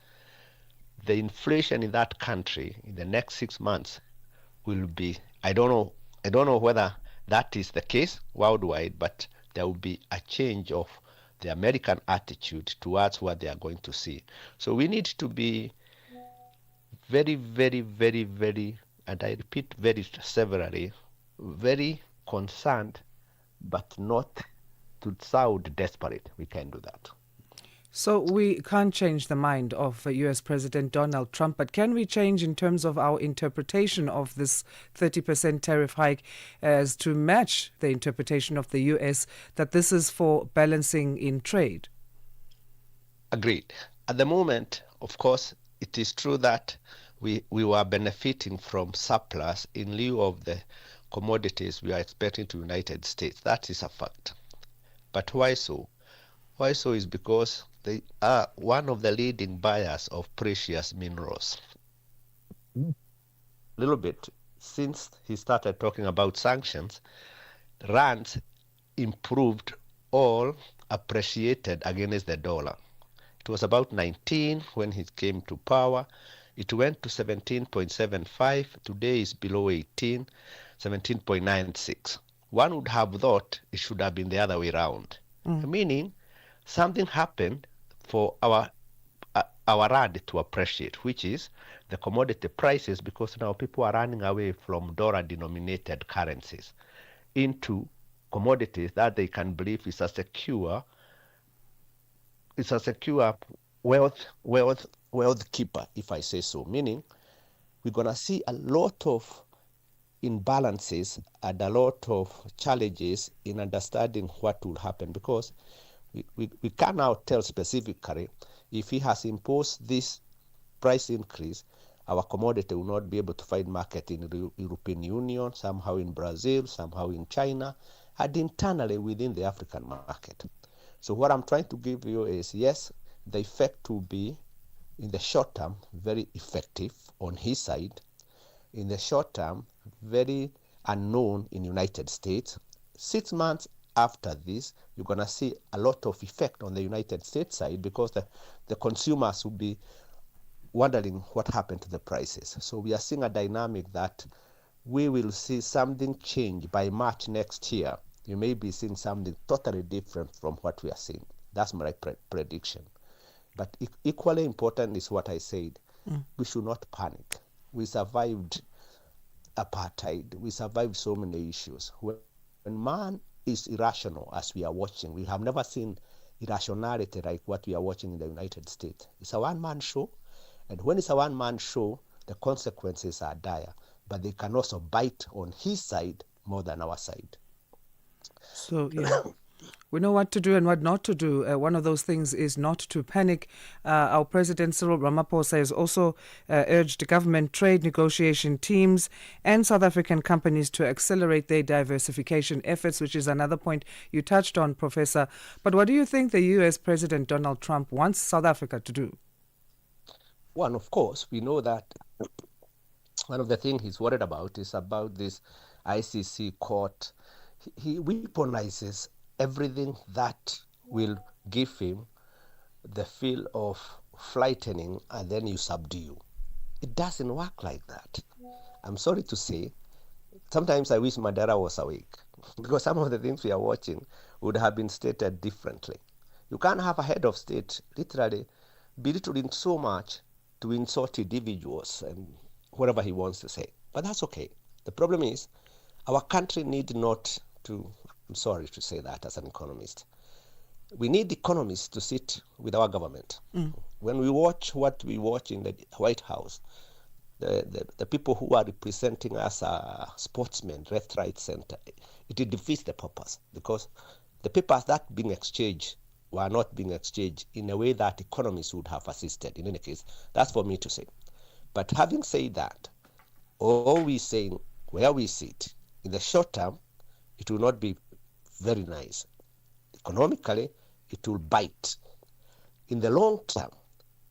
The inflation in that country in the next 6 months will be, I don't know whether that is the case worldwide, but there will be a change of the American attitude towards what they are going to see. So we need to be very, very, very, very, and I repeat very severally, very concerned, but not to sound desperate. We can do that. So we can't change the mind of US President Donald Trump, but can we change in terms of our interpretation of this 30% tariff hike as to match the interpretation of the US that this is for balancing in trade? Agreed. At the moment, of course, it is true that we were benefiting from surplus in lieu of the commodities we are exporting to the United States. That is a fact. But why so? Why so is because they are one of the leading buyers of precious minerals. Little bit since he started talking about sanctions, rands improved all appreciated against the dollar. It was about 19 when he came to power. It went to 17.75. Today is below 18, 17.96. One would have thought it should have been the other way around. Meaning something happened for our rand to appreciate, which is the commodity prices, because now people are running away from dollar-denominated currencies into commodities that they can believe is a secure wealth keeper, if I say so. Meaning we're gonna see a lot of imbalances and a lot of challenges in understanding what will happen, because we can now tell specifically if he has imposed this price increase, our commodity will not be able to find market in the European Union, somehow in Brazil, somehow in China, and internally within the African market. So what I'm trying to give you is, yes, the effect will be, in the short term, very effective on his side. In the short term, very unknown in the United States. 6 months after this, you're going to see a lot of effect on the United States side, because the consumers will be wondering what happened to the prices. So we are seeing a dynamic that we will see something change by March next year. You may be seeing something totally different from what we are seeing. That's my prediction. But equally important is what I said. We should not panic. We survived apartheid. We survived so many issues. When man is irrational, as we are watching, we have never seen irrationality like what we are watching in the United States. It's a one-man show. And when it's a one-man show, the consequences are dire. But they can also bite on his side more than our side. So, yeah. We know what to do and what not to do. One of those things is not to panic. Our President Cyril Ramaphosa has also urged government trade negotiation teams and South African companies to accelerate their diversification efforts, which is another point you touched on, Professor. But what do you think the US President Donald Trump wants South Africa to do? One, of course, we know that one of the things he's worried about is about this ICC court. He weaponizes everything that will give him the feel of frightening, and then you subdue. It doesn't work like that. I'm sorry to say, sometimes I wish Mandela was awake, because some of the things we are watching would have been stated differently. You can't have a head of state literally belittling so much to insult individuals and whatever he wants to say. But that's okay. The problem is, our country need not to, I'm sorry to say that as an economist, We need economists to sit with our government. When we watch what we watch in the White House, the people who are representing us are sportsmen, left, right, center. It defeats the purpose, because the papers that being exchanged were not being exchanged in a way that economists would have assisted. In any case, that's for me to say. But having said that, all we saying where we sit, in the short term, it will not be very nice. Economically, it will bite. In the long term,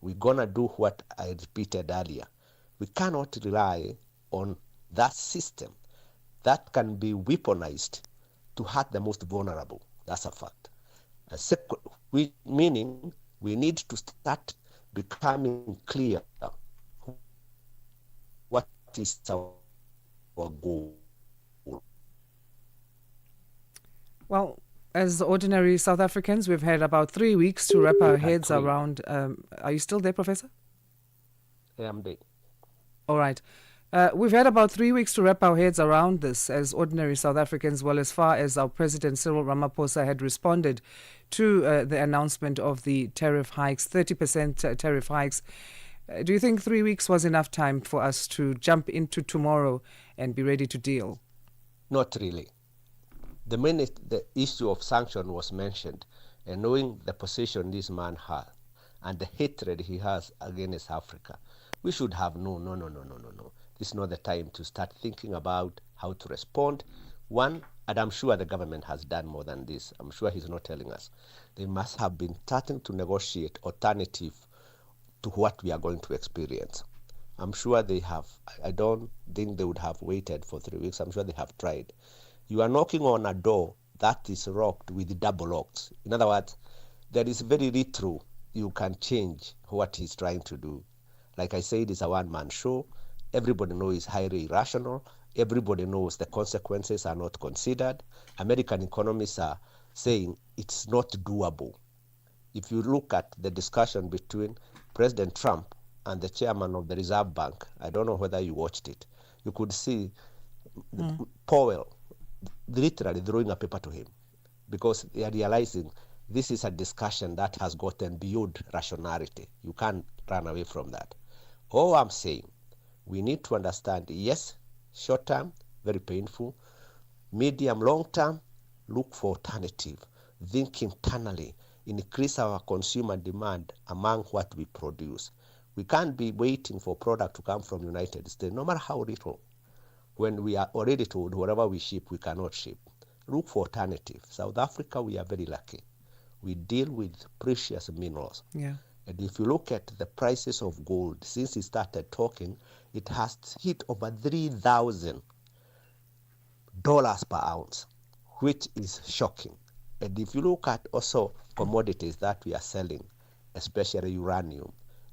we're gonna do what I repeated earlier. We cannot rely on that system that can be weaponized to hurt the most vulnerable. That's a fact. Meaning we need to start becoming clear what is our goal. Well, as ordinary South Africans, we've had about 3 weeks to wrap our heads around. Are you still there, Professor? I am there. All right. We've had about 3 weeks to wrap our heads around this as ordinary South Africans, well, as far as our President Cyril Ramaphosa had responded to the announcement of the tariff hikes, 30% tariff hikes. Do you think 3 weeks was enough time for us to jump into tomorrow and be ready to deal? Not really. The minute the issue of sanction was mentioned, and knowing the position this man has and the hatred he has against Africa, we should have no. This is not the time to start thinking about how to respond. One, and I'm sure the government has done more than this. I'm sure he's not telling us. They must have been starting to negotiate alternative to what we are going to experience. I'm sure they have. I don't think they would have waited for 3 weeks. I'm sure they have tried. You are knocking on a door that is locked with double locks. In other words, there is very little you can change what he's trying to do. Like I said, it's a one-man show. Everybody knows it's highly irrational. Everybody knows the consequences are not considered. American economists are saying it's not doable. If you look at the discussion between President Trump and the chairman of the Reserve Bank, I don't know whether you watched it, you could see Powell literally throwing a paper to him, because they are realizing this is a discussion that has gotten beyond rationality. You can't run away from that. All I'm saying, we need to understand, yes, short term, very painful. Medium, long term, look for alternative. Think internally, increase our consumer demand among what we produce. We can't be waiting for product to come from United States, no matter how little, when we are already told whatever we ship, we cannot ship. Look for alternative. South Africa, we are very lucky. We deal with precious minerals. Yeah. And if you look at the prices of gold, since he started talking, it has hit over $3,000 per ounce, which is shocking. And if you look at also commodities that we are selling, especially uranium,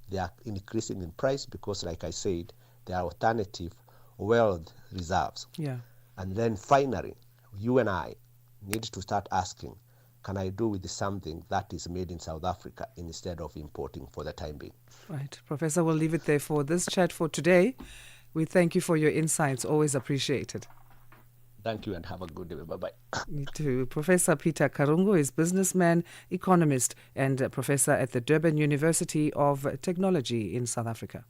they are increasing in price because, like I said, there are alternative world reserves. Yeah. And then finally, you and I need to start asking, can I do with something that is made in South Africa instead of importing for the time being? Right. Professor, we'll leave it there for this chat for today. We thank you for your insights. Always appreciated. Thank you and have a good day. Bye-bye. Me too. Professor Peter Karungo is businessman, economist, and a professor at the Durban University of Technology in South Africa.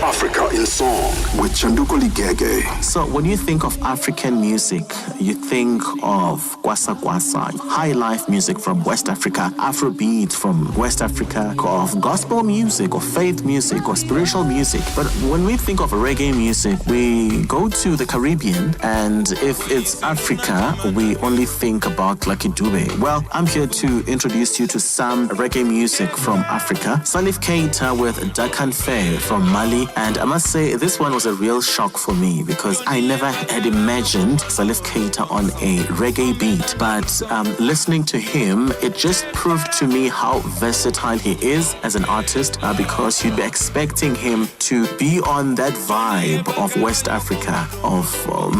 Africa in Song with Chanduko Ligege. So when you think of African music, you think of Kwasa Kwasa, high life music from West Africa, Afrobeat from West Africa, of gospel music or faith music or spiritual music. But when we think of reggae music, we go to the Caribbean, and if it's Africa, we only think about Lucky Dube. Well, I'm here to introduce you to some reggae music from Africa. Salif Keita with Dakan Fair from Mali. And I must say, this one was a real shock for me because I never had imagined Salif Keita on a reggae beat. But listening to him, it just proved to me how versatile he is as an artist, because you'd be expecting him to be on that vibe of West Africa, of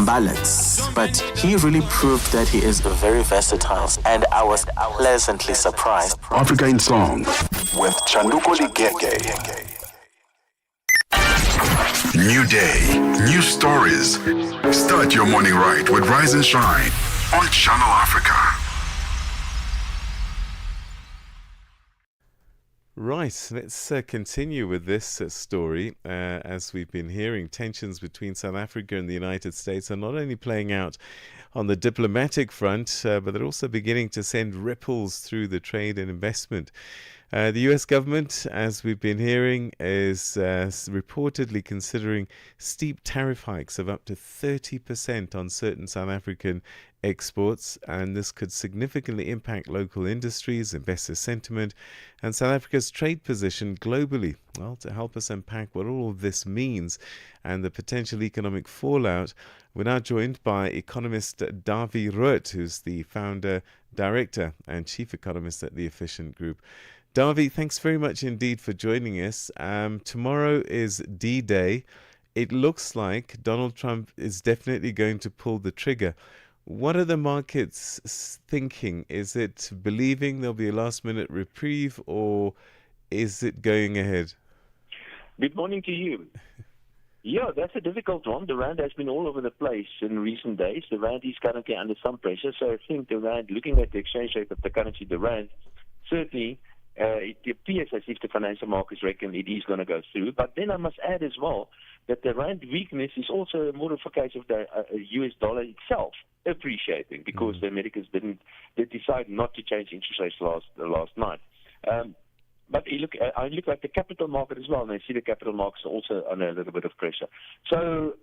ballads. But he really proved that he is very versatile, and I was pleasantly surprised. Africa in Song with Chanduko Ligege. New day, new stories. Start your morning right with Rise and Shine on Channel Africa. Right, let's continue with this story. As we've been hearing, tensions between South Africa and the United States are not only playing out on the diplomatic front, but they're also beginning to send ripples through the trade and investment. The US government, as we've been hearing, is reportedly considering steep tariff hikes of up to 30% on certain South African exports, and this could significantly impact local industries, investor sentiment, and South Africa's trade position globally. Well, to help us unpack what all of this means and the potential economic fallout, we're now joined by economist Dawie Rood, who's the founder, director, and chief economist at the Efficient Group. Dawie, thanks very much indeed for joining us. Tomorrow is D-Day. It looks like Donald Trump is definitely going to pull the trigger. What are the markets thinking? Is it believing there'll be a last-minute reprieve, or is it going ahead? Good morning to you. Yeah, that's a difficult one. The rand has been all over the place in recent days. The rand is currently under some pressure, so I think the rand, looking at the exchange rate of the currency, the rand, certainly it appears as if the financial markets reckon it is going to go through. But then I must add as well that the rand weakness is also more of a case of the US dollar itself appreciating, because the Americans they decided not to change interest rates last night. But I look at the capital market as well, and I see the capital markets are also under a little bit of pressure. So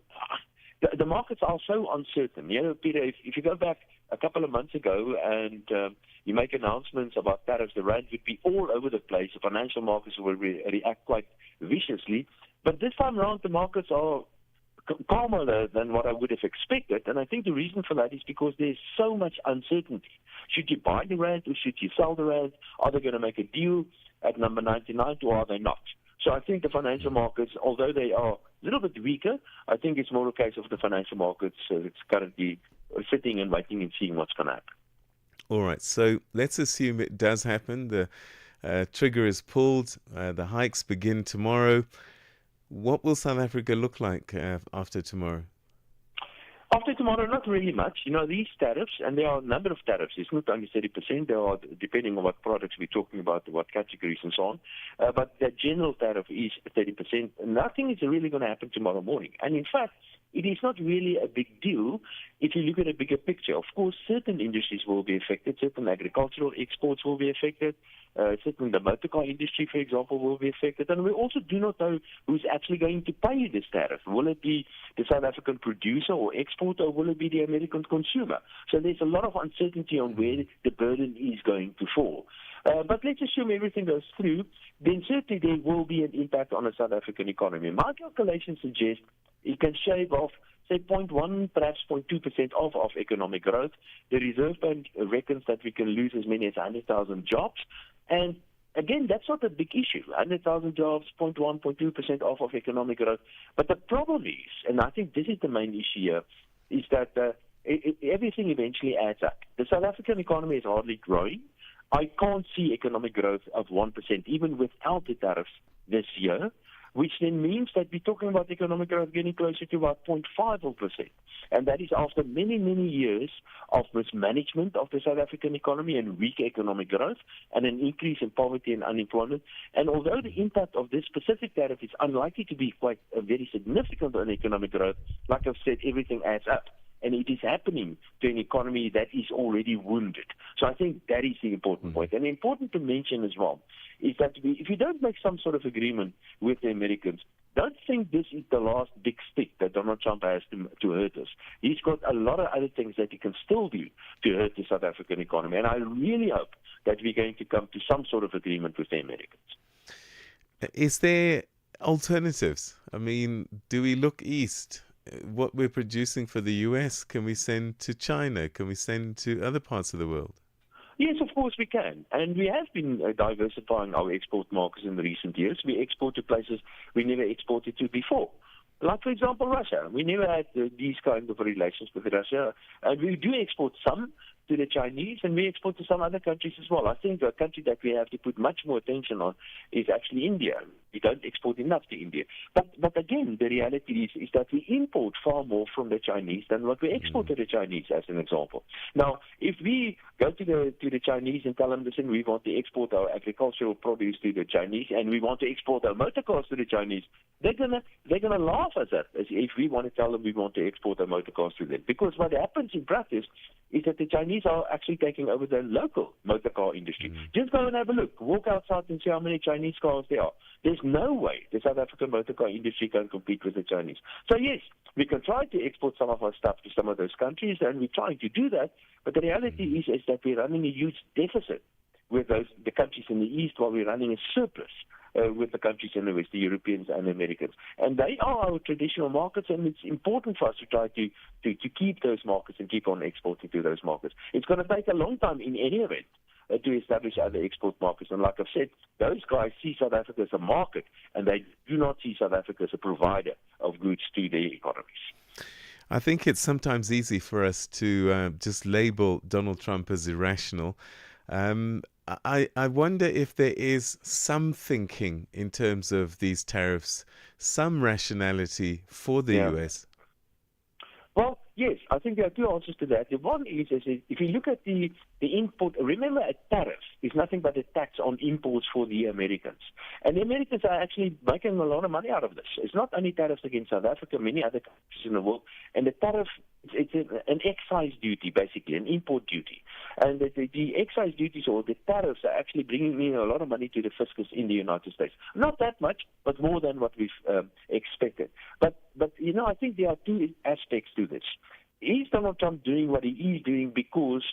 the markets are so uncertain. You know, Peter, if you go back a couple of months ago and you make announcements about tariffs, the rand would be all over the place. The financial markets will react quite viciously. But this time around, the markets are calmer than what I would have expected. And I think the reason for that is because there's so much uncertainty. Should you buy the rand or should you sell the rand? Are they going to make a deal at number 99 or are they not? So I think the financial markets, although they are a little bit weaker, I think it's more a case of the financial markets it's currently sitting and waiting and seeing what's going to happen. All right, so let's assume it does happen. The trigger is pulled. The hikes begin tomorrow. What will South Africa look like after tomorrow? After tomorrow, not really much. You know, these tariffs, and there are a number of tariffs. It's not only 30%. There are, depending on what products we're talking about, what categories and so on. But the general tariff is 30%. Nothing is really going to happen tomorrow morning. And in fact, it is not really a big deal if you look at a bigger picture. Of course, certain industries will be affected. Certain agricultural exports will be affected. Certainly the motor car industry, for example, will be affected. And we also do not know who's actually going to pay this tariff. Will it be the South African producer or exporter, or will it be the American consumer? So there's a lot of uncertainty on where the burden is going to fall. But let's assume everything goes through, then certainly there will be an impact on the South African economy. My calculations suggest it can shave off, say, 0.1%, perhaps 0.2% of economic growth. The Reserve Bank reckons that we can lose as many as 100,000 jobs. And again, that's not a big issue. 100,000 jobs, 0.1%, 0.2% off of economic growth. But the problem is, and I think this is the main issue here, is that everything eventually adds up. The South African economy is hardly growing. I can't see economic growth of 1%, even without the tariffs this year, which then means that we're talking about economic growth getting closer to about 0.5%. And that is after many, many years of mismanagement of the South African economy and weak economic growth and an increase in poverty and unemployment. And although the impact of this specific tariff is unlikely to be quite very significant on economic growth, like I've said, everything adds up. And it is happening to an economy that is already wounded. So I think that is the important point. And important to mention as well is that if you don't make some sort of agreement with the Americans, don't think this is the last big stick that Donald Trump has to hurt us. He's got a lot of other things that he can still do to hurt the South African economy. And I really hope that we're going to come to some sort of agreement with the Americans. Is there alternatives? I mean, do we look east? What we're producing for the US, can we send to China? Can we send to other parts of the world? Yes, of course we can. And we have been diversifying our export markets in the recent years. We export to places we never exported to before. Like, for example, Russia. We never had these kinds of relations with Russia. And we do export some to the Chinese, and we export to some other countries as well. I think a country that we have to put much more attention on is actually India. We don't export enough to India. But again, the reality is that we import far more from the Chinese than what we export to the Chinese, as an example. Now, if we go to the Chinese and tell them, listen, we want to export our agricultural produce to the Chinese, and we want to export our motor cars to the Chinese, they're gonna laugh at us if we want to tell them we want to export our motor cars to them. Because what happens in practice is that the Chinese are actually taking over the local motor car industry. Just go and have a look. Walk outside and see how many Chinese cars there are. There's no way the South African motor car industry can compete with the Chinese. So yes, we can try to export some of our stuff to some of those countries, and we're trying to do that. But the reality is that we're running a huge deficit with the countries in the East, while we're running a surplus with the countries in the West, the Europeans and the Americans. And they are our traditional markets, and it's important for us to try to keep those markets and keep on exporting to those markets. It's going to take a long time in any event to establish other export markets. And like I've said, those guys see South Africa as a market, and they do not see South Africa as a provider of goods to their economies. I think it's sometimes easy for us to just label Donald Trump as irrational. I wonder if there is some thinking in terms of these tariffs, some rationality for the US. Well, yes, I think there are two answers to that. The one is if you look at the import, remember a tariff is nothing but a tax on imports for the Americans. And the Americans are actually making a lot of money out of this. It's not only tariffs against South Africa, many other countries in the world. And the tariff, it's an excise duty, basically, an import duty. And the excise duties or the tariffs are actually bringing in a lot of money to the fiscus in the United States. Not that much, but more than what we've expected. But I think there are two aspects to this. Is Donald Trump doing what he is doing because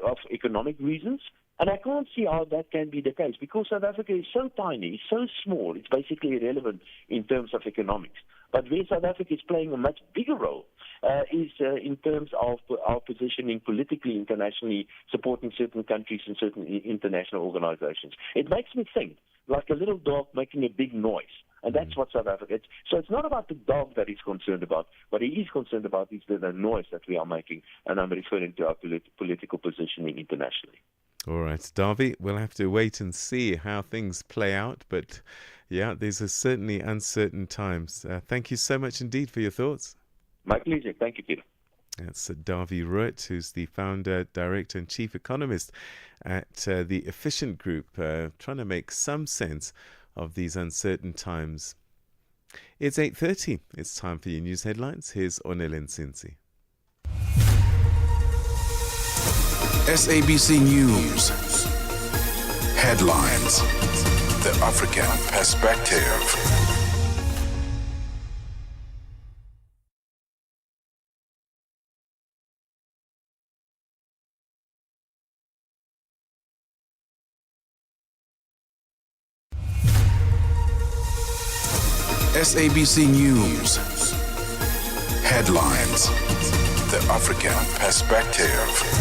of economic reasons? And I can't see how that can be the case, because South Africa is so tiny, so small, it's basically irrelevant in terms of economics. But where South Africa is playing a much bigger role is in terms of our positioning politically, internationally, supporting certain countries and certain international organizations. It makes me think like a little dog making a big noise. And that's what South Africa is. So it's not about the dog that he's concerned about. What he is concerned about is the noise that we are making. And I'm referring to our political positioning internationally. All right, Davy, we'll have to wait and see how things play out. But yeah, these are certainly uncertain times. Thank you so much indeed for your thoughts. My pleasure. Thank you, Peter. That's Davy Ruet, who's the founder, director and chief economist at the Efficient Group, trying to make some sense of these uncertain times. It's 8:30. It's time for your news headlines. Here's Onelen Sinsi. SABC News. Headlines. The African Perspective. SABC News. Headlines. The African Perspective.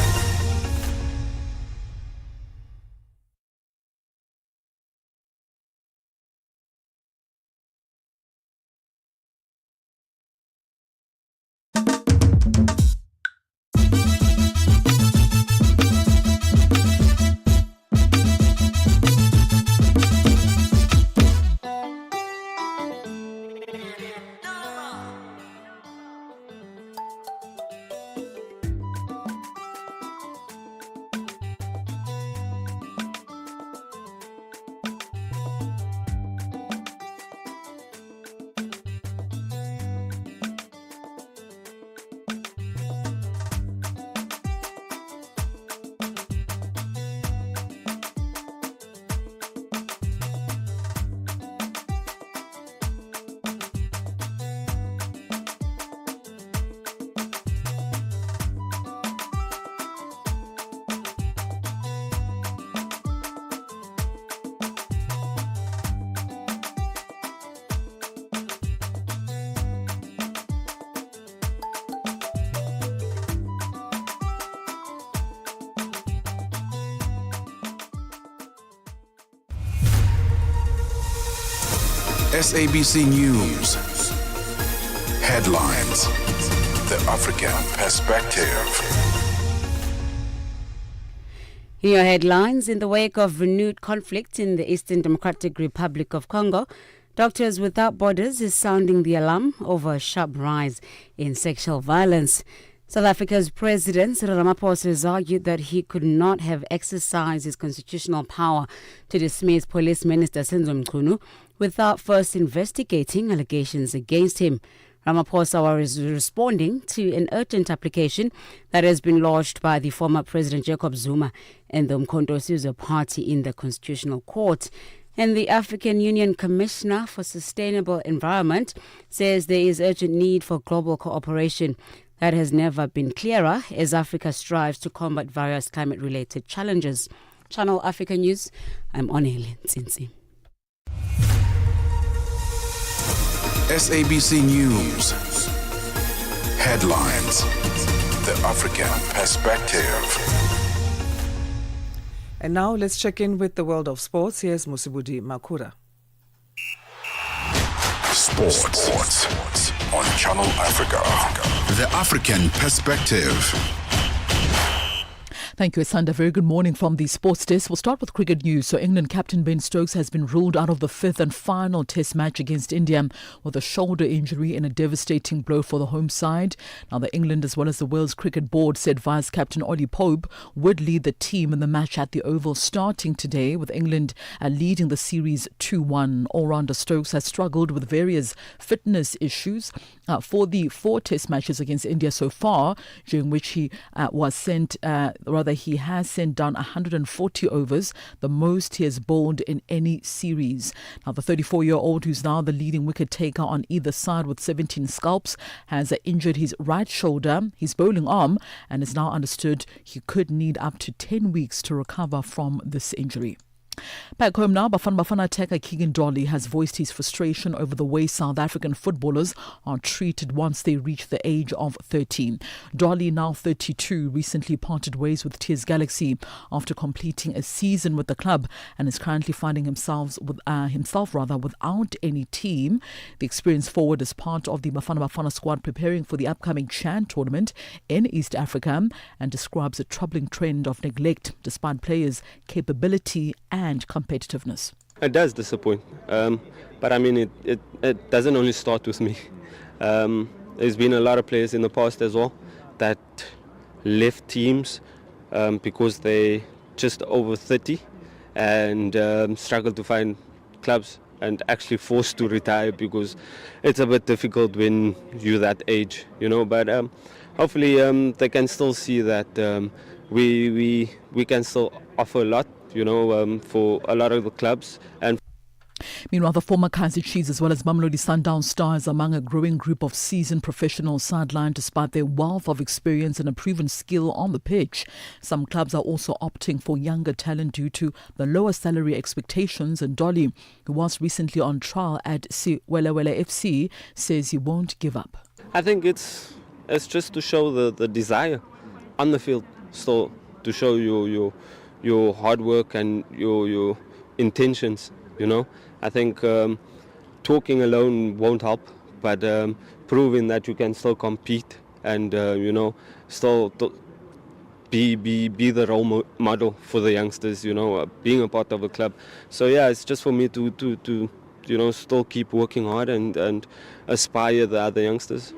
SABC News. Headlines. The African Perspective. In your headlines, in the wake of renewed conflict in the Eastern Democratic Republic of Congo, Doctors Without Borders is sounding the alarm over a sharp rise in sexual violence. South Africa's President Cyril Ramaphosa has argued that he could not have exercised his constitutional power to dismiss Police Minister Senzo Mchunu without first investigating allegations against him. Ramaphosa is responding to an urgent application that has been lodged by the former President Jacob Zuma and the Umkhonto Sizwe party in the Constitutional Court. And the African Union Commissioner for Sustainable Environment says there is urgent need for global cooperation that has never been clearer as Africa strives to combat various climate-related challenges. Channel Africa News, I'm Onele Ntsintsi. SABC News. Headlines. The African Perspective. And now let's check in with the world of sports. Here's Musibudi Makura. Sports on Channel Africa. The African Perspective. Thank you, Asanda. Very good morning from the sports desk. We'll start with cricket news. So England captain Ben Stokes has been ruled out of the fifth and final test match against India with a shoulder injury in a devastating blow for the home side. Now, the England as well as the Wales Cricket Board said Vice Captain Ollie Pope would lead the team in the match at the Oval starting today, with England leading the series 2-1. All-rounder Stokes has struggled with various fitness issues for the 4 test matches against India so far, during which he he has sent down 140 overs, the most he has bowled in any series. Now, the 34-year-old, who's now the leading wicket taker on either side with 17 scalps, has injured his right shoulder, his bowling arm, and is now understood he could need up to 10 weeks to recover from this injury. Back home now, Bafana attacker Keegan Dolly has voiced his frustration over the way South African footballers are treated once they reach the age of 13. Dolly, now 32, recently parted ways with Tears Galaxy after completing a season with the club and is currently finding himself without any team. The experienced forward is part of the Bafana squad preparing for the upcoming Chan tournament in East Africa and describes a troubling trend of neglect despite players' capability and competitiveness. It does disappoint, but I mean it doesn't only start with me. There's been a lot of players in the past as well that left teams because they just over 30 and struggle to find clubs and actually forced to retire because it's a bit difficult when you're that age, but hopefully they can still see that we can still offer a lot, for a lot of the clubs. And meanwhile, the former Kaizer Chiefs as well as Mamelodi Sundowns stars among a growing group of seasoned professionals sidelined despite their wealth of experience and a proven skill on the pitch. Some clubs are also opting for younger talent due to the lower salary expectations, and Dolly, who was recently on trial at Siwelewele FC, says he won't give up. I think it's just to show the desire on the field, still to show your hard work and your intentions, I think talking alone won't help, but proving that you can still compete and, still be the role model for the youngsters, being a part of a club. So, yeah, it's just for me to still keep working hard and aspire the other youngsters.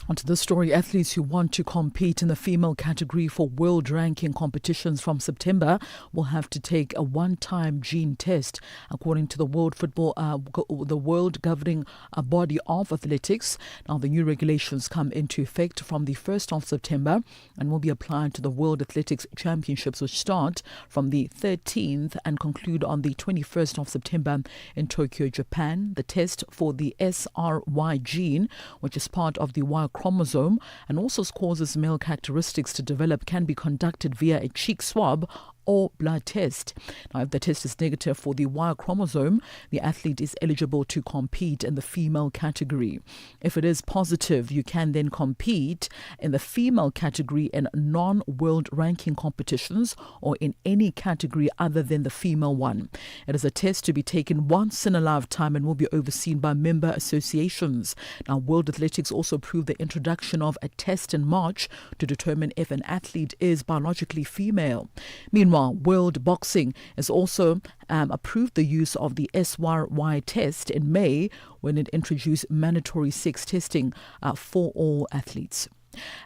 Onto this story, athletes who want to compete in the female category for world ranking competitions from September will have to take a one-time gene test, according to the the world governing body of athletics. Now, the new regulations come into effect from the 1st of September and will be applied to the World Athletics Championships, which start from the 13th and conclude on the 21st of September in Tokyo, Japan. The test for the SRY gene, which is part of the Y chromosome and also causes male characteristics to develop, can be conducted via a cheek swab or blood test. Now, if the test is negative for the Y chromosome, the athlete is eligible to compete in the female category. If it is positive, you can then compete in the female category in non-world ranking competitions or in any category other than the female one. It is a test to be taken once in a lifetime and will be overseen by member associations. Now, World Athletics also approved the introduction of a test in March to determine if an athlete is biologically female. Meanwhile, Meanwhile, World Boxing has also approved the use of the SYY test in May when it introduced mandatory sex testing for all athletes.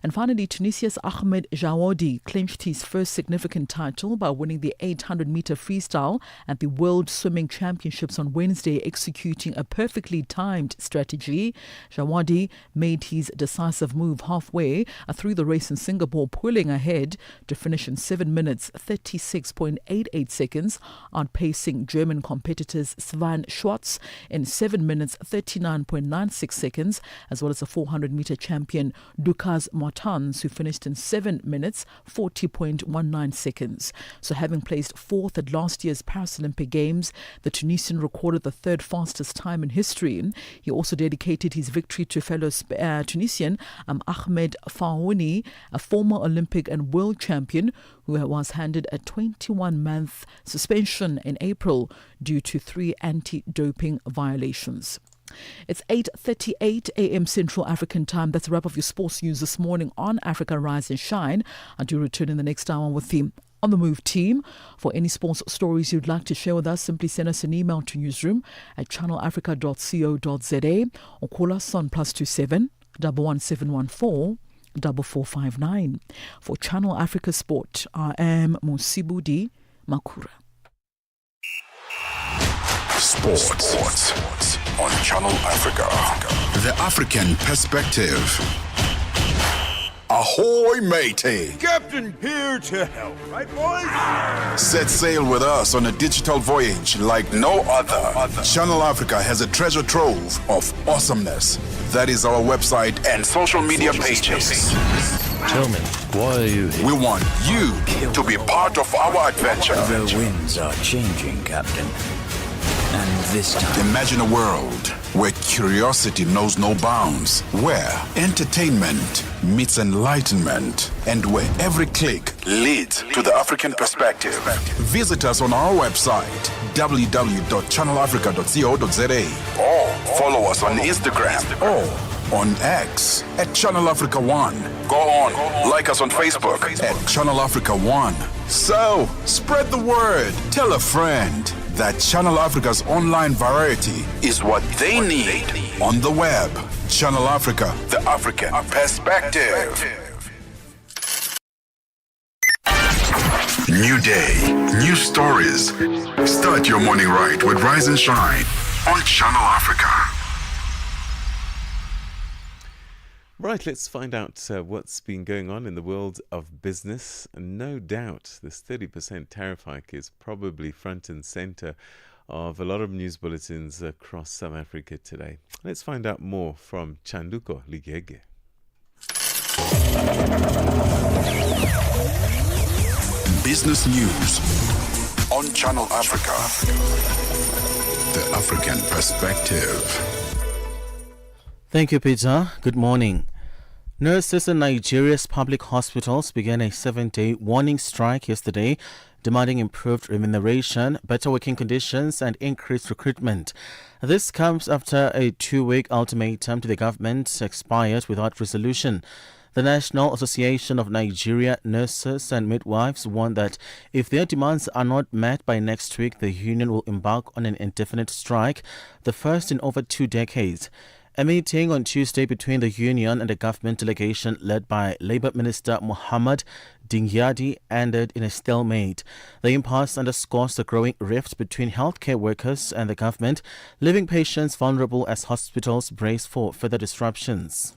And finally, Tunisia's Ahmed Jawoudi clinched his first significant title by winning the 800-meter freestyle at the World Swimming Championships on Wednesday, executing a perfectly timed strategy. Jawoudi made his decisive move halfway through the race in Singapore, pulling ahead to finish in 7 minutes 36.88 seconds, outpacing German competitors Sven Schwartz in 7 minutes 39.96 seconds, as well as the 400-meter champion Dukas Martins, who finished in 7 minutes 40.19 seconds. So having placed fourth at last year's Paris Olympic Games, the Tunisian recorded the third fastest time in history. He also dedicated his victory to fellow Tunisian Ahmed Fahouni, a former Olympic and world champion who was handed a 21-month suspension in April due to 3 anti-doping violations. It's 8:38 a.m. Central African Time. That's a wrap of your sports news this morning on Africa Rise and Shine. I do return in the next hour with the On the Move team. For any sports stories you'd like to share with us, simply send us an email to newsroom@channelafrica.co.za or call us on +27 11714 4459. For Channel Africa Sport, I am Musibudi Makura. Sports on Channel Africa. The African perspective. Ahoy, matey! Captain here to help, right, boys? Set sail with us on a digital voyage like no other. Channel Africa has a treasure trove of awesomeness. That is our website and social media pages. Tell me, why are you here? We want you to be part of our adventure. The winds are changing, Captain. And this time... Imagine a world where curiosity knows no bounds, where entertainment meets enlightenment, and where every click leads to the African perspective. Visit us on our website, www.channelafrica.co.za, or follow us on Instagram or on X at Channel Africa 1. Go on, like us on Facebook at Channel Africa 1. So, spread the word. Tell a friend that Channel Africa's online variety is what they need on the web. Channel Africa, the African perspective. New day, new stories. Start your morning right with Rise and Shine on Channel Africa. Right, let's find out what's been going on in the world of business. No doubt this 30% tariff hike is probably front and center of a lot of news bulletins across South Africa today. Let's find out more from Chanduko Ligege. Business news on Channel Africa. The African perspective. Thank you, Peter. Good morning. Nurses in Nigeria's public hospitals began a 7-day warning strike yesterday, demanding improved remuneration, better working conditions, and increased recruitment. This comes after a 2-week ultimatum to the government expired without resolution. The National Association of Nigeria Nurses and Midwives warned that if their demands are not met by next week, the union will embark on an indefinite strike, the first in over 2 decades. A meeting on Tuesday between the union and the government delegation led by Labour Minister Muhammad Dingyadi ended in a stalemate. The impasse underscores the growing rift between healthcare workers and the government, leaving patients vulnerable as hospitals brace for further disruptions.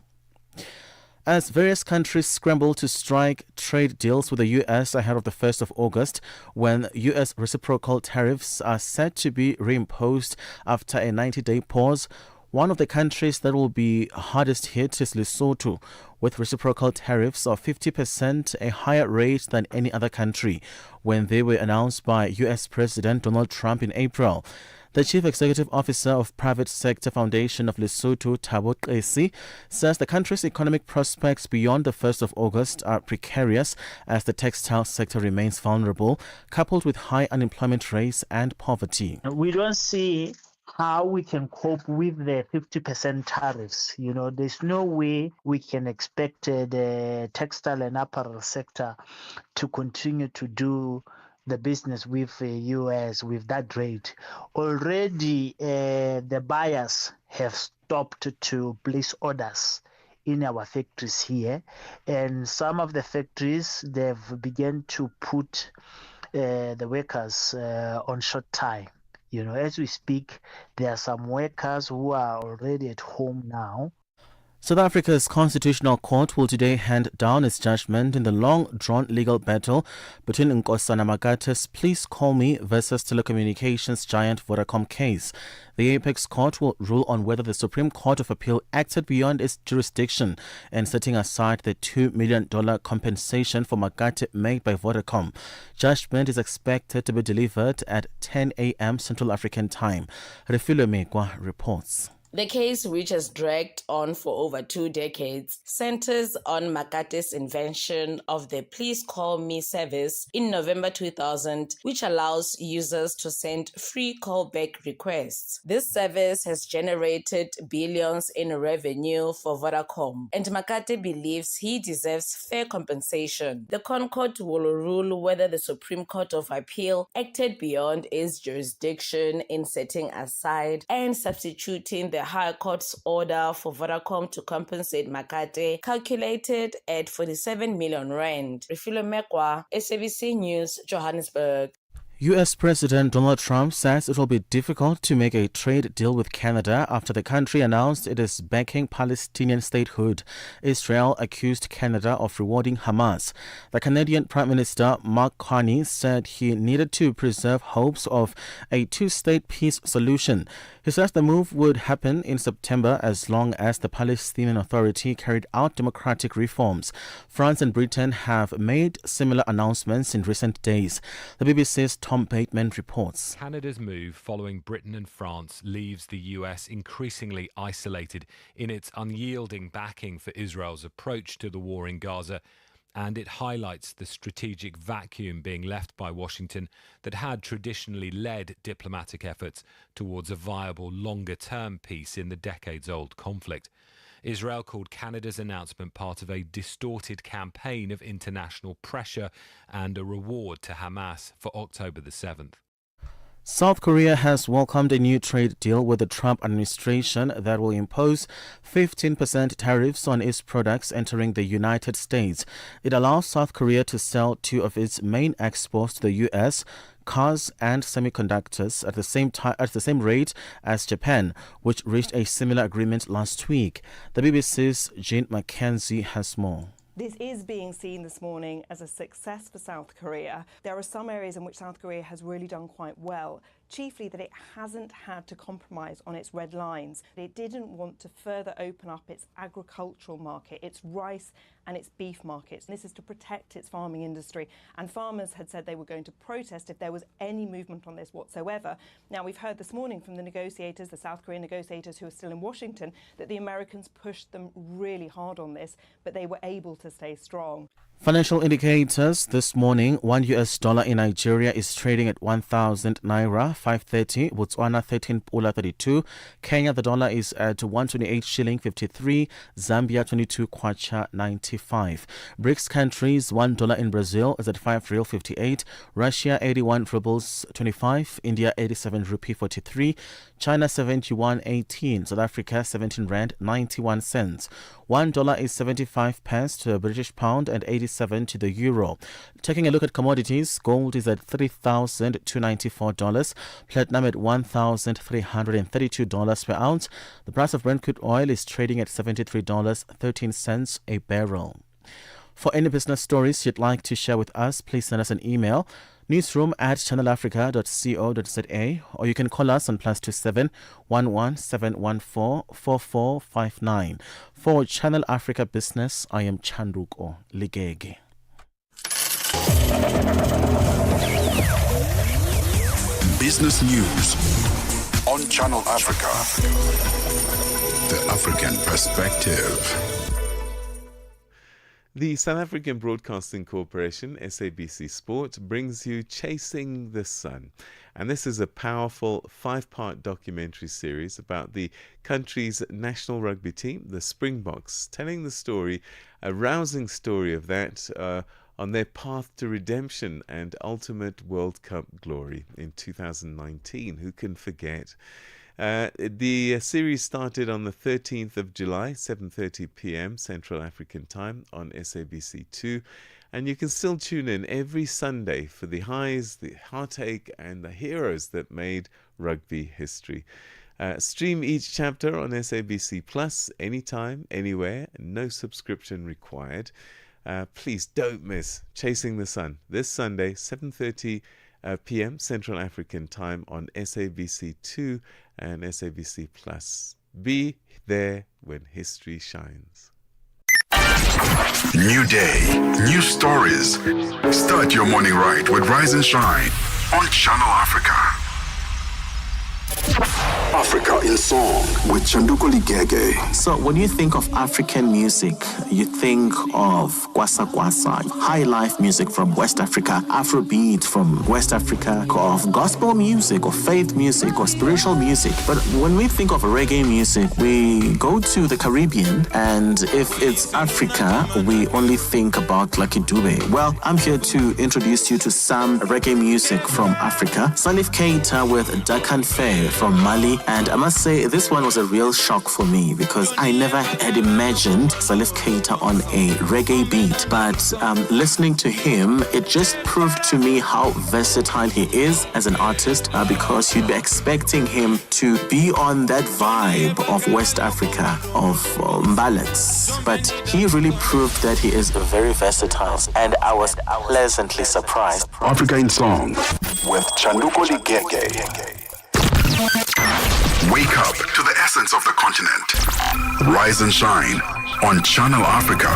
As various countries scramble to strike trade deals with the U.S. ahead of the 1st of August, when U.S. reciprocal tariffs are set to be reimposed after a 90-day pause, one of the countries that will be hardest hit is Lesotho, with reciprocal tariffs of 50%, a higher rate than any other country, when they were announced by U.S. President Donald Trump in April. The Chief Executive Officer of Private Sector Foundation of Lesotho, Thabo Qesi, says the country's economic prospects beyond the 1st of August are precarious as the textile sector remains vulnerable, coupled with high unemployment rates and poverty. We don't see how we can cope with the 50% tariffs. You know, there's no way we can expect the textile and apparel sector to continue to do the business with US with that rate. Already, the buyers have stopped to place orders in our factories here, and some of the factories they've begun to put the workers on short time. You know, as we speak, there are some workers who are already at home now. South Africa's Constitutional Court will today hand down its judgment in the long-drawn legal battle between Nkosana Magate's Please Call Me versus telecommunications giant Vodacom case. The Apex Court will rule on whether the Supreme Court of Appeal acted beyond its jurisdiction in setting aside the $2 million compensation for Magate made by Vodacom. Judgment is expected to be delivered at 10 a.m. Central African Time. Refilo Megwa reports. The case, which has dragged on for over 2 decades, centers on Magate's invention of the Please Call Me service in November 2000, which allows users to send free callback requests. This service has generated billions in revenue for Vodacom, and Magate believes he deserves fair compensation. The Concord will rule whether the Supreme Court of Appeal acted beyond its jurisdiction in setting aside and substituting the High Court's order for Vodacom to compensate Magate, calculated at 47 million rand. Refilo Mekwa, SABC News, Johannesburg. U.S. President Donald Trump says it will be difficult to make a trade deal with Canada after the country announced it is backing Palestinian statehood. Israel accused Canada of rewarding Hamas. The Canadian Prime Minister Mark Carney said he needed to preserve hopes of a two-state peace solution. He says the move would happen in September as long as the Palestinian Authority carried out democratic reforms. France and Britain have made similar announcements in recent days. The BBC's Tom Bateman reports. Canada's move following Britain and France leaves the US increasingly isolated in its unyielding backing for Israel's approach to the war in Gaza, and it highlights the strategic vacuum being left by Washington that had traditionally led diplomatic efforts towards a viable longer-term peace in the decades-old conflict. Israel called Canada's announcement part of a distorted campaign of international pressure and a reward to Hamas for October the 7th. South Korea has welcomed a new trade deal with the Trump administration that will impose 15% tariffs on its products entering the United States. It allows South Korea to sell two of its main exports to the U.S., cars and semiconductors, at the same rate as Japan, which reached a similar agreement last week. The BBC's Jean Mackenzie has more. This is being seen this morning as a success for South Korea. There are some areas in which South Korea has really done quite well, chiefly that it hasn't had to compromise on its red lines. It didn't want to further open up its agricultural market, its rice and its beef markets. This is to protect its farming industry. And farmers had said they were going to protest if there was any movement on this whatsoever. Now, we've heard this morning from the negotiators, the South Korean negotiators who are still in Washington, that the Americans pushed them really hard on this, but they were able to stay strong. Financial indicators this morning: $1 in Nigeria is trading at 1,000 naira 530, Botswana 13 pula 32, Kenya the dollar is at 128 shilling 53, Zambia 22 kwacha 95. BRICS countries: $1 in Brazil is at 5 real 58, Russia 81 rubles 25, India 87 rupee 43, China 71.18, South Africa 17 rand 91 cents. $1 is 75 pence to the British pound and 87 to the euro. Taking a look at commodities: gold is at $3,294, platinum at $1,332 per ounce. The price of Brent crude oil is trading at $73.13 a barrel. For any business stories you'd like to share with us, please send us an email: newsroom@channelafrica.co.za, or you can call us on +27 11 714 4459. For Channel Africa Business, I am Chanduko Ligege. Business News on Channel Africa. The African Perspective. The South African Broadcasting Corporation, SABC Sport, brings you Chasing the Sun. And this is a powerful 5-part documentary series about the country's national rugby team, the Springboks, telling the story, a rousing story of that, on their path to redemption and ultimate World Cup glory in 2019. Who can forget? The series started on the 13th of July, 7:30 p.m. Central African Time on SABC2. And you can still tune in every Sunday for the highs, the heartache, and the heroes that made rugby history. Stream each chapter on SABC Plus anytime, anywhere, no subscription required. Please don't miss Chasing the Sun this Sunday, 7:30 p.m. Central African Time on SABC2 and SABC Plus. Be there when history shines. New day, new stories. Start your morning right with Rise and Shine on Channel Africa. Africa in Song with Chanduko Ligege. So when you think of African music, you think of Kwasa Kwasa, high life music from West Africa, Afrobeat from West Africa, of gospel music or faith music or spiritual music. But when we think of reggae music, we go to the Caribbean, and if it's Africa, we only think about Lucky Dube. Well, I'm here to introduce you to some reggae music from Africa. Salif Keita with Dakan Fair from Mali. And I must say, this one was a real shock for me because I never had imagined Salif Keita on a reggae beat. But listening to him, it just proved to me how versatile he is as an artist, because you'd be expecting him to be on that vibe of West Africa, of ballads. But he really proved that he is very versatile, and I was pleasantly surprised. Africa in Song with Chanduko Ligege. Wake up to the essence of the continent. Rise and shine on Channel Africa.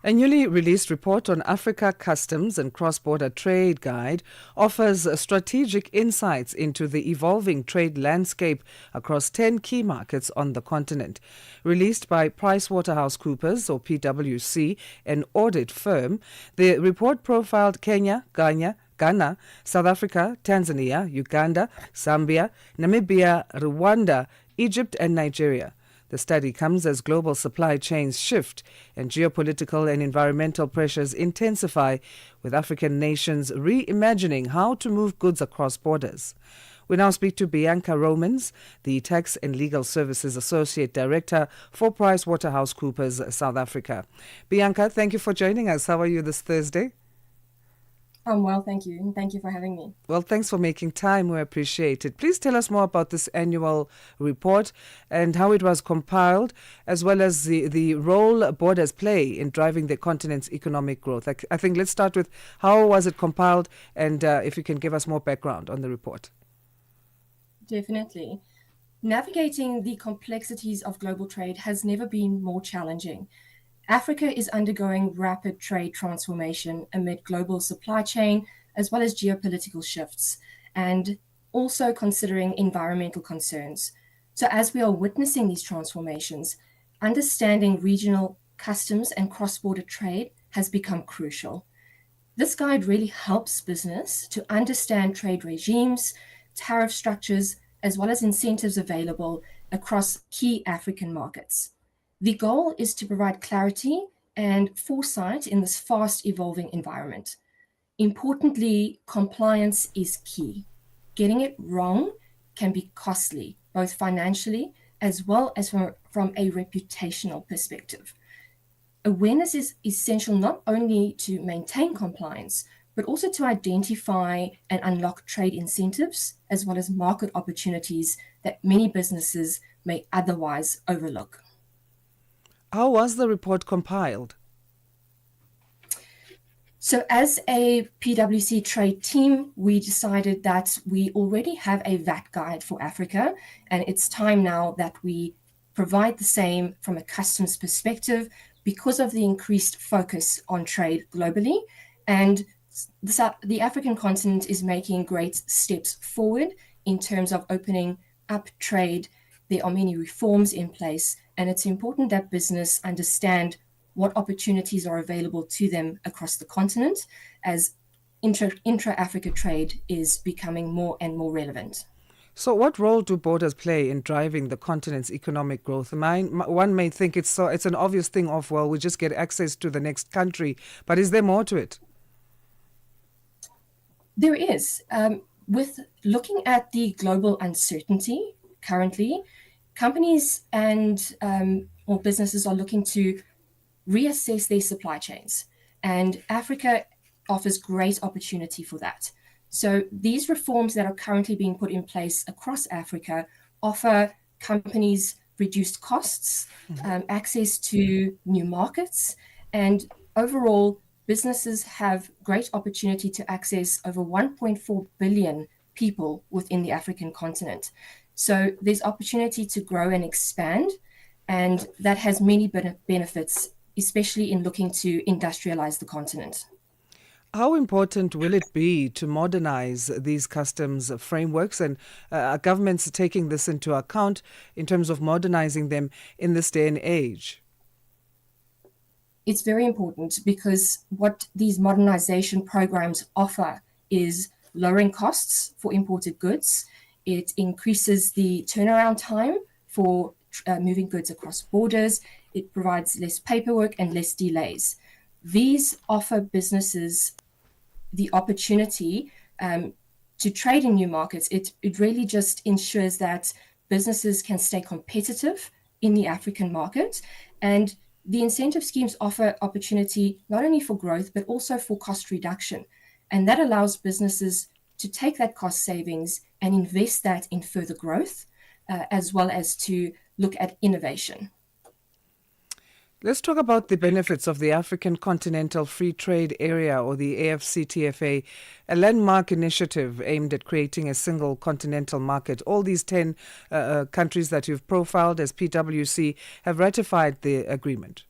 A newly released report on Africa Customs and Cross-Border Trade Guide offers strategic insights into the evolving trade landscape across 10 key markets on the continent. Released by PricewaterhouseCoopers, or PwC, an audit firm, the report profiled Kenya, Ghana, South Africa, Tanzania, Uganda, Zambia, Namibia, Rwanda, Egypt and Nigeria. The study comes as global supply chains shift and geopolitical and environmental pressures intensify, with African nations reimagining how to move goods across borders. We now speak to Bianca Romans, the Tax and Legal Services Associate Director for PricewaterhouseCoopers South Africa. Bianca, thank you for joining us. How are you this Thursday? I'm well, thank you. And thank you for having me. Well, thanks for making time. We appreciate it. Please tell us more about this annual report and how it was compiled, as well as the role borders play in driving the continent's economic growth. I think let's start with how was it compiled, and if you can give us more background on the report. Definitely. Navigating the complexities of global trade has never been more challenging. Africa is undergoing rapid trade transformation amid global supply chain as well as geopolitical shifts, and also considering environmental concerns. So as we are witnessing these transformations, understanding regional customs and cross-border trade has become crucial. This guide really helps business to understand trade regimes, tariff structures, as well as incentives available across key African markets. The goal is to provide clarity and foresight in this fast evolving environment. Importantly, compliance is key. Getting it wrong can be costly, both financially as well as from a reputational perspective. Awareness is essential not only to maintain compliance, but also to identify and unlock trade incentives, as well as market opportunities that many businesses may otherwise overlook. How was the report compiled? So as a PwC trade team, we decided that we already have a VAT guide for Africa, and it's time now that we provide the same from a customs perspective because of the increased focus on trade globally. And the African continent is making great steps forward in terms of opening up trade. There are many reforms in place, and it's important that business understand what opportunities are available to them across the continent as intra-Africa trade is becoming more and more relevant. So what role do borders play in driving the continent's economic growth? One may think it's an obvious thing of, well, we just get access to the next country, but is there more to it? There is. With looking at the global uncertainty currently, companies and or businesses are looking to reassess their supply chains, and Africa offers great opportunity for that. So these reforms that are currently being put in place across Africa offer companies reduced costs, access to new markets, and overall businesses have great opportunity to access over 1.4 billion people within the African continent. So there's opportunity to grow and expand, and that has many benefits, especially in looking to industrialize the continent. How important will it be to modernize these customs frameworks, and are governments taking this into account in terms of modernizing them in this day and age? It's very important because what these modernization programs offer is lowering costs for imported goods. It increases the turnaround time for moving goods across borders. It provides less paperwork and less delays. These offer businesses the opportunity to trade in new markets. It really just ensures that businesses can stay competitive in the African market. And the incentive schemes offer opportunity not only for growth, but also for cost reduction. And that allows businesses to take that cost savings and invest that in further growth, as well as to look at innovation. Let's talk about the benefits of the African Continental Free Trade Area, or the AFCTFA, a landmark initiative aimed at creating a single continental market. All these 10 countries that you've profiled as PWC have ratified the agreement.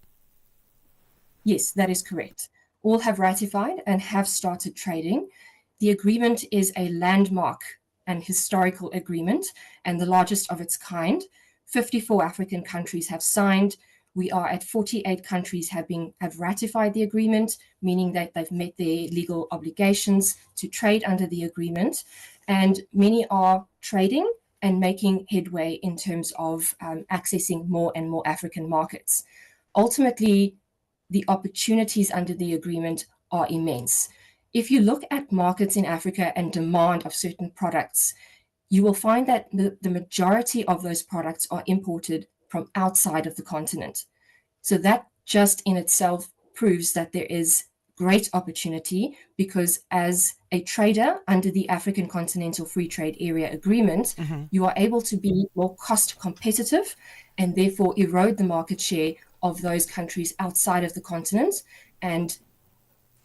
Yes, that is correct. All have ratified and have started trading. The agreement is a landmark and historical agreement, and the largest of its kind. 54 African countries have signed. We are at 48 countries have ratified the agreement, meaning that they've met their legal obligations to trade under the agreement. And many are trading and making headway in terms of accessing more and more African markets. Ultimately, the opportunities under the agreement are immense. If you look at markets in Africa and demand of certain products, you will find that the majority of those products are imported from outside of the continent. So that just in itself proves that there is great opportunity, because as a trader under the African Continental Free Trade Area Agreement, you are able to be more cost competitive and therefore erode the market share of those countries outside of the continent. And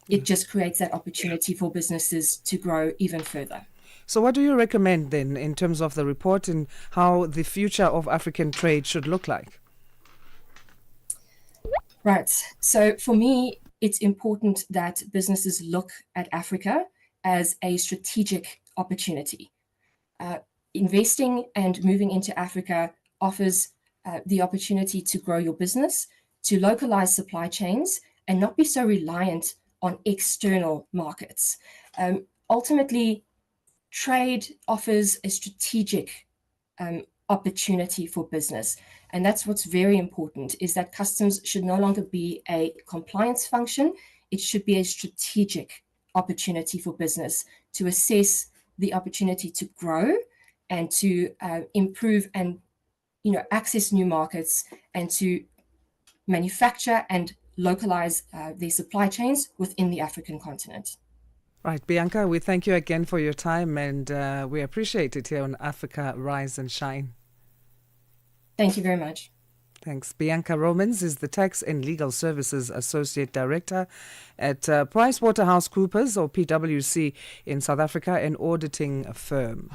it just creates that opportunity for businesses to grow even further. So what do you recommend then in terms of the report and how the future of African trade should look like? Right. So for me, it's important that businesses look at Africa as a strategic opportunity. Investing and moving into Africa offers the opportunity to grow your business, to localize supply chains, and not be so reliant on external markets. Ultimately, trade offers a strategic opportunity for business. And that's what's very important, is that customs should no longer be a compliance function. It should be a strategic opportunity for business to assess the opportunity to grow and to improve and access new markets, and to manufacture and localize their supply chains within the African continent. Right, Bianca, we thank you again for your time, and we appreciate it here on Africa Rise and Shine. Thank you very much. Thanks. Bianca Romans is the Tax and Legal Services Associate Director at PricewaterhouseCoopers, or PwC, in South Africa, an auditing firm.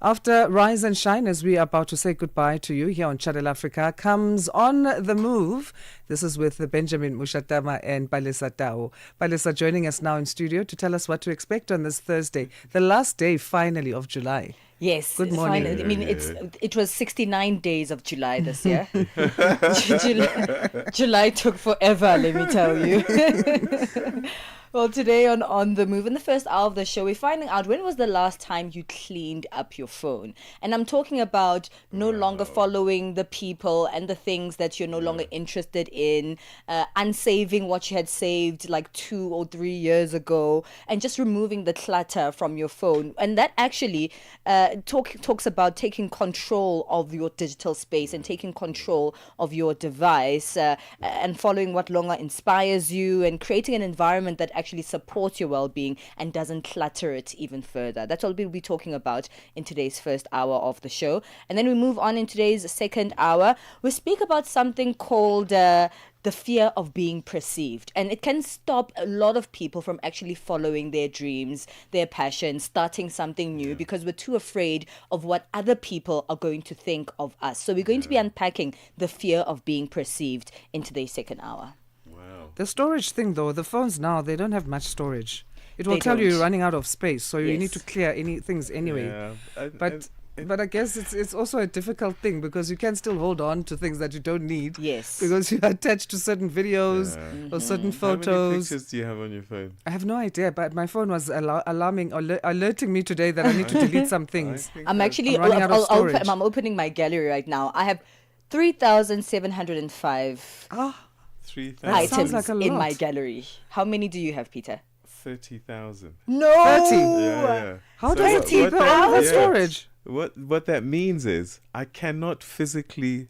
After Rise and Shine, as we are about to say goodbye to you here on Channel Africa, comes On the Move. This is with Benjamin Mushatama and Palesa Tao. Palesa joining us now in studio to tell us what to expect on this Thursday, the last day finally of July. Yes. Good morning. I mean, it was 69 days of July this year. July took forever, let me tell you. Well, today on The Move, in the first hour of the show, we're finding out when was the last time you cleaned up your phone. And I'm talking about no longer following the people and the things that you're no longer interested in, unsaving what you had saved like 2 or 3 years ago, and just removing the clutter from your phone. And that actually talks about taking control of your digital space and taking control of your device, and following what longer inspires you, and creating an environment that actually supports your well-being and doesn't clutter it even further. That's what we'll be talking about in today's first hour of the show. And then we move on in today's second hour. We speak about something called the fear of being perceived. And it can stop a lot of people from actually following their dreams, their passions, starting something new, because we're too afraid of what other people are going to think of us. So we're going to be unpacking the fear of being perceived in today's second hour. The storage thing, though, the phones now, they don't have much storage. It will They tell you don't. you're running out of space, so you Yes. need to clear any things anyway. Yeah. But I guess it's also a difficult thing, because you can still hold on to things that you don't need. Yes. Because you're attached to certain videos or certain How many photos. pictures do you have on your phone? I have no idea, but my phone was alerting me today that I need to delete some things. I'm actually running out of storage. I'm opening my gallery right now. I have 3,705 That sounds items like a in lot. my gallery. How many do you have, Peter? 30,000. No! 30? Yeah. How does it keep all that storage? What that means is I cannot physically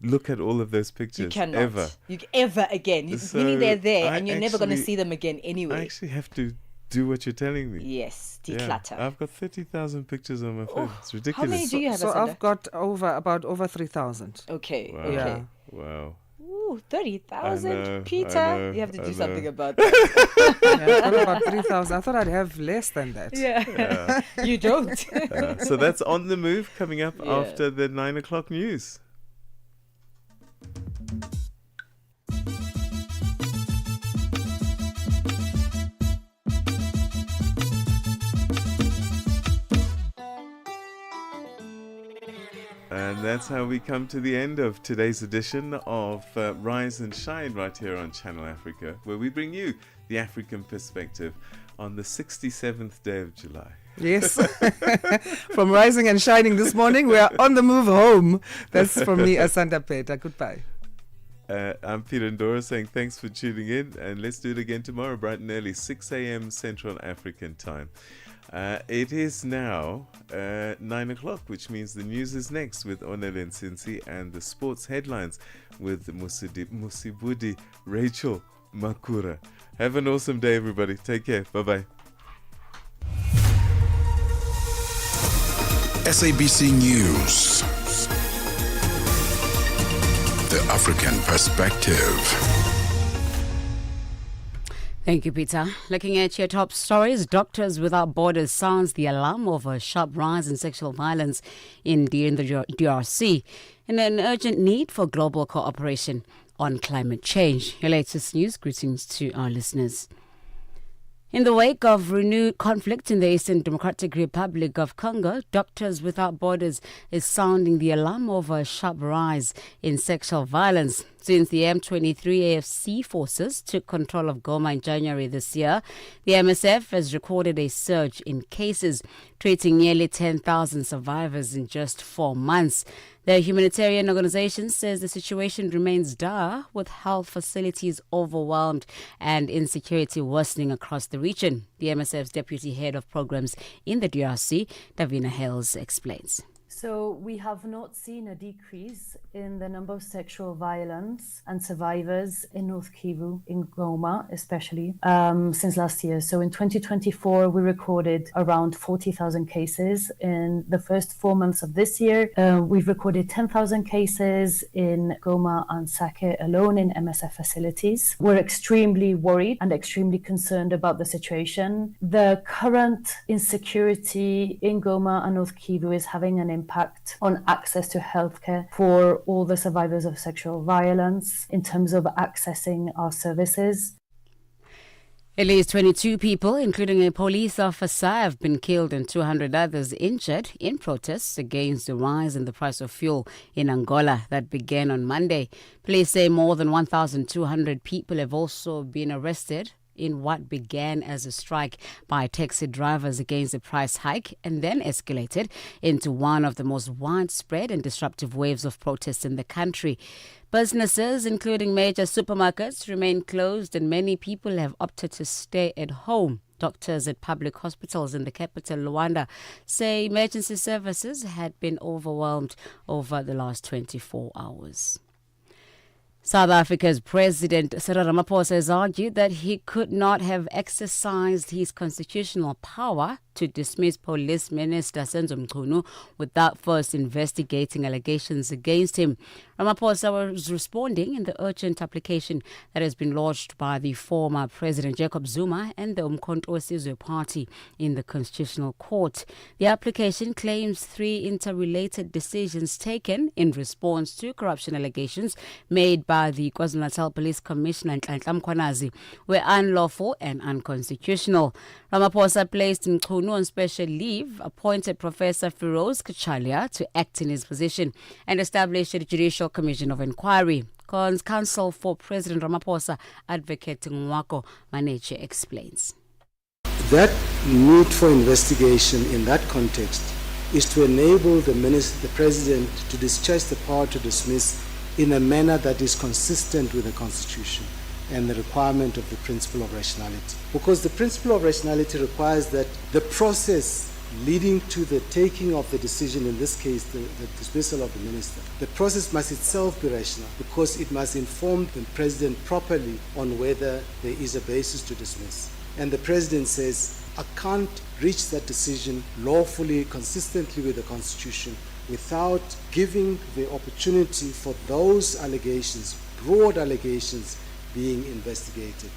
look at all of those pictures You cannot. ever. Ever again. So Meaning they're there I and you're never going to actually- see them again anyway. I actually have to do what you're telling me. Yes, Yeah. declutter. I've got 30,000 pictures on my phone. It's ridiculous. many do you have, So Asanda? I've got over 3,000. Okay, Wow. okay. Yeah. Wow. Ooh, I 30,000, know, Peter. You have to I do something know. about that. Yeah, I've got about 3,000. I thought I'd have less than that. Yeah. You don't. So that's On the Move coming up Yeah. after the 9 o'clock news. And that's how we come to the end of today's edition of Rise and Shine right here on Channel Africa, where we bring you the African perspective on the 67th day of July. Yes. From rising and shining this morning, we are on the move home. That's from me, Asanda Beda. Goodbye. I'm Peter Ndoro saying thanks for tuning in, and let's do it again tomorrow, bright and early, 6 a.m. Central African time. It is now 9 o'clock, which means the news is next with Onele Nsinsi, and the sports headlines with Musibudi Rachel Makura. Have an awesome day, everybody. Take care. Bye-bye. SABC News. The African Perspective. Thank you, Peter. Looking at your top stories, Doctors Without Borders sounds the alarm of a sharp rise in sexual violence in the DRC and an urgent need for global cooperation on climate change. Your latest news, greetings to our listeners. In the wake of renewed conflict in the Eastern Democratic Republic of Congo, Doctors Without Borders is sounding the alarm over a sharp rise in sexual violence. Since the M23 AFC forces took control of Goma in January this year, the MSF has recorded a surge in cases, treating nearly 10,000 survivors in just 4 months. The humanitarian organization says the situation remains dire, with health facilities overwhelmed and insecurity worsening across the region. The MSF's deputy head of programs in the DRC, Davina Hales, explains. So we have not seen a decrease in the number of sexual violence and survivors in North Kivu, in Goma especially, since last year. So in 2024, we recorded around 40,000 cases. In the first 4 months of this year, we've recorded 10,000 cases in Goma and Sake alone in MSF facilities. We're extremely worried and extremely concerned about the situation. The current insecurity in Goma and North Kivu is having an impact on access to healthcare for all the survivors of sexual violence in terms of accessing our services. At least 22 people, including a police officer, have been killed and 200 others injured in protests against the rise in the price of fuel in Angola that began on Monday. Police say more than 1,200 people have also been arrested in what began as a strike by taxi drivers against the price hike and then escalated into one of the most widespread and disruptive waves of protests in the country. Businesses, including major supermarkets, remain closed and many people have opted to stay at home. Doctors at public hospitals in the capital, Luanda, say emergency services had been overwhelmed over the last 24 hours. South Africa's President Cyril Ramaphosa has argued that he could not have exercised his constitutional power to dismiss Police Minister Senzo Mchunu without first investigating allegations against him. Ramaphosa was responding in the urgent application that has been lodged by the former President Jacob Zuma and the Umkhonto weSizwe Party in the Constitutional Court. The application claims 3 interrelated decisions taken in response to corruption allegations made by the KwaZulu-Natal Police Commissioner Nhlanhla Mkhwanazi were unlawful and unconstitutional. Ramaphosa placed Mchunu on special leave, appointed Professor Firoz Kachalia to act in his position, and established a Judicial Commission of Inquiry. Counsel for President Ramaphosa, Advocate Nwako Maneche, explains. That need for investigation in that context is to enable the President to discharge the power to dismiss in a manner that is consistent with the Constitution and the requirement of the principle of rationality. Because the principle of rationality requires that the process leading to the taking of the decision, in this case the dismissal of the minister, the process must itself be rational because it must inform the President properly on whether there is a basis to dismiss. And the President says, I can't reach that decision lawfully, consistently with the Constitution, without giving the opportunity for those allegations, broad allegations, being investigated.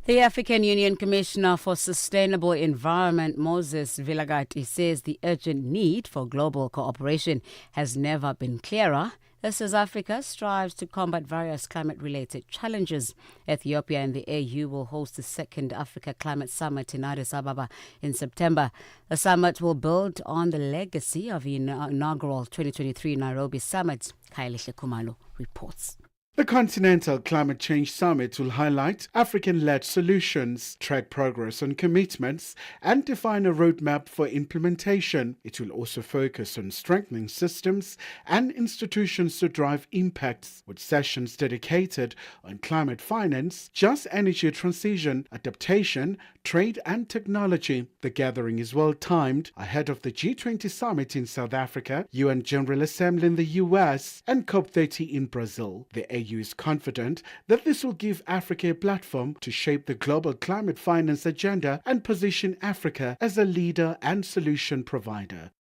The African Union Commissioner for Sustainable Environment, Moses Vilagati, says the urgent need for global cooperation has never been clearer as Africa strives to combat various climate-related challenges. Ethiopia and the AU will host the second Africa Climate Summit in Addis Ababa in September. The summit will build on the legacy of the inaugural 2023 Nairobi Summit. Kailishe Kumalo reports. The Continental Climate Change Summit will highlight African-led solutions, track progress on commitments, and define a roadmap for implementation. It will also focus on strengthening systems and institutions to drive impacts, with sessions dedicated on climate finance, just energy transition, adaptation, trade and technology. The gathering is well-timed ahead of the G20 Summit in South Africa, UN General Assembly in the US, and COP30 in Brazil. The AU is confident that this will give Africa a platform to shape the global climate finance agenda and position Africa as a leader and solution provider.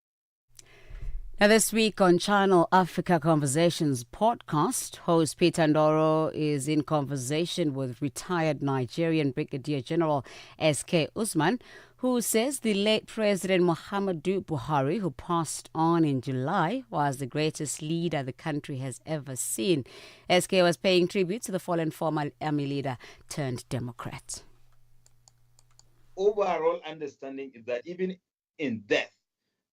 Now, this week on Channel Africa Conversations podcast, host Peter Ndoro is in conversation with retired Nigerian Brigadier General S.K. Usman, who says the late President Muhammadu Buhari, who passed on in July, was the greatest leader the country has ever seen. SK was paying tribute to the fallen former army leader turned Democrat. Overall understanding is that even in death,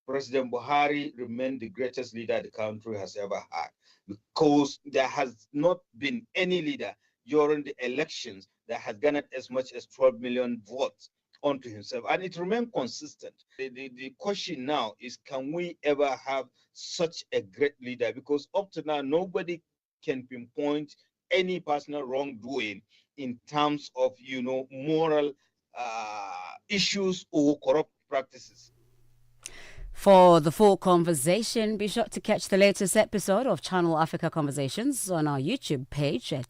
President Buhari remained the greatest leader the country has ever had, because there has not been any leader during the elections that has garnered as much as 12 million votes onto himself, and it remained consistent. The question now is, can we ever have such a great leader? Because up to now, nobody can pinpoint any personal wrongdoing in terms of, moral issues or corrupt practices. For the full conversation, be sure to catch the latest episode of Channel Africa Conversations on our YouTube page at